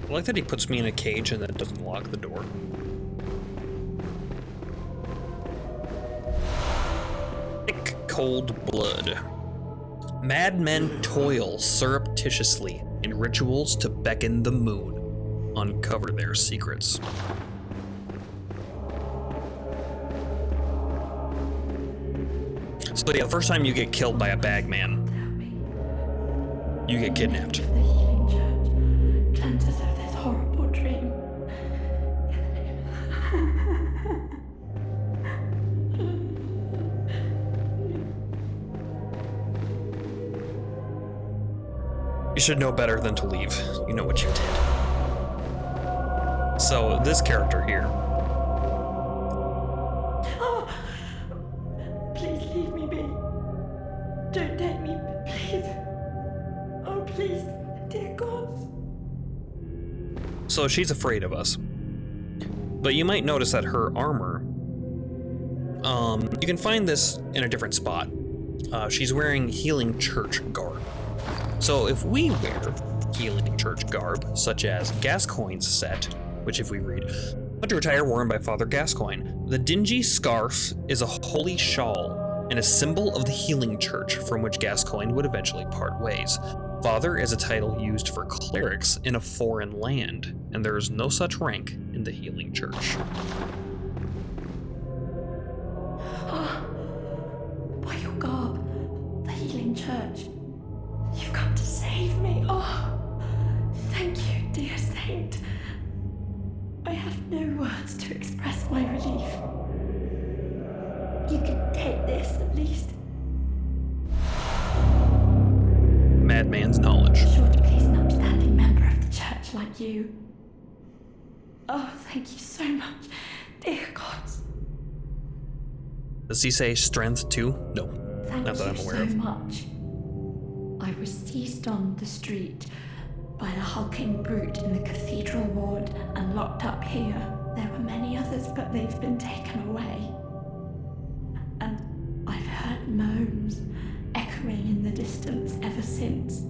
I like that he puts me in a cage and then doesn't lock the door. Thick, cold blood. Madmen toil surreptitiously in rituals to beckon the moon, uncover their secrets. So yeah, the first time you get killed by a bagman, you get kidnapped. The healing church cleanse us of this horrible dream. You should know better than to leave. You know what you did. So this character here. Oh, please leave me be. Don't take me, please. Oh, please, dear gods. So she's afraid of us. But you might notice that her armor, you can find this in a different spot. She's wearing healing church garb. So if we wear healing church garb, such as Gascoigne's set, which if we read, under attire worn by Father Gascoigne, the dingy scarf is a holy shawl and a symbol of the healing church from which Gascoigne would eventually part ways. Father is a title used for clerics in a foreign land, and there is no such rank in the healing church. By your garb, the healing church, you've come to save me. Oh, thank you, dear saint. I have no words to express my relief. You can take this at least. Madman's knowledge. Sure to please an upstanding member of the church like you. Oh, thank you so much, dear gods. Does he say strength too? No, Thank not that I'm you aware so of. much. I was seized on the street by the hulking brute in the cathedral ward and locked up here. There were many others, but they've been taken away. And I've heard moans echoing in the distance ever since.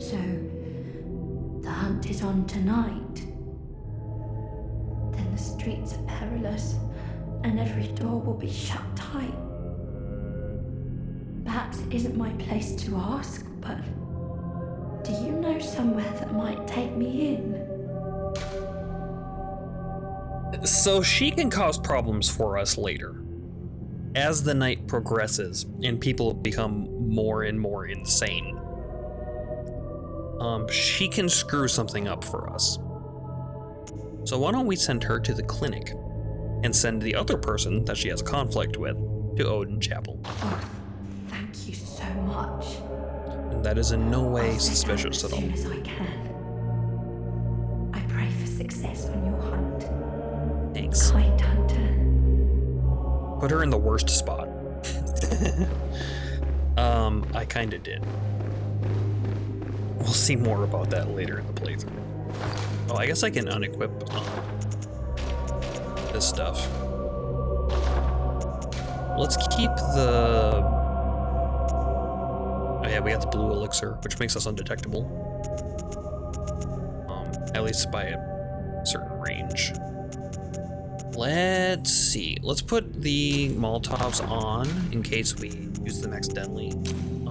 So, the hunt is on tonight. Then the streets are perilous, and every door will be shut tight. Perhaps it isn't my place to ask, but do you know somewhere that might take me in? So she can cause problems for us later. As the night progresses and people become more and more insane, she can screw something up for us. So why don't we send her to the clinic and send the other person that she has a conflict with to Odin Chapel. Oh, thank you so much. And that is in no way I'll set suspicious out at all. as soon as I can. I pray for success on your hunt. Thanks. Kind hunter. Put her in the worst spot. I kinda did. We'll see more about that later in the playthrough. Oh, I guess I can unequip this stuff. Let's keep the... Oh yeah, we got the blue elixir, which makes us undetectable. At least by a certain range. Let's see. Let's put the Molotovs on in case we use them accidentally.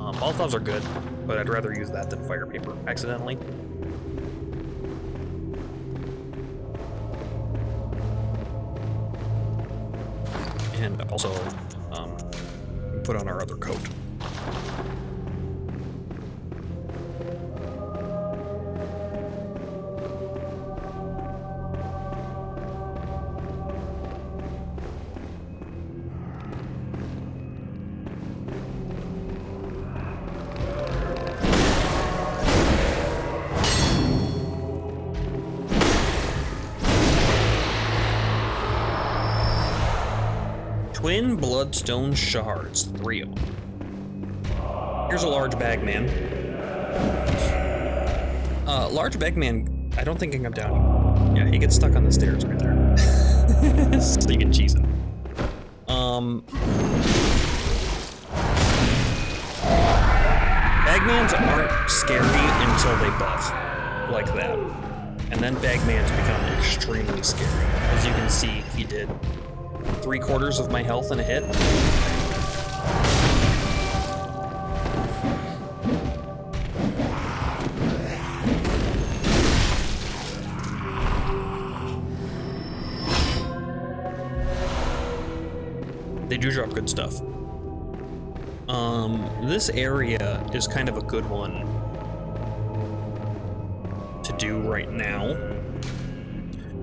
Molotovs are good, but I'd rather use that than fire paper accidentally. And also put on our other coat. Twin bloodstone shards, 3 of them. Here's a large bagman. Large bagman, I don't think can come down. Yeah, he gets stuck on the stairs right there. So you can cheese him. Bagmans aren't scary until they buff like that. And then Bagmans become extremely scary. As you can see, he did 3/4 of my health in a hit. They do drop good stuff. This area is kind of a good one to do right now.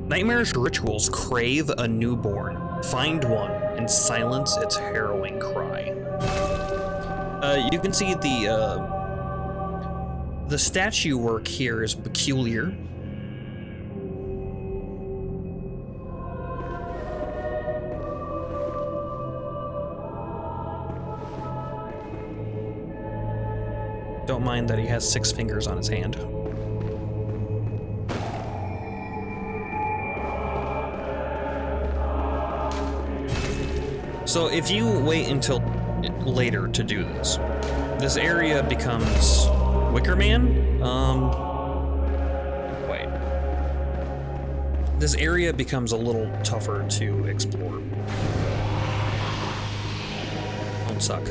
Nightmarish rituals crave a newborn. Find one and silence its harrowing cry. You can see the statue work here is peculiar. Don't mind that he has 6 fingers on his hand. So if you wait until later to do this, this area becomes Wicker Man? Wait. This area becomes a little tougher to explore. Don't suck.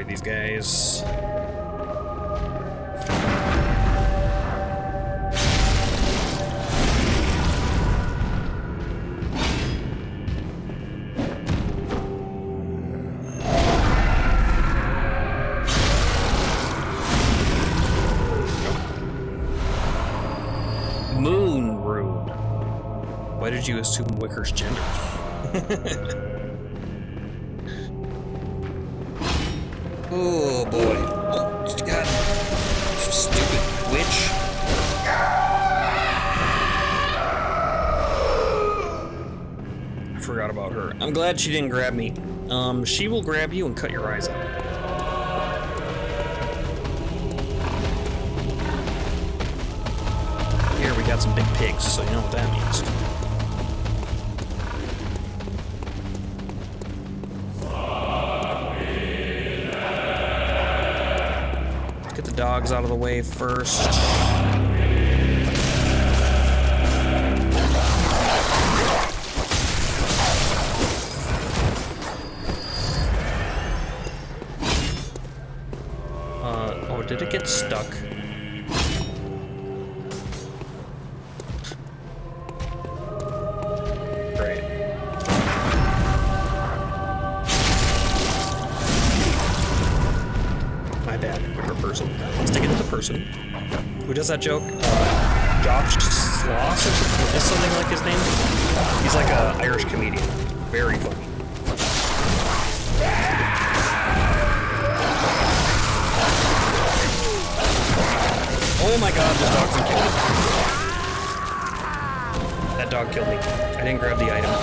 These guys. Moon Rune. Why did you assume Wicker's gender? Oh boy. Oh, God. Stupid witch. I forgot about her. I'm glad she didn't grab me. She will grab you and cut your eyes out. Here, we got some big pigs, so you know what that means. Dogs out of the way first. Oh, did it get stuck? Great. My bad, quicker person. Let's take it to the person. Who does that joke? Josh Sloss is something like his name? He's like an Irish comedian. Very funny. Oh my god, this dog's gonna kill me. That dog killed me. I didn't grab the item.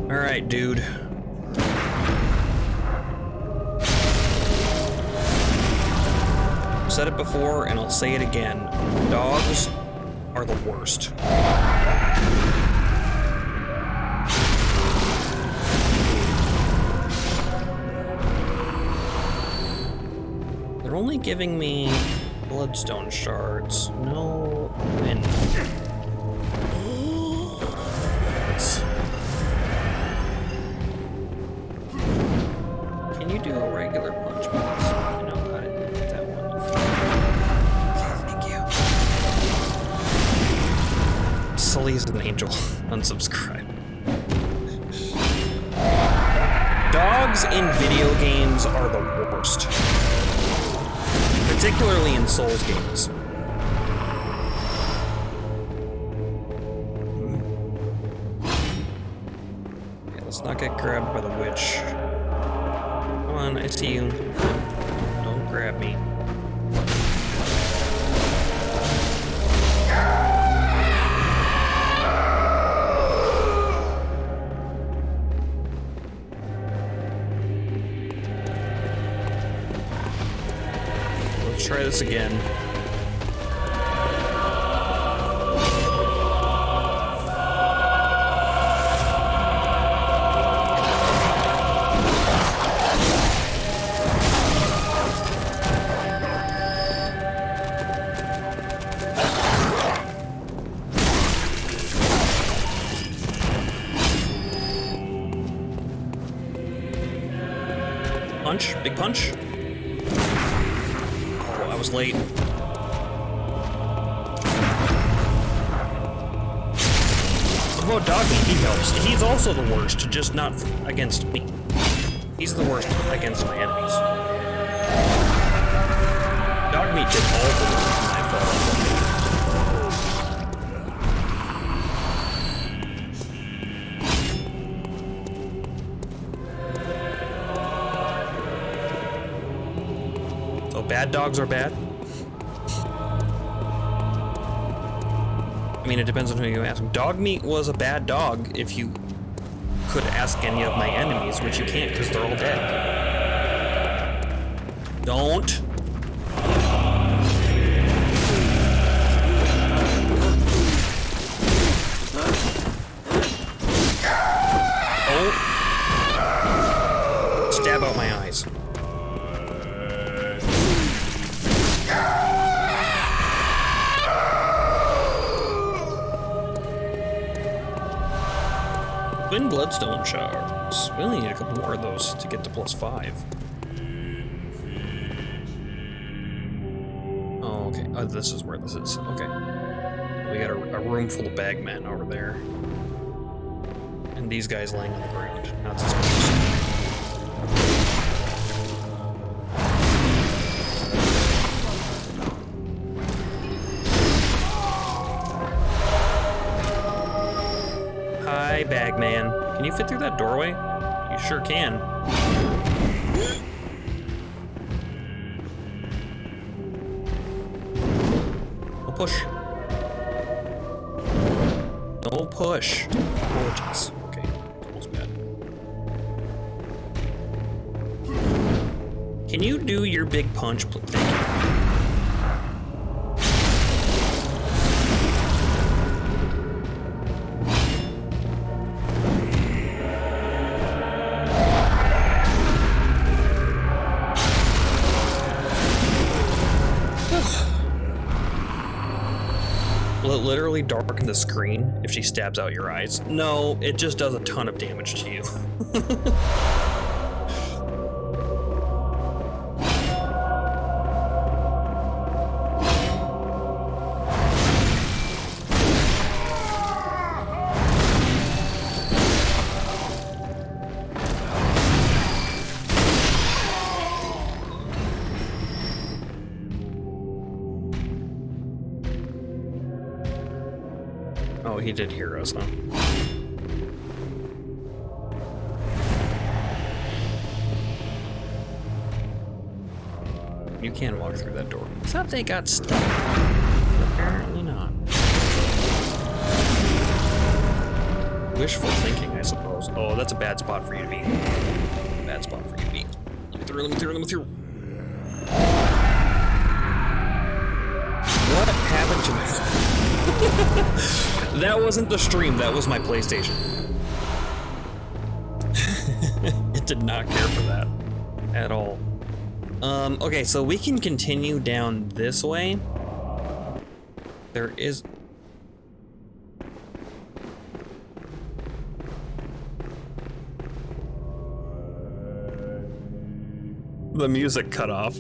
Alright, dude. I've said it before, and I'll say it again. Dogs are the worst. They're only giving me bloodstone shards. No win. Can you do a regular punch, please? I know how to do that one. Thank you. Sully is an angel. Unsubscribe. Dogs in video games are the worst. Particularly in Souls games. not get grabbed by the witch. Come on, I see you. Don't grab me. Let's try this again. Punch, big punch. Oh, I was late. What about Doggy? He helps. He's also the worst, just not against me. He's the worst against my enemies. Dogmeat did all the work when I fell off. Bad dogs are bad? I mean, it depends on who you ask. Dogmeat was a bad dog if you could ask any of my enemies, which you can't because they're all dead. Don't. Oh. Stab out my eyes. Twin bloodstone shards. We only need a couple more of those to get to +5. Oh, okay. Oh, this is where this is. Okay. We got a room full of bagmen over there. And these guys laying on the ground. Not suspicious. Hi, Bagman. Can you fit through that doorway? You sure can. No push. No push. Apologies. Okay, almost bad. Can you do your big punch, please? Thank you. Will it literally darken the screen if she stabs out your eyes? No, it just does a ton of damage to you. Oh, he did hear us, huh? You can walk through that door. I thought they got stuck. Apparently not. Wishful thinking, I suppose. Oh, that's a bad spot for you to be. Bad spot for you to be. Let me through, let me through, let me through. What happened to me? That wasn't the stream, that was my PlayStation. It did not care for that at all. Okay, so we can continue down this way. There is... The music cut off.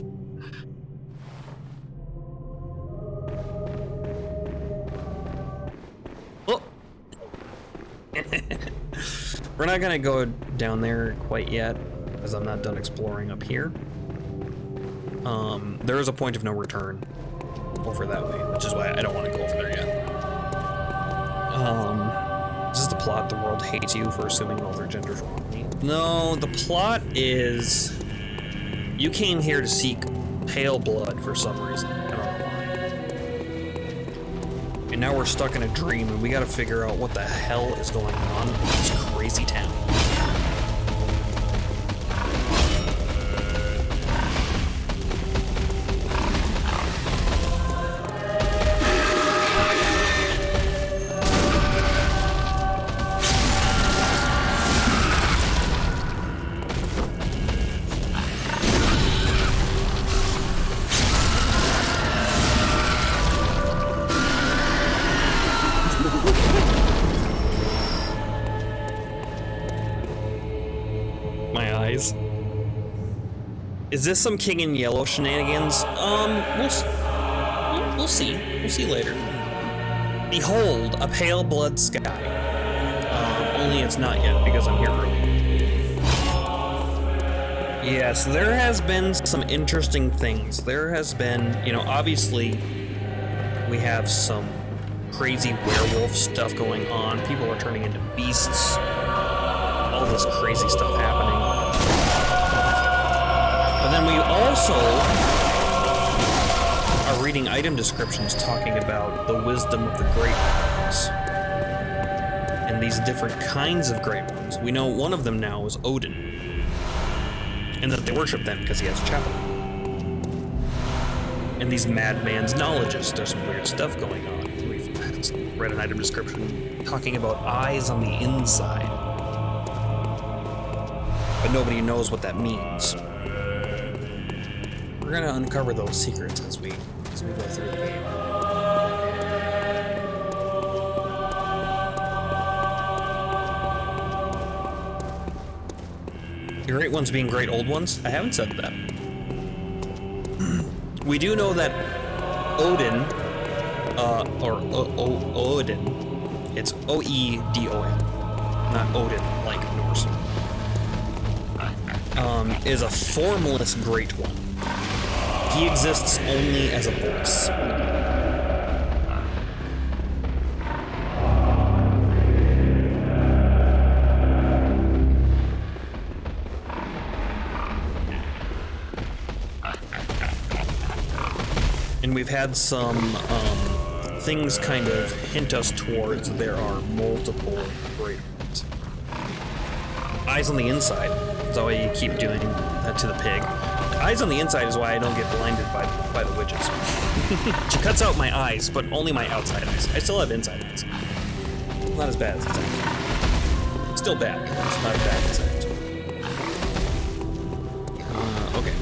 Oh. We're not gonna go down there quite yet, because I'm not done exploring up here. There is a point of no return over that way, which is why I don't want to go over there yet. Is this the plot, the world hates you for assuming all their genders wrongly. No, the plot is you came here to seek pale blood for some reason. I don't know why. And now we're stuck in a dream, and we gotta figure out what the hell is going on in this crazy town. Is this some King in Yellow shenanigans? We'll see. We'll see later. Behold, a pale blood sky. Only it's not yet because I'm here early. Yes, there has been some interesting things. There has been, you know, obviously we have some crazy werewolf stuff going on. People are turning into beasts. All this crazy stuff happening. But then we also are reading item descriptions talking about the wisdom of the Great Ones. And these different kinds of Great Ones. We know one of them now is Odin. And that they worship them because he has a chapel. And these madman's knowledges, there's some weird stuff going on. We've read an item description talking about eyes on the inside. But nobody knows what that means. We're gonna uncover those secrets as we go through the game. The great ones being great old ones? I haven't said that. We do know that Odin, Odin, it's O-E-D-O-N, not Odin like Norse, is a formless great one. He exists only as a voice. And we've had some things kind of hint us towards there are multiple great ones. Eyes on the inside. That's why you keep doing that to the pig. Eyes on the inside is why I don't get blinded by the witches. She cuts out my eyes, but only my outside eyes. I still have inside eyes. Not as bad as inside eyes. Still bad. It's not as bad as inside eyes. Okay.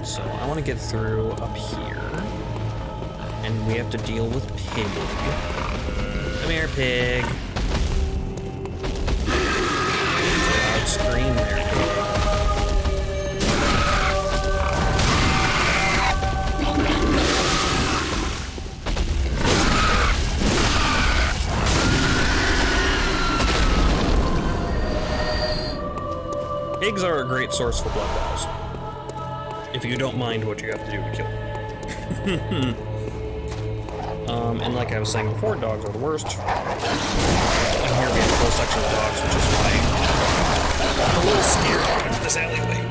So I want to get through up here. And we have to deal with Pig. Come here, Pig. Loud scream there, Pig. Pigs are a great source for blood vows. If you don't mind what you have to do to kill them. And like I was saying before, dogs are the worst. I'm here being a close section of dogs, which is why I'm a little scared into this alleyway.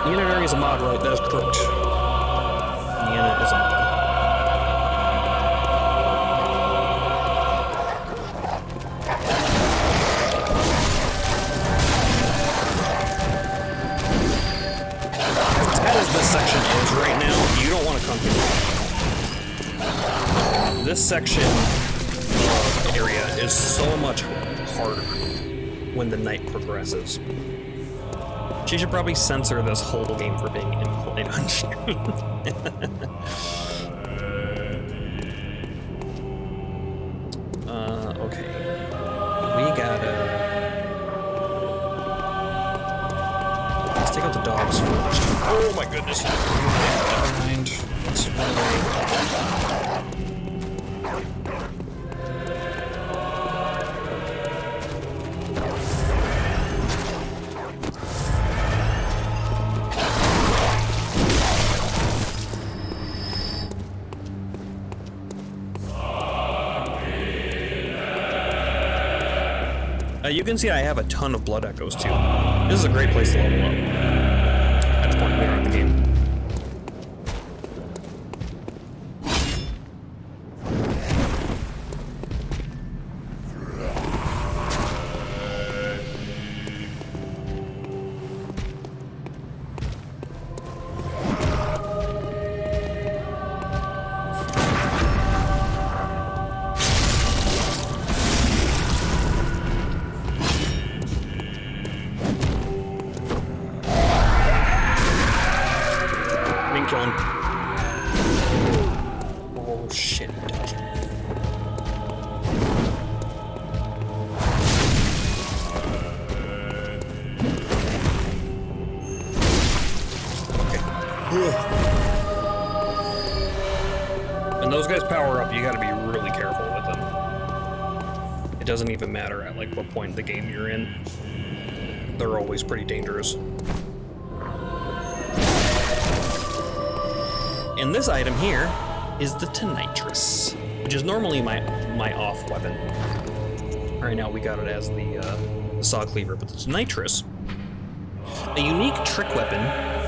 Unitary is a mod, right? That is correct. Unit is a mod. As this section is right now, you don't want to come here. This section of area is so much harder when the night progresses. She should probably censor this whole game for being impolite on stream. Okay. We gotta... Let's take out the dogs first. Oh my goodness. Never mind. Let's run away. You can see I have a ton of blood echoes too. This is a great place to level up. At the point we are in the game. Oh shit, he dodged. Okay. When those guys power up, you gotta be really careful with them. It doesn't even matter at like what point in the game you're in. They're always pretty dangerous. And this item here is the Tonitrus, which is normally my off weapon. Right now we got it as the saw cleaver, but the Tonitrus, a unique trick weapon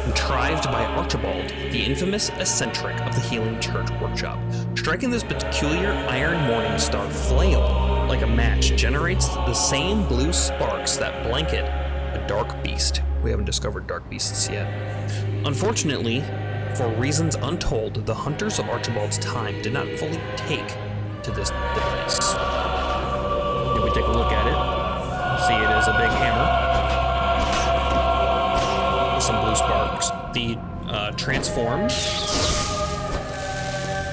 contrived by Archibald, the infamous eccentric of the Healing Church Workshop. Striking this peculiar iron morning star flail like a match generates the same blue sparks that blanket a dark beast. We haven't discovered dark beasts yet. Unfortunately, for reasons untold, the hunters of Archibald's time did not fully take to this device. If we take a look at it, see it is a big hammer with some blue sparks. The transform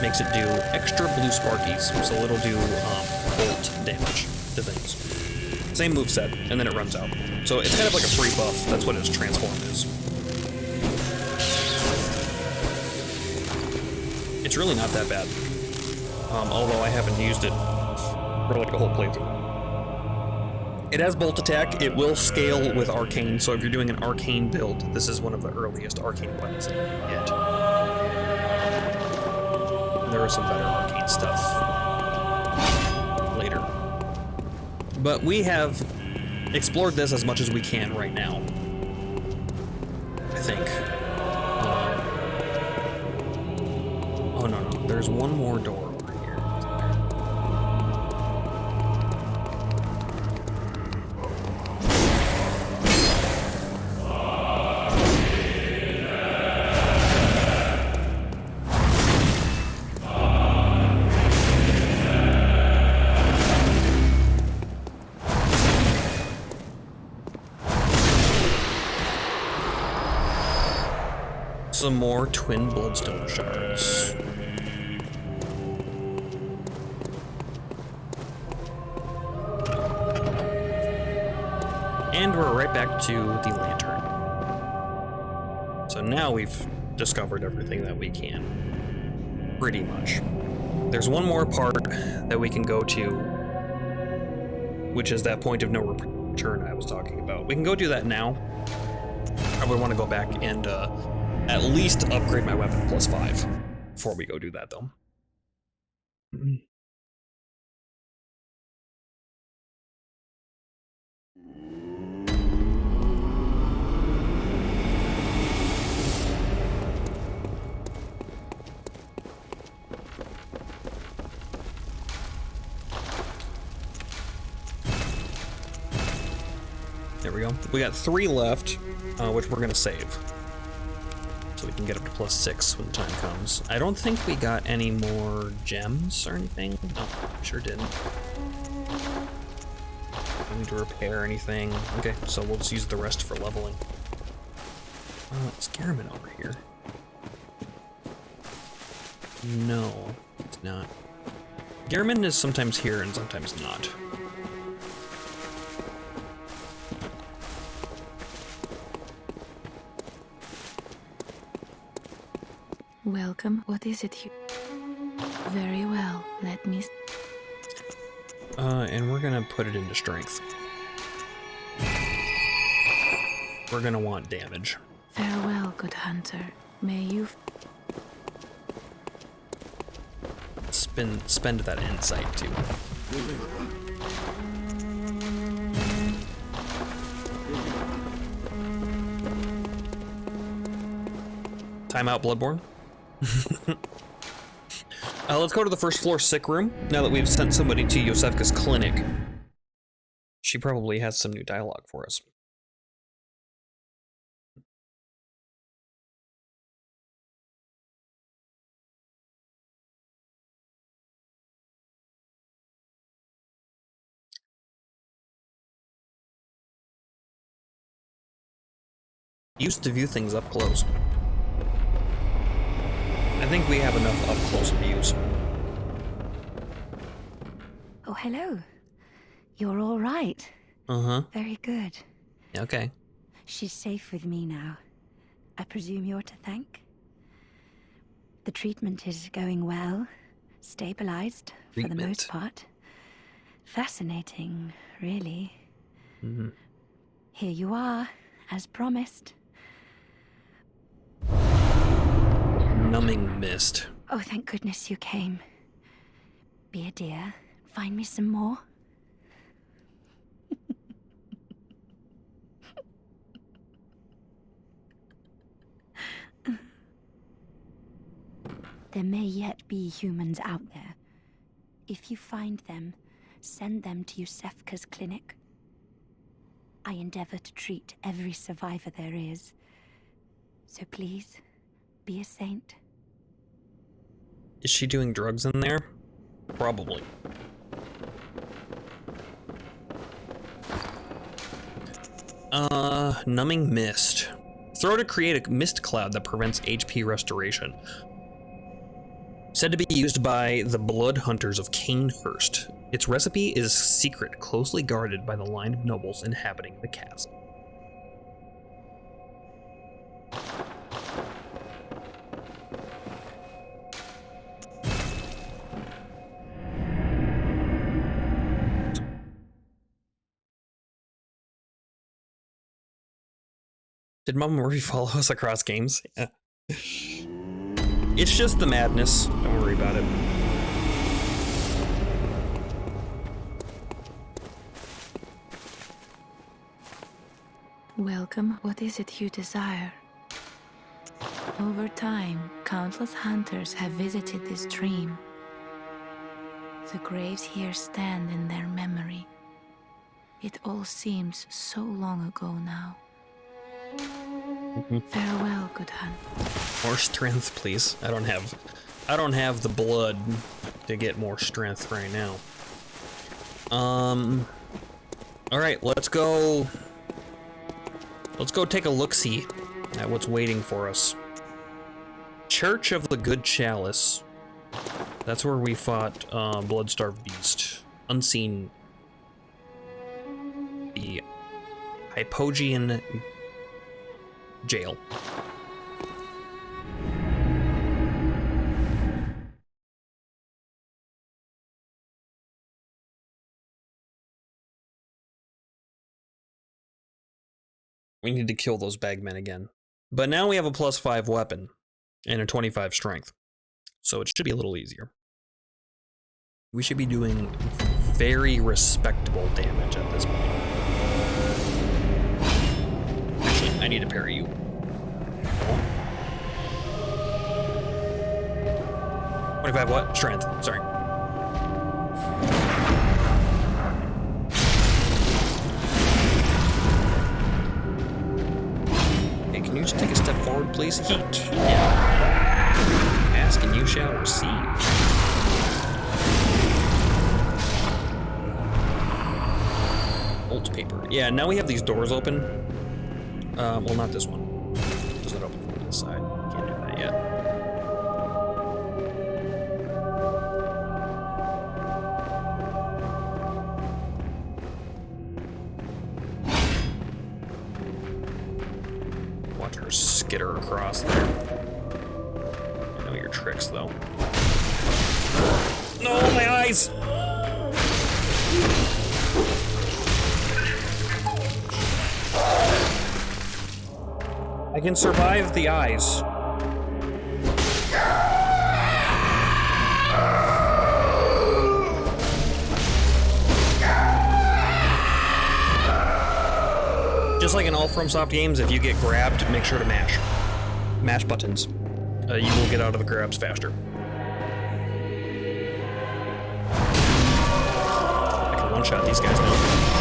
makes it do extra blue sparkies, so it'll do bolt damage to things. Same moveset, and then it runs out. So it's kind of like a free buff. That's what its transform is. It's really not that bad, although I haven't used it for like a whole playthrough. It has bolt attack. It will scale with arcane, so if you're doing an arcane build, this is one of the earliest arcane weapons that you can get. There is some better arcane stuff later. But we have explored this as much as we can right now, I think. Oh no, there's one more door over here. Some more twin bloodstone shards. And we're right back to the lantern. So now we've discovered everything that we can. Pretty much. There's one more part that we can go to, which is that point of no return I was talking about. We can go do that now. I would want to go back and at least upgrade my weapon +5 before we go do that, though. There we go. We got 3 left, which we're gonna save. So we can get up to +6 when the time comes. I don't think we got any more gems or anything. No, sure didn't. Don't need to repair anything. Okay, so we'll just use the rest for leveling. It's Yharnam over here. No, it's not. Yharnam is sometimes here and sometimes not. Welcome. What is it? Very well. Let me. And we're gonna put it into strength. We're gonna want damage. Farewell, good hunter. May you. Spend that insight too. Time out, Bloodborne. Let's go to the first floor sick room, now that we've sent somebody to Yosefka's clinic. She probably has some new dialogue for us. Used to view things up close. I think we have enough up close views. Oh, hello. You're all right. Uh-huh. Very good. Okay. She's safe with me now. I presume you're to thank? The treatment is going well. Stabilized, for the most part. Fascinating, really. Mm-hmm. Here you are, as promised. Numbing mist. Oh, thank goodness you came. Be a dear. Find me some more. There may yet be humans out there. If you find them, send them to Yosefka's clinic. I endeavor to treat every survivor there is. So please, be a saint. Is she doing drugs in there? Probably. Numbing mist. Throw to create a mist cloud that prevents HP restoration. Said to be used by the blood hunters of Canehurst. Its recipe is secret, closely guarded by the line of nobles inhabiting the castle. Did Mama Murphy follow us across games? Yeah. It's just the madness. Don't worry about it. Welcome. What is it you desire? Over time, countless hunters have visited this dream. The graves here stand in their memory. It all seems so long ago now. Farewell, good hunt. More strength, please. I don't have the blood to get more strength right now. All right, let's go take a look-see at what's waiting for us. Church of the Good Chalice. That's where we fought Blood-Starved Beast. Unseen. The Hypogean jail. We need to kill those bagmen again. But now we have a +5 weapon and a 25 strength. So it should be a little easier. We should be doing very respectable damage at this point. Actually, I need to parry you. 25 what? Strength. Sorry. Hey, can you just take a step forward, please? Heat. Yeah. Ask and you shall receive. Old paper. Yeah, now we have these doors open. Well, not this one. Does it open from the side? Can't do that yet. Watch her skitter across there. I know your tricks, though. No, my eyes! I can survive the eyes. Just like in all FromSoft games, if you get grabbed, make sure to mash. Mash buttons. you will get out of the grabs faster. I can one-shot these guys now.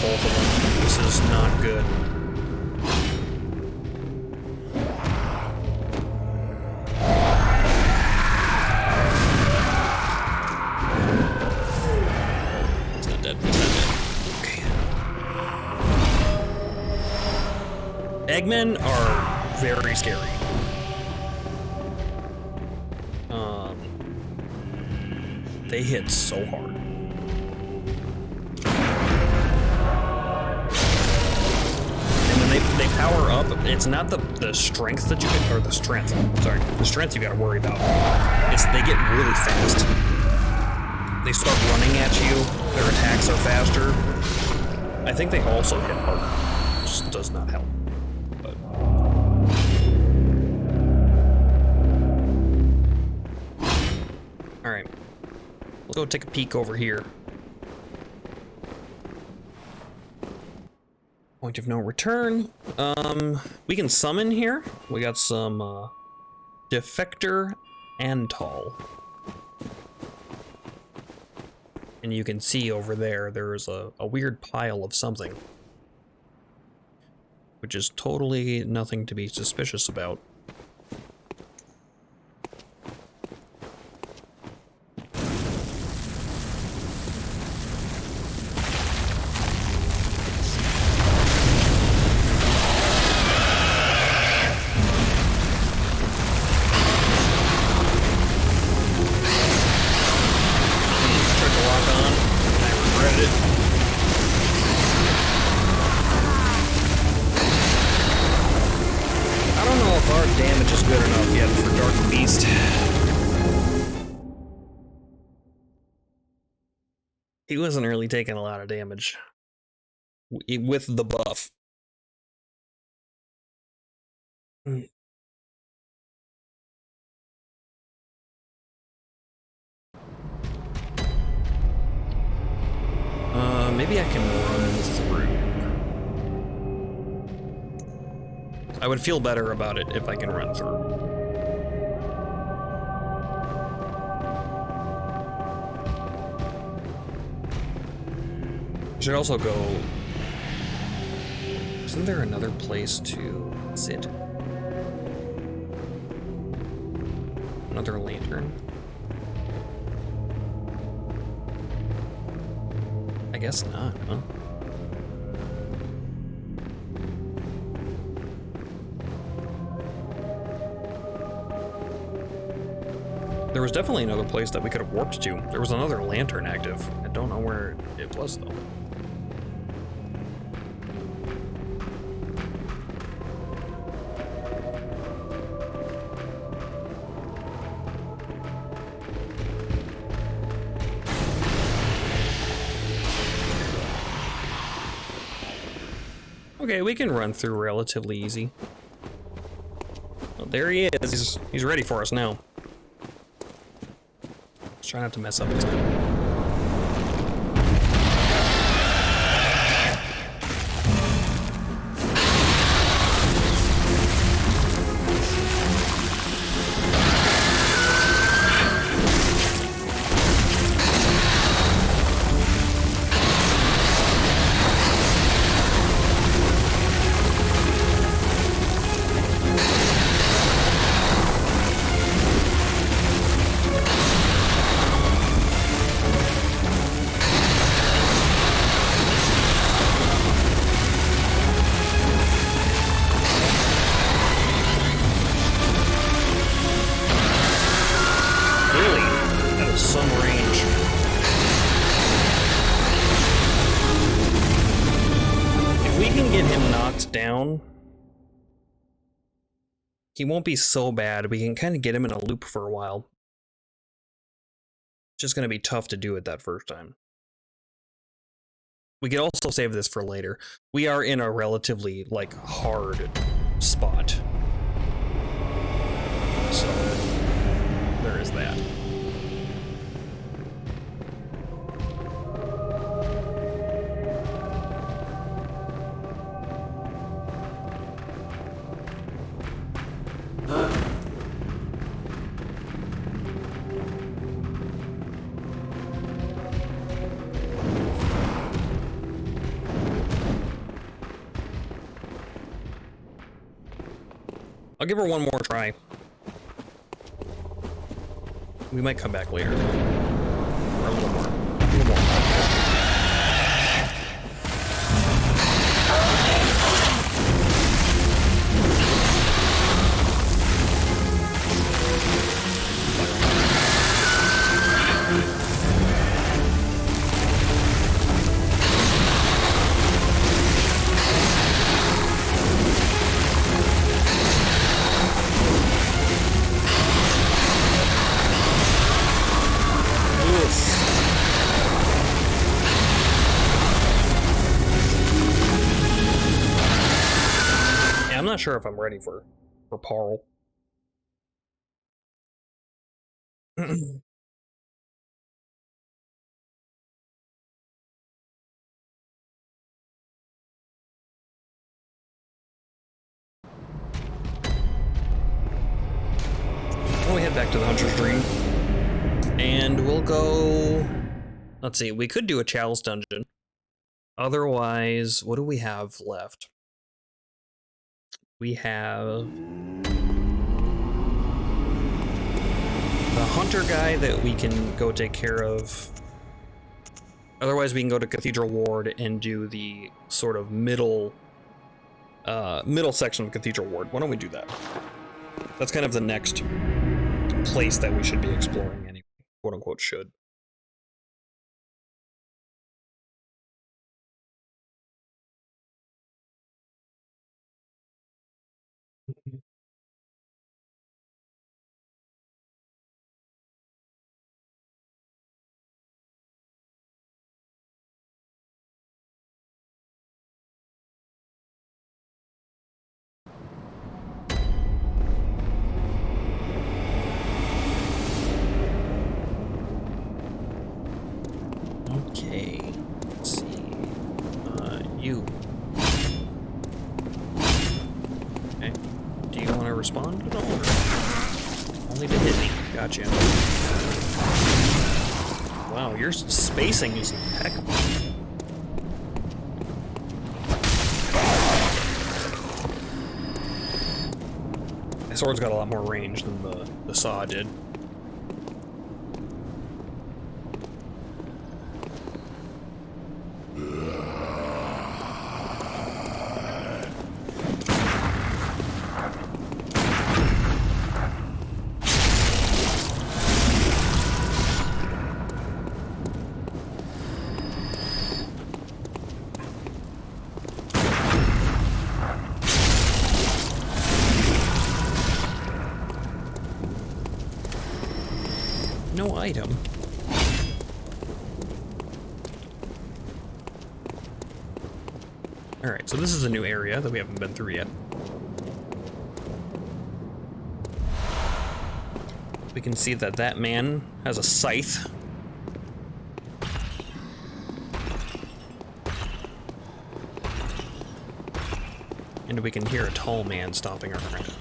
Both of them. This is not good. It's not dead. It's not dead. Okay. Eggmen are very scary. They hit so hard. They power up. It's not the strength that you get, or the strength. Sorry, the strength you got to worry about. It's they get really fast. They start running at you. Their attacks are faster. I think they also hit harder. Just does not help. But all right, we'll go take a peek over here. Point of no return. We can summon here. We got some Defector Antal. And you can see over there's a weird pile of something. Which is totally nothing to be suspicious about. Damage is good enough yet for Dark Beast. He wasn't really taking a lot of damage with the buff. Maybe I can run through. I would feel better about it if I can run through. I should also go... Isn't there another place to sit? Another lantern? I guess not, huh? There was definitely another place that we could have warped to. There was another lantern active. I don't know where it was, though. Okay, we can run through relatively easy. Well, there he is. He's ready for us now. Try not to mess up this time. Down, he won't be so bad. We can kind of get him in a loop for a while. It's just going to be tough to do it that first time. we could also save this for later. We are in a relatively, like, hard spot. So, there is that. I'll give her one more try. We might come back later. Or a little more. A little more. I'm not sure if I'm ready for Paul. Well, we head back to the Hunter's Dream. And we'll go... Let's see, we could do a Chalice Dungeon. Otherwise, what do we have left? We have... the Hunter guy that we can go take care of. Otherwise, we can go to Cathedral Ward and do the sort of middle section of Cathedral Ward. Why don't we do that? That's kind of the next place that we should be exploring anyway. Quote unquote should. Okay, let's see. You. Okay. Do you want to respond at all? Or only to hit me. Gotcha. Wow, your spacing is impeccable. My sword's got a lot more range than the saw did. No item. Alright, so this is a new area that we haven't been through yet. We can see that that man has a scythe. And we can hear a tall man stomping around.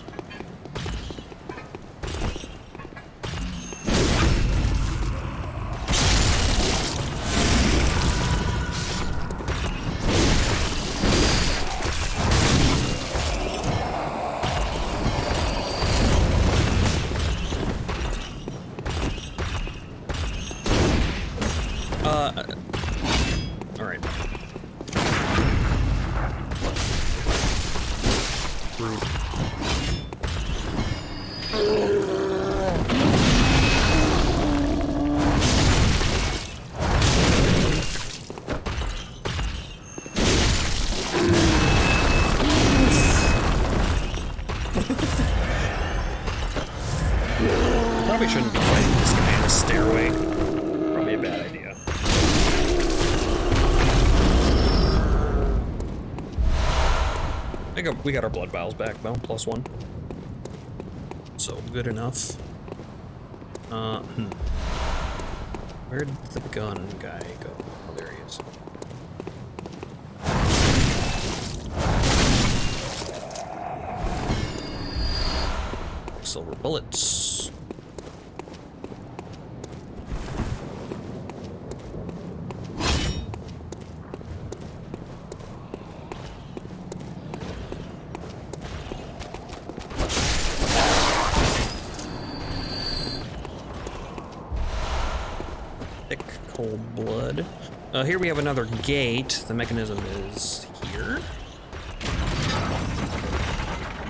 Alright. Rude. Probably shouldn't be fighting this guy in a stairway. Probably a bad idea. We got our blood vials back, though, +1. So, good enough. Where did the gun guy go? Oh, there he is. Silver bullets. Thick, cold blood. Here we have another gate. The mechanism is here.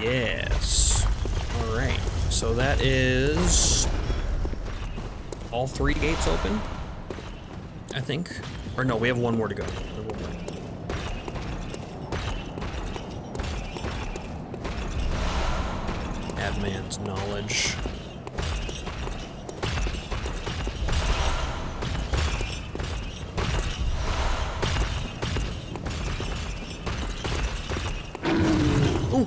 Yes. All right. So that is all 3 gates open, I think. Or no, we have 1 more to go. Madman's knowledge. Ooh,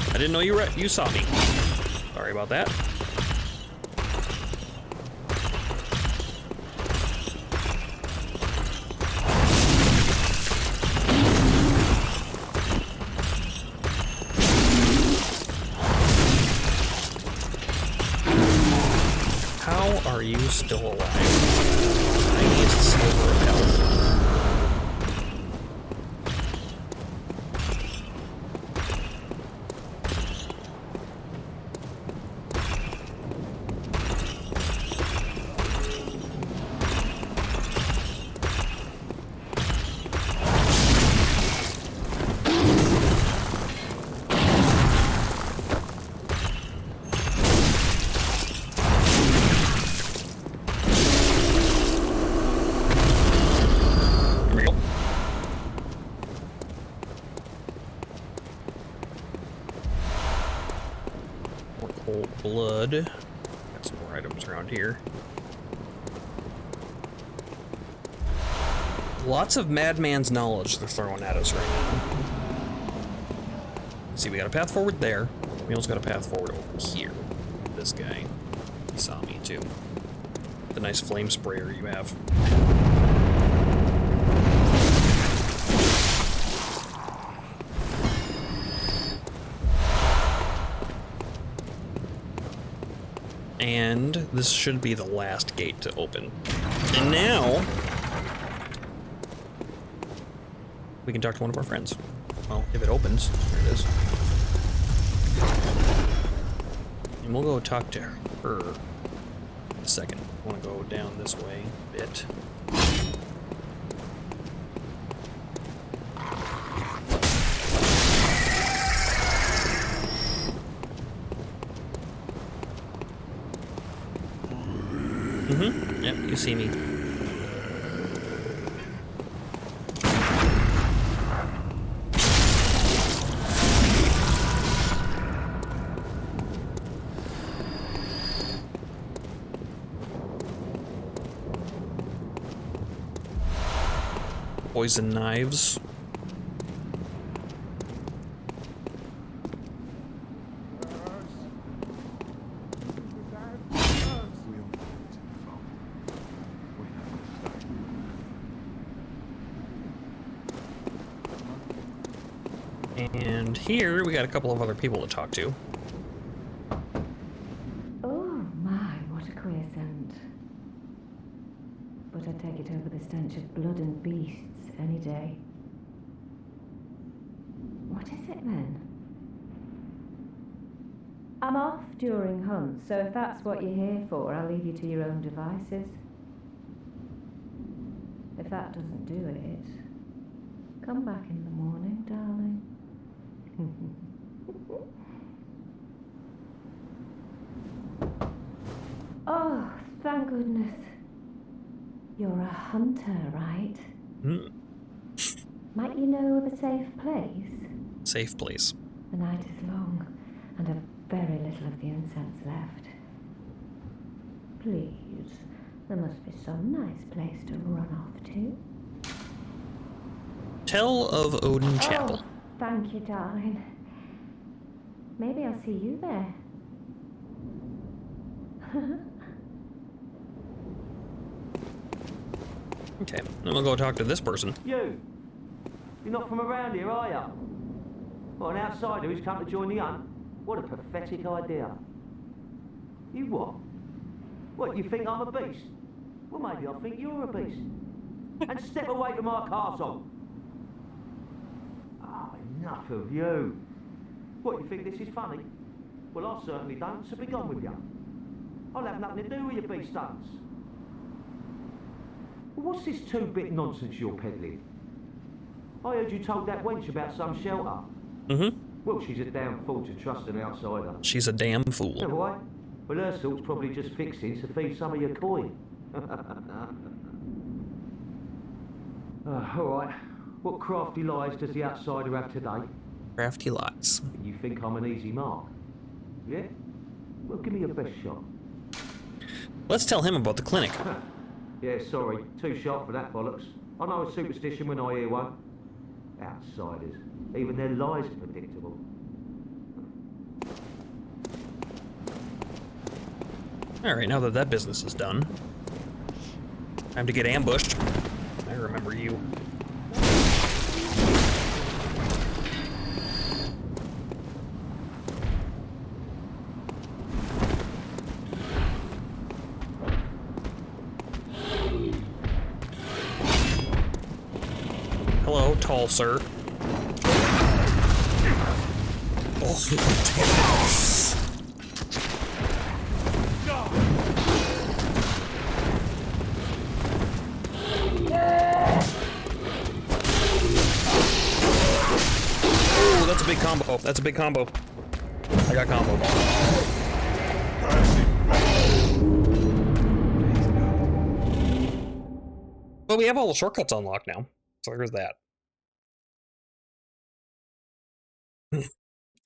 I didn't know you saw me. Sorry about that. How are you still alive? Tiniest sliver of health. Blood. Got some more items around here. Lots of madman's knowledge they're throwing at us right now. See, we got a path forward there. We also got a path forward over here. This guy. He saw me too. The nice flame sprayer you have. And this should be the last gate to open. And now, we can talk to one of our friends. Well, if it opens, there it is. And we'll go talk to her in a second. I want to go down this way a bit. Yep, you see me. Poison knives. And here we got a couple of other people to talk to. Oh my, what a queer scent. But I'd take it over the stench of blood and beasts any day. What is it then? I'm off during hunts, so if that's what you're here for, I'll leave you to your own devices. If that doesn't do it, come back in the morning, darling. Oh, thank goodness. You're a hunter, right? Might you know of a safe place? Safe place. The night is long, and I've very little of the incense left. Please, there must be some nice place to run off to. Tell of Odin Chapel. Thank you, darling. Maybe I'll see you there. Okay, I'm gonna go talk to this person. You! You're not from around here, are you? What, an outsider who's come to join the hunt? What a pathetic idea. You what? What, you think I'm a beast? Well, maybe I think you're a beast. And step away from my castle! Oh, enough of you. What, you think this is funny? Well, I certainly don't, so be gone with you. I'll have nothing to do with your beast stunts. Well, what's this two-bit nonsense you're peddling? I heard you told that wench about some shelter. Mm-hmm. Well, she's a damn fool to trust an outsider. She's a damn fool. So why? Well, her sort's probably just fixing to feed some of your coin. All right. What crafty lies does the outsider have today? Crafty lies. You think I'm an easy mark? Yeah? Well, give me your best shot. Let's tell him about the clinic. Yeah, sorry. Too sharp for that bollocks. I know a superstition when I hear one. Outsiders. Even their lies are predictable. Alright, now that that business is done, time to get ambushed. I remember you. Hello, tall sir. Oh, damn it. Oh, that's a big combo. That's a big combo. I got combo. Well, we have all the shortcuts unlocked now. So there's that.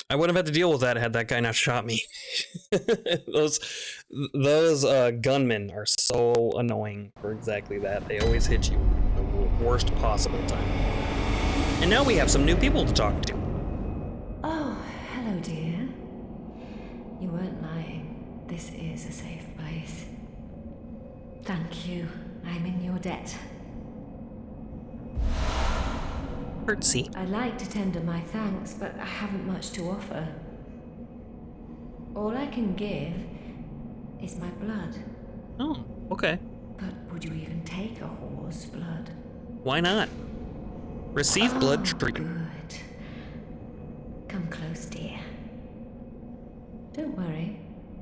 I wouldn't have had to deal with that had that guy not shot me. those gunmen are so annoying for exactly that. They always hit you at the worst possible time. And now we have some new people to talk to. Oh, hello, dear. You weren't lying. This is a safe place. Thank you. I'm in your debt. Curtsy. I'd like to tender my thanks, but I haven't much to offer. All I can give is my blood. Oh, okay. But would you even take a whore's blood? Why not? Receive blood treatment. Good. Come close, dear. Don't worry.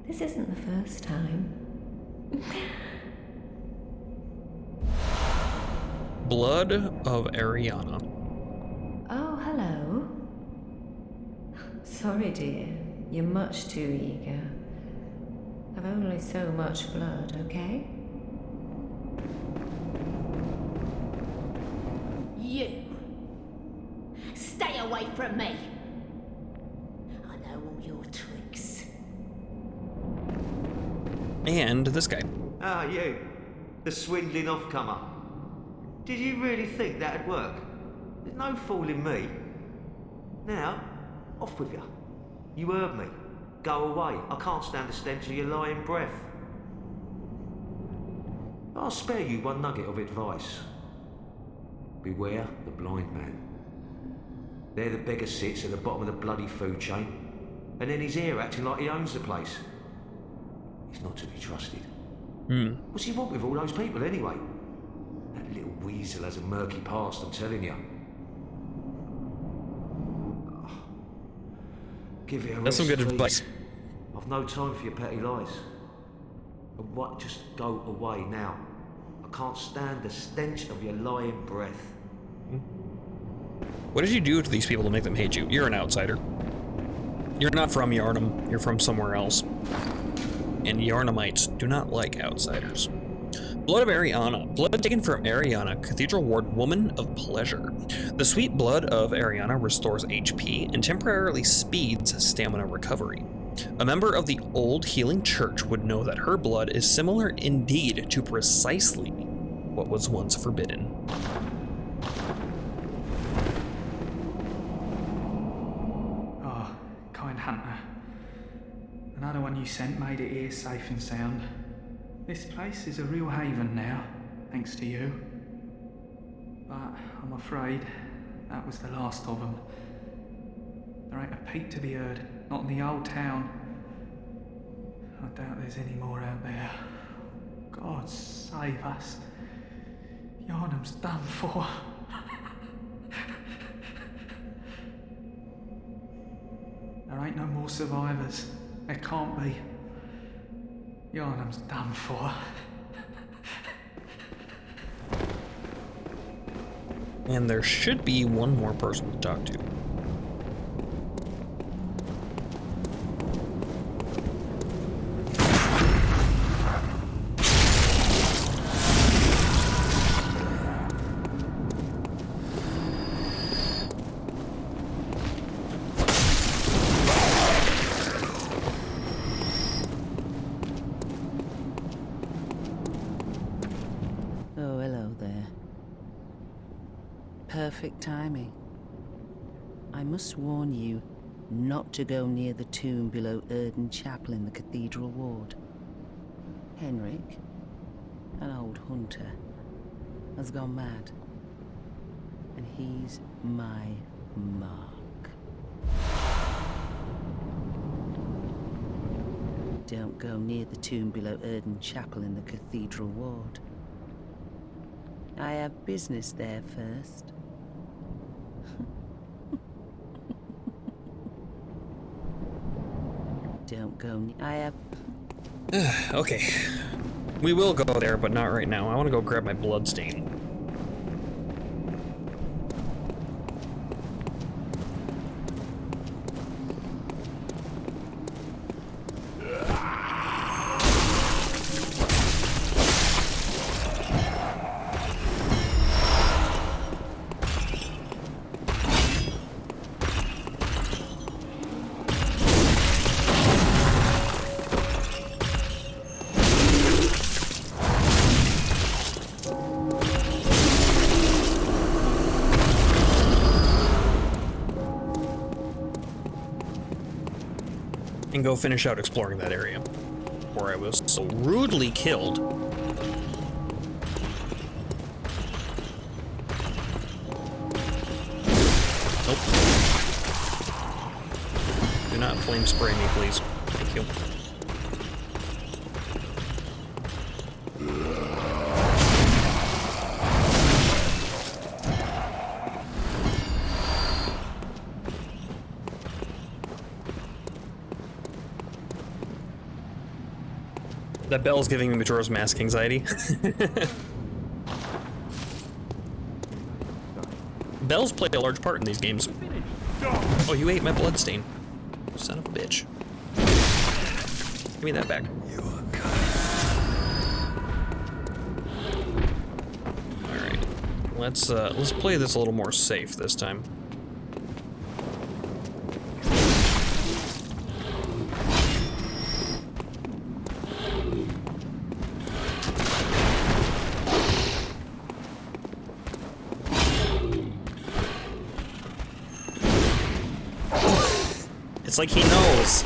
This isn't the first time. Blood of Ariana. Oh, hello. Sorry, dear. You're much too eager. I've only so much blood, okay? You! Stay away from me! I know all your tricks. And this guy. Ah, you. The swindling offcomer. Did you really think that'd work? There's no fooling me. Now, off with you. You heard me. Go away. I can't stand the stench of your lying breath. I'll spare you one nugget of advice. Beware the blind man. There the beggar sits at the bottom of the bloody food chain, and then he's here acting like he owns the place. He's not to be trusted. What's he want with all those people anyway? That little weasel has a murky past, I'm telling you. Give it a That's some rest, good please. advice. I've no time for your petty lies. And what? Just go away now. I can't stand the stench of your lying breath. What did you do to these people to make them hate you? You're an outsider. You're not from Yharnam. You're from somewhere else. And Yharnamites do not like outsiders. Blood of Ariana. Blood taken from Ariana, Cathedral Ward Woman of Pleasure. The sweet blood of Ariana restores HP and temporarily speeds stamina recovery. A member of the old healing church would know that her blood is similar indeed to precisely what was once forbidden. hunter. Another one you sent made it here safe and sound. This place is a real haven now, thanks to you. But I'm afraid that was the last of them. There ain't a peep to be heard, not in the old town. I doubt there's any more out there. God save us. Yharnam's done for. There ain't no more survivors. There can't be. Yharnam's done for. And there should be one more person to talk to. Oh, hello there. Perfect timing. I must warn you not to go near the tomb below Erden Chapel in the Cathedral Ward. Henrik, an old hunter, has gone mad. And he's my mark. Don't go near the tomb below Erden Chapel in the Cathedral Ward. I have business there first. Don't go. I have. Okay. We will go there, but not right now. I want to go grab my bloodstain. And go finish out exploring that area where I was so rudely killed. Nope. Do not flame spray me, please. Thank you. That bell's giving me Majora's Mask anxiety. Bells play a large part in these games. Oh, you ate my bloodstain. Son of a bitch. Give me that back. Alright. Let's play this a little more safe this time. It's like he knows.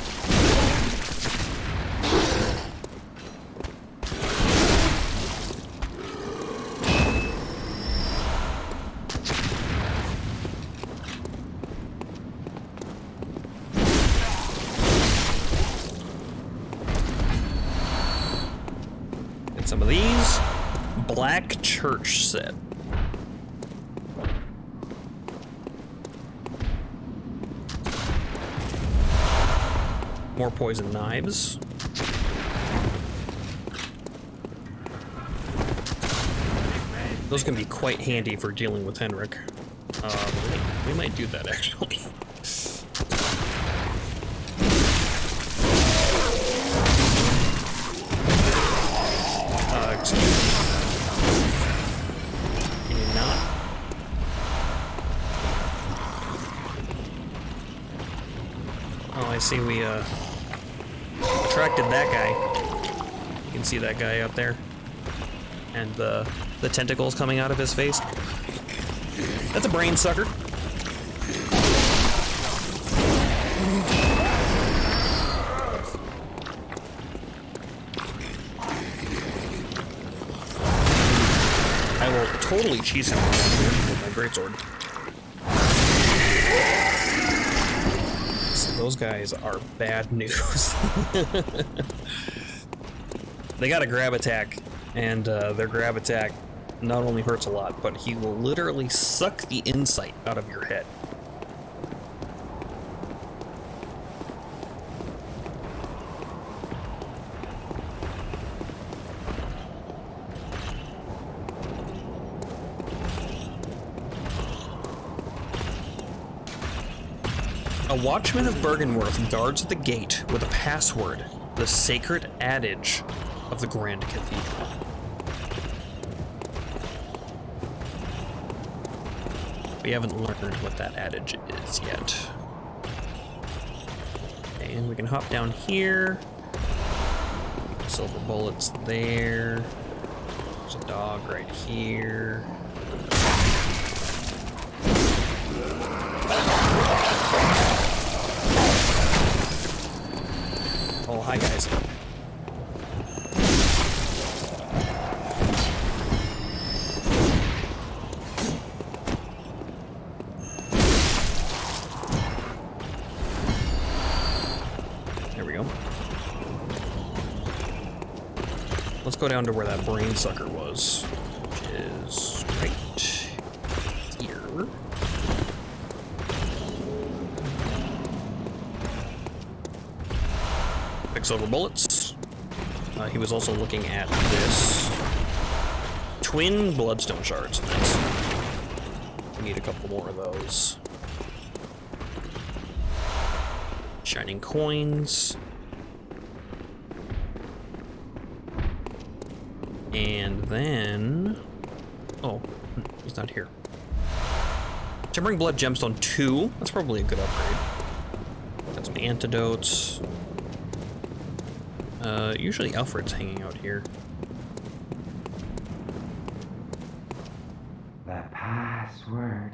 Get some of these. Black church set. More poison knives. Those can be quite handy for dealing with Henrik. We might do that actually. Excuse me. Can you not? Oh, I see we attracted that guy. You can see that guy up there. And the tentacles coming out of his face. That's a brain sucker. totally cheese him with my greatsword. So those guys are bad news. They got a grab attack, and their grab attack not only hurts a lot, but he will literally suck the insight out of your head. A watchman of Bergenworth guards the gate with a password, the sacred adage of the Grand Cathedral. We haven't learned what that adage is yet. Okay, and we can hop down here. Silver bullets there. There's a dog right here. Oh, hi guys. There we go. Let's go down to where that brain sucker was, which is right here. Silver bullets. He was also looking at this. Twin bloodstone shards. Nice. We need a couple more of those. Shining coins. And then... oh, he's not here. Shimmering Blood Gemstone 2. That's probably a good upgrade. Got some antidotes. Usually Alfred's hanging out here. The password.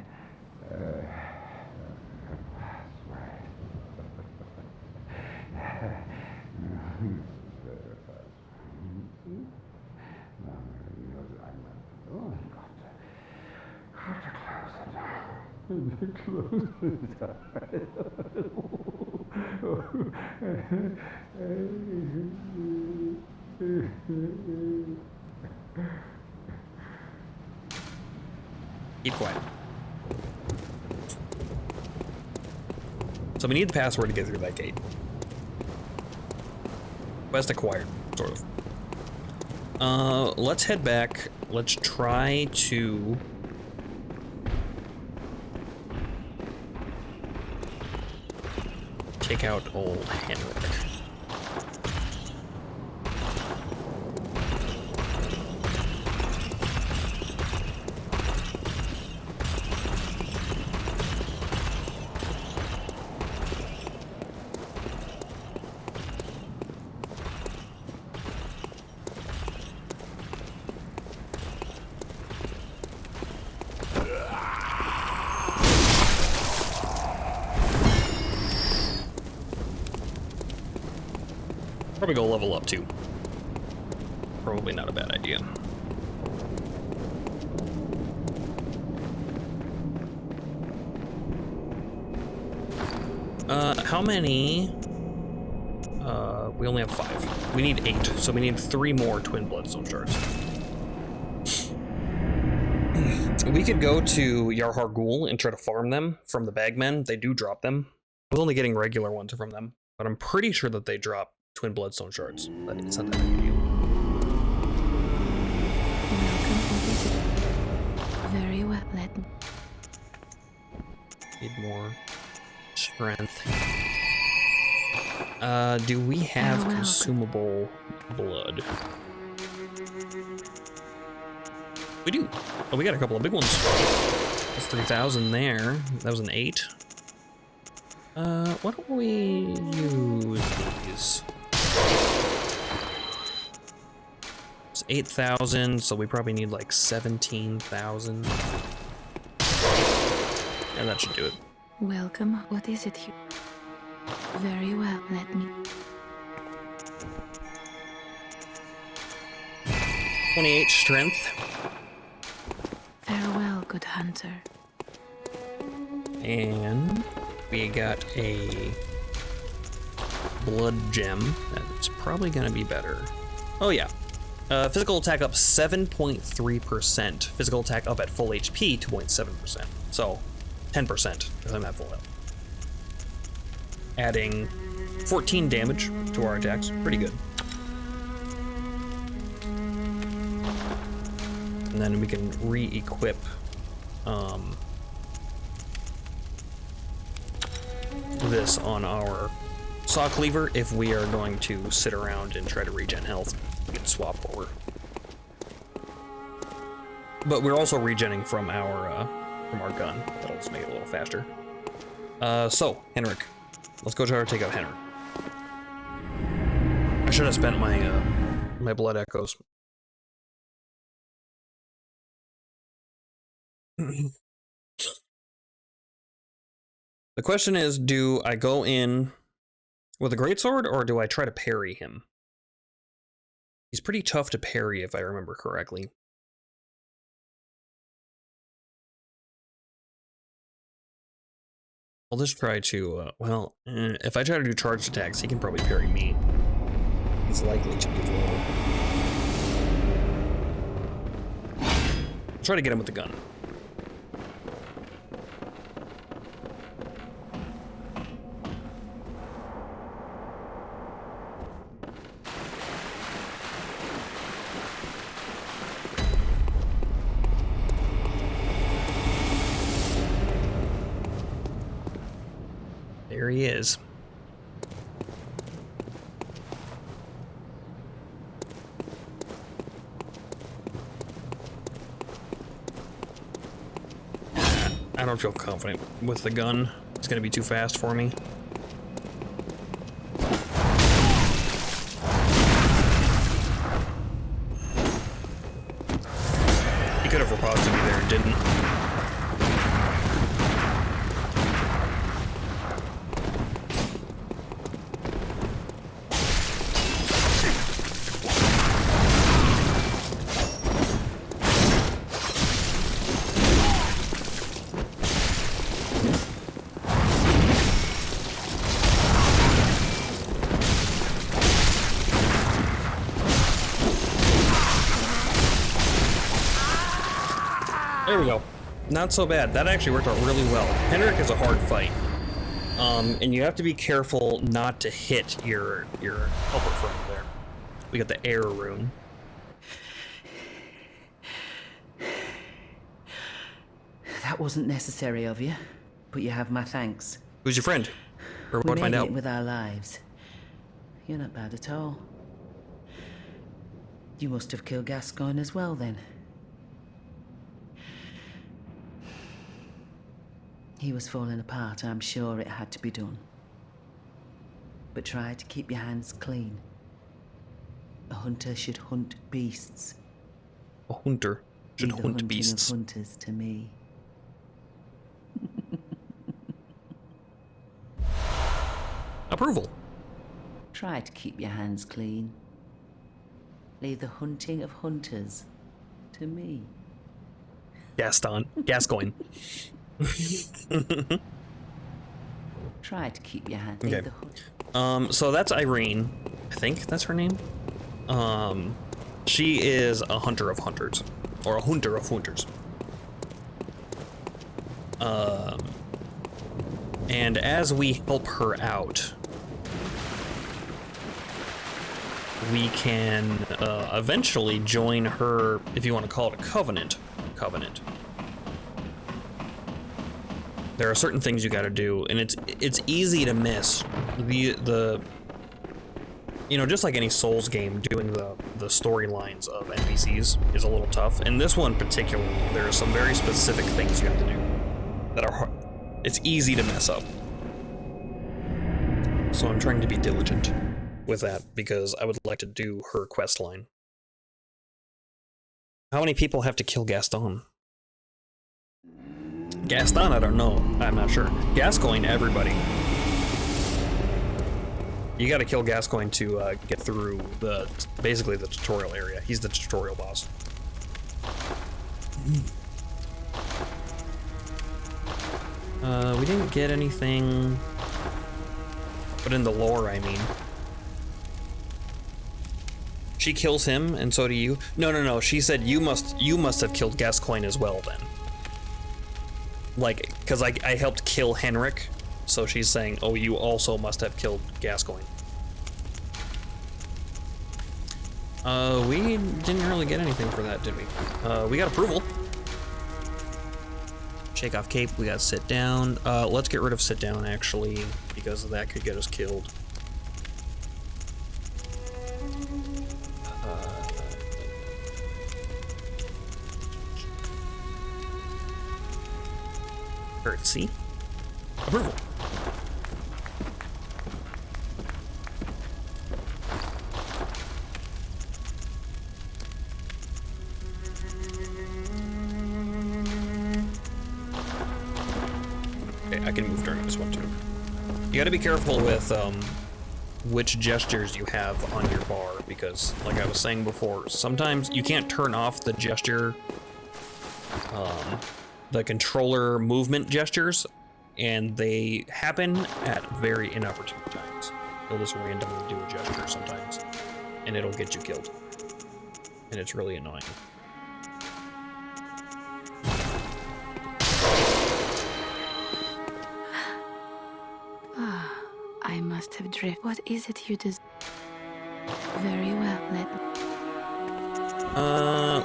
Keep quiet. So we need the password to get through that gate. Quest acquired, sort of. Let's head back. Let's try to... take out old Henrik. Probably go level up too. Probably not a bad idea. How many? We only have 5. We need 8, so we need 3 more twin bloodstone shards. We could go to Yharnam and try to farm them from the bagmen. They do drop them. I was only getting regular ones from them, but I'm pretty sure that they drop twin bloodstone shards. But it's not that big a deal. Very well, let me. Need more strength. Do we have consumable blood? We do. Oh, we got a couple of big ones. That's 3,000 there. That was an 8. Why don't we use these? It's 8,000, so we probably need like 17,000. And that should do it. Welcome. What is it here? Very well, let me. 28 strength. Farewell, good hunter. And we got a blood gem. That's probably gonna be better. Oh yeah. Physical attack up 7.3%. Physical attack up at full HP, 2.7%. So 10% if I'm at full health. Adding 14 damage to our attacks. Pretty good. And then we can re-equip this on our saw cleaver if we are going to sit around and try to regen health. We can swap over. But we're also regenning from our gun. That'll just make it a little faster. So, Henrik. Let's go try to take out Henrik. I should have spent my my blood echoes. The question is, do I go in with a greatsword or do I try to parry him? He's pretty tough to parry if I remember correctly. I'll just try to, if I try to do charged attacks, he can probably parry me. He's likely to be low. I'll try to get him with the gun. There he is. I don't feel confident with the gun. It's gonna be too fast for me. He could have riposted me there and didn't. There we go. Not so bad. That actually worked out really well. Henrik is a hard fight. And you have to be careful not to hit your helper friend there. We got the air rune. That wasn't necessary of you, but you have my thanks. Who's your friend? Or We what find made out? it with our lives. You're not bad at all. You must have killed Gascoigne as well, then. He was falling apart, I'm sure it had to be done. But try to keep your hands clean. A hunter should hunt beasts. A hunter should Leave the hunt hunting beasts. of hunters to me. Approval. Try to keep your hands clean. Leave the hunting of hunters to me. Gascoigne. Try to keep your hands. Okay. So that's Irene. I think that's her name. She is a hunter of hunters. Or a hunter of hunters. And as we help her out, we can eventually join her, if you want to call it a covenant. There are certain things you got to do, and it's easy to miss. The just like any Souls game, doing the storylines of NPCs is a little tough. And this one particularly, there are some very specific things you have to do that are hard. It's easy to mess up. So I'm trying to be diligent with that because I would like to do her quest line. How many people have to kill Gaston? Gaston, I don't know. I'm not sure. Gascoigne, everybody. You gotta kill Gascoigne to get through basically the tutorial area. He's the tutorial boss. We didn't get anything, but in the lore, I mean. She kills him, and so do you. No. She said you must have killed Gascoigne as well then. Like, because I helped kill Henrik, so she's saying, oh, you also must have killed Gascoigne. We didn't really get anything for that, did we? We got approval. Shake off cape, we got sit down. Let's get rid of sit down, actually, because that could get us killed. Curtsy. Approval. Okay, I can move during this one too. You gotta be careful with which gestures you have on your bar, because like I was saying before, sometimes you can't turn off the gesture, the controller movement gestures, and they happen at very inopportune times. You'll just randomly do a gesture sometimes, and it'll get you killed. And it's really annoying. I must have drifted. What is it you desire? Very well,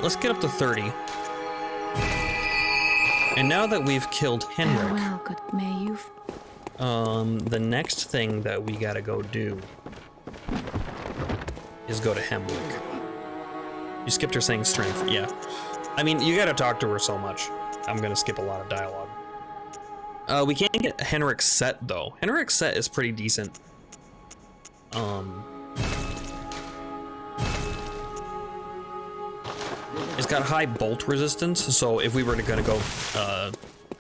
let's get up to 30. And now that we've killed Henrik, well, good. May you. the next thing that we gotta go do is go to Hemwick. You skipped her saying strength, yeah. I mean, you gotta talk to her so much. I'm gonna skip a lot of dialogue. We can't get Henrik's set though. Henrik's set is pretty decent. It's got high bolt resistance, so if we were gonna go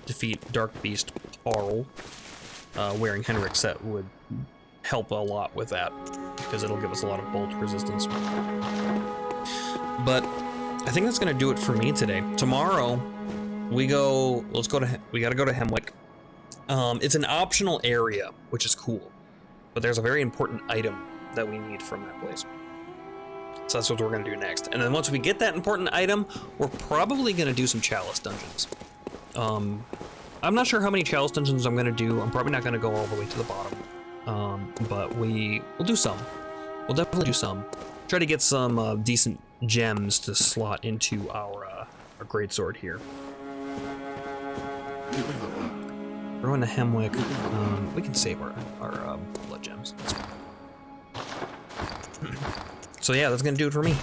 defeat Dark Beast Arl, wearing Henrik's set would help a lot with that, because it'll give us a lot of bolt resistance. But I think that's gonna do it for me today. Tomorrow, we gotta go to Hemwick. It's an optional area, which is cool, but there's a very important item that we need from that place. So that's what we're gonna do next. And then once we get that important item, we're probably gonna do some Chalice dungeons. I'm not sure how many Chalice dungeons I'm gonna do. I'm probably not gonna go all the way to the bottom. But we'll do some. We'll definitely do some. Try to get some decent gems to slot into our greatsword here. We're going to Hemwick. We can save our blood gems. That's fine. So yeah, that's gonna do it for me.